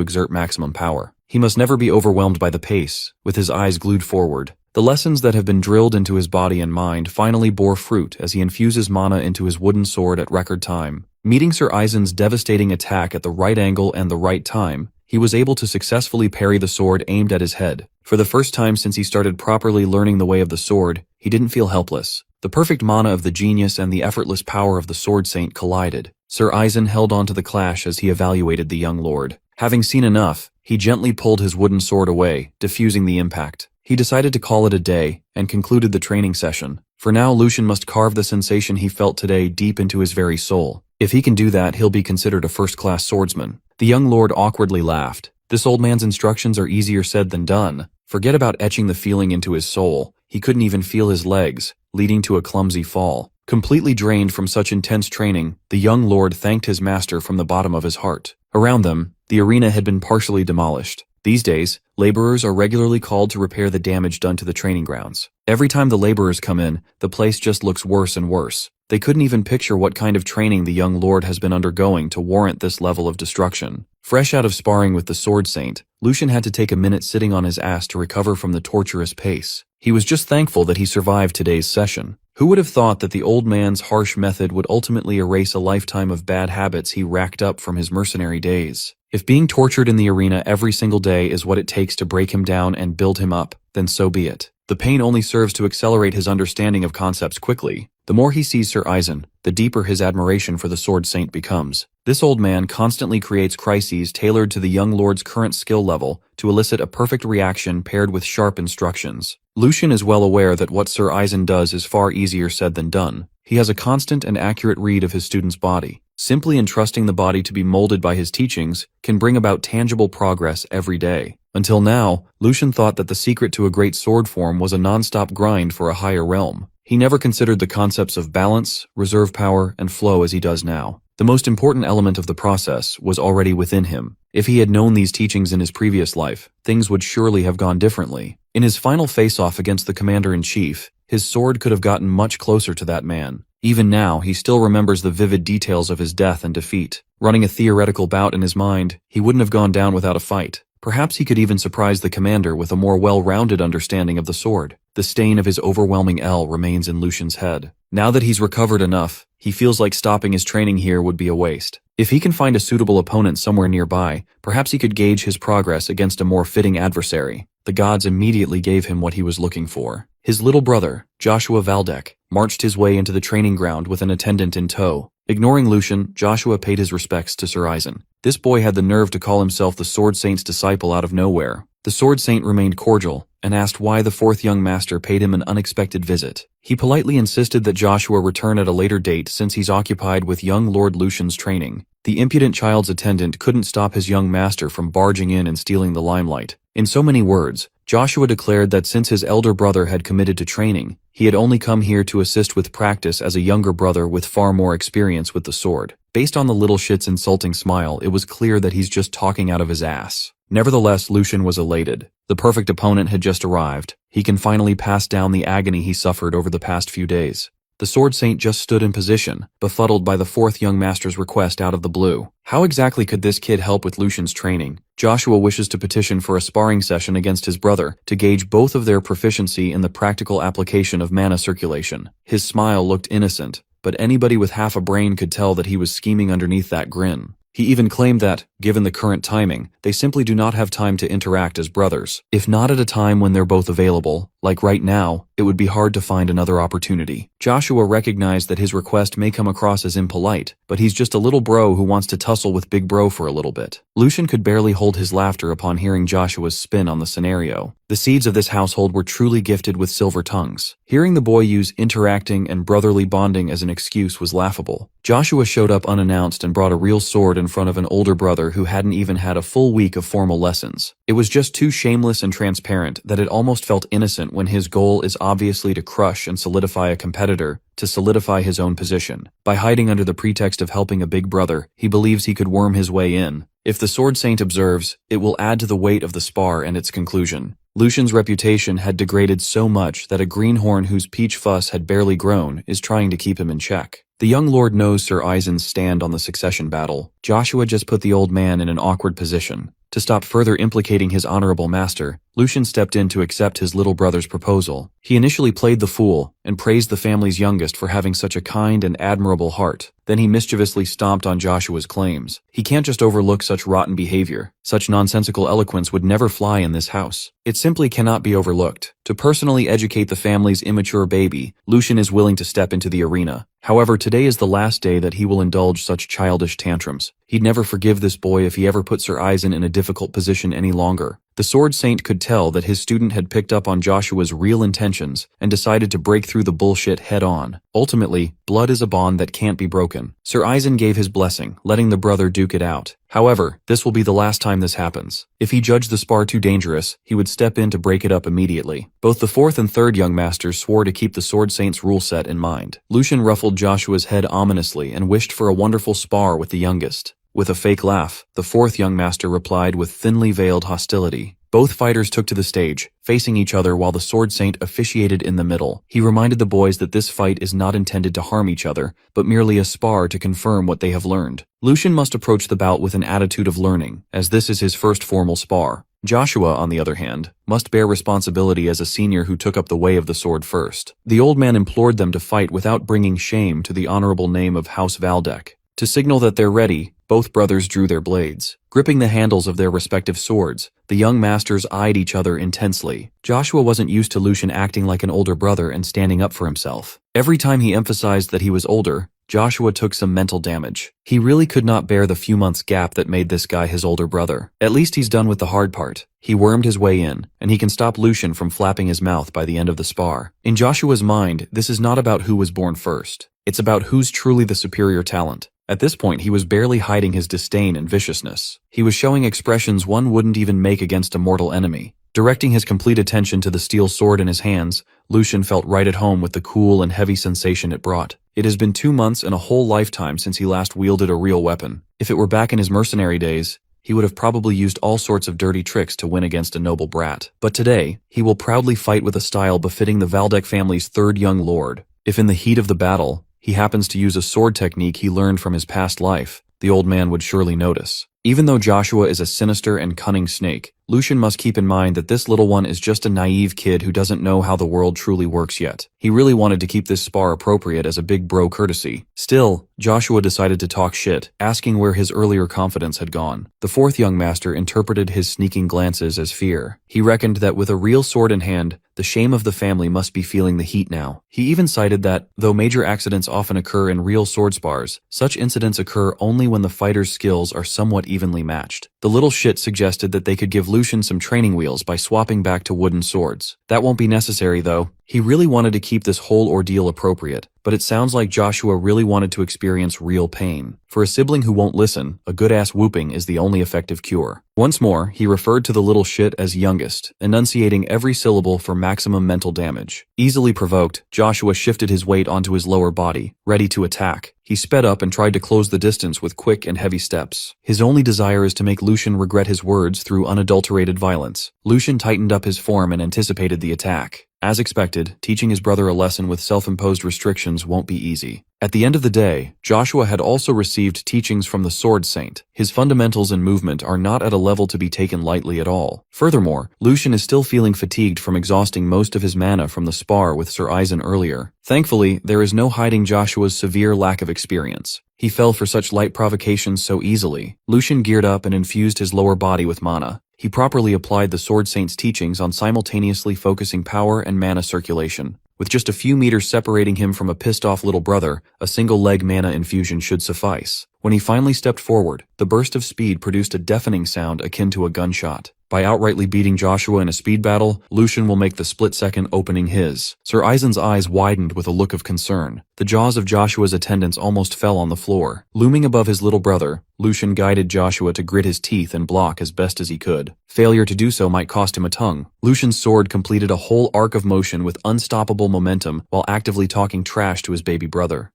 exert maximum power. He must never be overwhelmed by the pace, with his eyes glued forward. The lessons that have been drilled into his body and mind finally bore fruit as he infuses mana into his wooden sword at record time. Meeting Sir Eisen's devastating attack at the right angle and the right time, he was able to successfully parry the sword aimed at his head. For the first time since he started properly learning the way of the sword, he didn't feel helpless. The perfect mana of the genius and the effortless power of the Sword Saint collided. Sir Eisen held on to the clash as he evaluated the young lord. Having seen enough, he gently pulled his wooden sword away, diffusing the impact. He decided to call it a day, and concluded the training session. For now, Lucian must carve the sensation he felt today deep into his very soul. If he can do that, he'll be considered a first-class swordsman. The young lord awkwardly laughed. This old man's instructions are easier said than done. Forget about etching the feeling into his soul. He couldn't even feel his legs, leading to a clumsy fall. Completely drained from such intense training, the young lord thanked his master from the bottom of his heart. Around them, the arena had been partially demolished. These days, laborers are regularly called to repair the damage done to the training grounds. Every time the laborers come in, the place just looks worse and worse. They couldn't even picture what kind of training the young lord has been undergoing to warrant this level of destruction. Fresh out of sparring with the Sword Saint, Lucian had to take a minute sitting on his ass to recover from the torturous pace. He was just thankful that he survived today's session. Who would have thought that the old man's harsh method would ultimately erase a lifetime of bad habits he racked up from his mercenary days? If being tortured in the arena every single day is what it takes to break him down and build him up, then so be it. The pain only serves to accelerate his understanding of concepts quickly. The more he sees Sir Eisen, the deeper his admiration for the Sword Saint becomes. This old man constantly creates crises tailored to the young lord's current skill level to elicit a perfect reaction paired with sharp instructions. Lucian is well aware that what Sir Eisen does is far easier said than done. He has a constant and accurate read of his student's body. Simply entrusting the body to be molded by his teachings can bring about tangible progress every day. Until now, Lucian thought that the secret to a great sword form was a non-stop grind for a higher realm. He never considered the concepts of balance, reserve power, and flow as he does now. The most important element of the process was already within him. If he had known these teachings in his previous life, things would surely have gone differently. In his final face-off against the Commander-in-Chief, his sword could have gotten much closer to that man. Even now, he still remembers the vivid details of his death and defeat. Running a theoretical bout in his mind, he wouldn't have gone down without a fight. Perhaps he could even surprise the commander with a more well-rounded understanding of the sword. The stain of his overwhelming L remains in Lucian's head. Now that he's recovered enough, he feels like stopping his training here would be a waste. If he can find a suitable opponent somewhere nearby, perhaps he could gauge his progress against a more fitting adversary. The gods immediately gave him what he was looking for. His little brother, Joshua Valdek, marched his way into the training ground with an attendant in tow. Ignoring Lucian, Joshua paid his respects to Sir Eisen. This boy had the nerve to call himself the Sword Saint's disciple out of nowhere. The Sword Saint remained cordial, and asked why the fourth young master paid him an unexpected visit. He politely insisted that Joshua return at a later date since he's occupied with young Lord Lucian's training. The impudent child's attendant couldn't stop his young master from barging in and stealing the limelight. In so many words, Joshua declared that since his elder brother had committed to training, he had only come here to assist with practice as a younger brother with far more experience with the sword. Based on the little shit's insulting smile, it was clear that he's just talking out of his ass. Nevertheless, Lucian was elated. The perfect opponent had just arrived. He can finally pass down the agony he suffered over the past few days. The Sword Saint just stood in position, befuddled by the fourth young master's request out of the blue. How exactly could this kid help with Lucian's training? Joshua wishes to petition for a sparring session against his brother to gauge both of their proficiency in the practical application of mana circulation. His smile looked innocent, but anybody with half a brain could tell that he was scheming underneath that grin. He even claimed that, given the current timing, they simply do not have time to interact as brothers. If not at a time when they're both available, like right now, it would be hard to find another opportunity. Joshua recognized that his request may come across as impolite, but he's just a little bro who wants to tussle with big bro for a little bit. Lucian could barely hold his laughter upon hearing Joshua's spin on the scenario. The seeds of this household were truly gifted with silver tongues. Hearing the boy use interacting and brotherly bonding as an excuse was laughable. Joshua showed up unannounced and brought a real sword in front of an older brother who hadn't even had a full week of formal lessons. It was just too shameless and transparent that it almost felt innocent when his goal is obviously to crush and solidify a competitor, to solidify his own position. By hiding under the pretext of helping a big brother, he believes he could worm his way in. If the Sword Saint observes, it will add to the weight of the spar and its conclusion. Lucian's reputation had degraded so much that a greenhorn whose peach fuss had barely grown is trying to keep him in check. The young lord knows Sir Eisen's stand on the succession battle. Joshua just put the old man in an awkward position. To stop further implicating his honorable master, Lucian stepped in to accept his little brother's proposal. He initially played the fool and praised the family's youngest for having such a kind and admirable heart. Then he mischievously stomped on Joshua's claims. He can't just overlook such rotten behavior. Such nonsensical eloquence would never fly in this house. It simply cannot be overlooked. To personally educate the family's immature baby, Lucian is willing to step into the arena. However, today is the last day that he will indulge such childish tantrums. He'd never forgive this boy if he ever put Sir Eisen in a difficult position any longer. The Sword Saint could tell that his student had picked up on Joshua's real intentions and decided to break through the bullshit head on. Ultimately, blood is a bond that can't be broken. Sir Eisen gave his blessing, letting the brother duke it out. However, this will be the last time this happens. If he judged the spar too dangerous, he would step in to break it up immediately. Both the fourth and third young masters swore to keep the Sword Saint's rule set in mind. Lucian ruffled Joshua's head ominously and wished for a wonderful spar with the youngest. With a fake laugh, the fourth young master replied with thinly veiled hostility. Both fighters took to the stage, facing each other while the Sword Saint officiated in the middle. He reminded the boys that this fight is not intended to harm each other, but merely a spar to confirm what they have learned. Lucian must approach the bout with an attitude of learning, as this is his first formal spar. Joshua, on the other hand, must bear responsibility as a senior who took up the way of the sword first. The old man implored them to fight without bringing shame to the honorable name of House Valdek. To signal that they're ready, both brothers drew their blades. Gripping the handles of their respective swords, the young masters eyed each other intensely. Joshua wasn't used to Lucian acting like an older brother and standing up for himself. Every time he emphasized that he was older, Joshua took some mental damage. He really could not bear the few months gap that made this guy his older brother. At least he's done with the hard part. He wormed his way in, and he can stop Lucian from flapping his mouth by the end of the spar. In Joshua's mind, this is not about who was born first. It's about who's truly the superior talent. At this point, he was barely hiding his disdain and viciousness. He was showing expressions one wouldn't even make against a mortal enemy. Directing his complete attention to the steel sword in his hands, Lucian felt right at home with the cool and heavy sensation it brought. It has been 2 months and a whole lifetime since he last wielded a real weapon. If it were back in his mercenary days, he would have probably used all sorts of dirty tricks to win against a noble brat. But today, he will proudly fight with a style befitting the Valdek family's third young lord. If in the heat of the battle, he happens to use a sword technique he learned from his past life, the old man would surely notice. Even though Joshua is a sinister and cunning snake, Lucian must keep in mind that this little one is just a naive kid who doesn't know how the world truly works yet. He really wanted to keep this spar appropriate as a big bro courtesy. Still, Joshua decided to talk shit, asking where his earlier confidence had gone. The fourth young master interpreted his sneaking glances as fear. He reckoned that with a real sword in hand, the shame of the family must be feeling the heat now. He even cited that, though major accidents often occur in real sword spars, such incidents occur only when the fighter's skills are somewhat evenly matched. The little shit suggested that they could give Lucian some training wheels by swapping back to wooden swords. That won't be necessary though. He really wanted to keep this whole ordeal appropriate, but it sounds like Joshua really wanted to experience real pain. For a sibling who won't listen, a good-ass whooping is the only effective cure. Once more, he referred to the little shit as youngest, enunciating every syllable for maximum mental damage. Easily provoked, Joshua shifted his weight onto his lower body, ready to attack. He sped up and tried to close the distance with quick and heavy steps. His only desire is to make Lucian regret his words through unadulterated violence. Lucian tightened up his form and anticipated the attack. As expected, teaching his brother a lesson with self-imposed restrictions won't be easy. At the end of the day, Joshua had also received teachings from the Sword Saint. His fundamentals and movement are not at a level to be taken lightly at all. Furthermore, Lucian is still feeling fatigued from exhausting most of his mana from the spar with Sir Eisen earlier. Thankfully, there is no hiding Joshua's severe lack of experience. He fell for such light provocations so easily. Lucian geared up and infused his lower body with mana. He properly applied the Sword Saint's teachings on simultaneously focusing power and mana circulation. With just a few meters separating him from a pissed-off little brother, a single-leg mana infusion should suffice. When he finally stepped forward, the burst of speed produced a deafening sound akin to a gunshot. By outrightly beating Joshua in a speed battle, Lucian will make the split-second opening his. Sir Aizen's eyes widened with a look of concern. The jaws of Joshua's attendants almost fell on the floor. Looming above his little brother, Lucian guided Joshua to grit his teeth and block as best as he could. Failure to do so might cost him a tongue. Lucian's sword completed a whole arc of motion with unstoppable momentum while actively talking trash to his baby brother.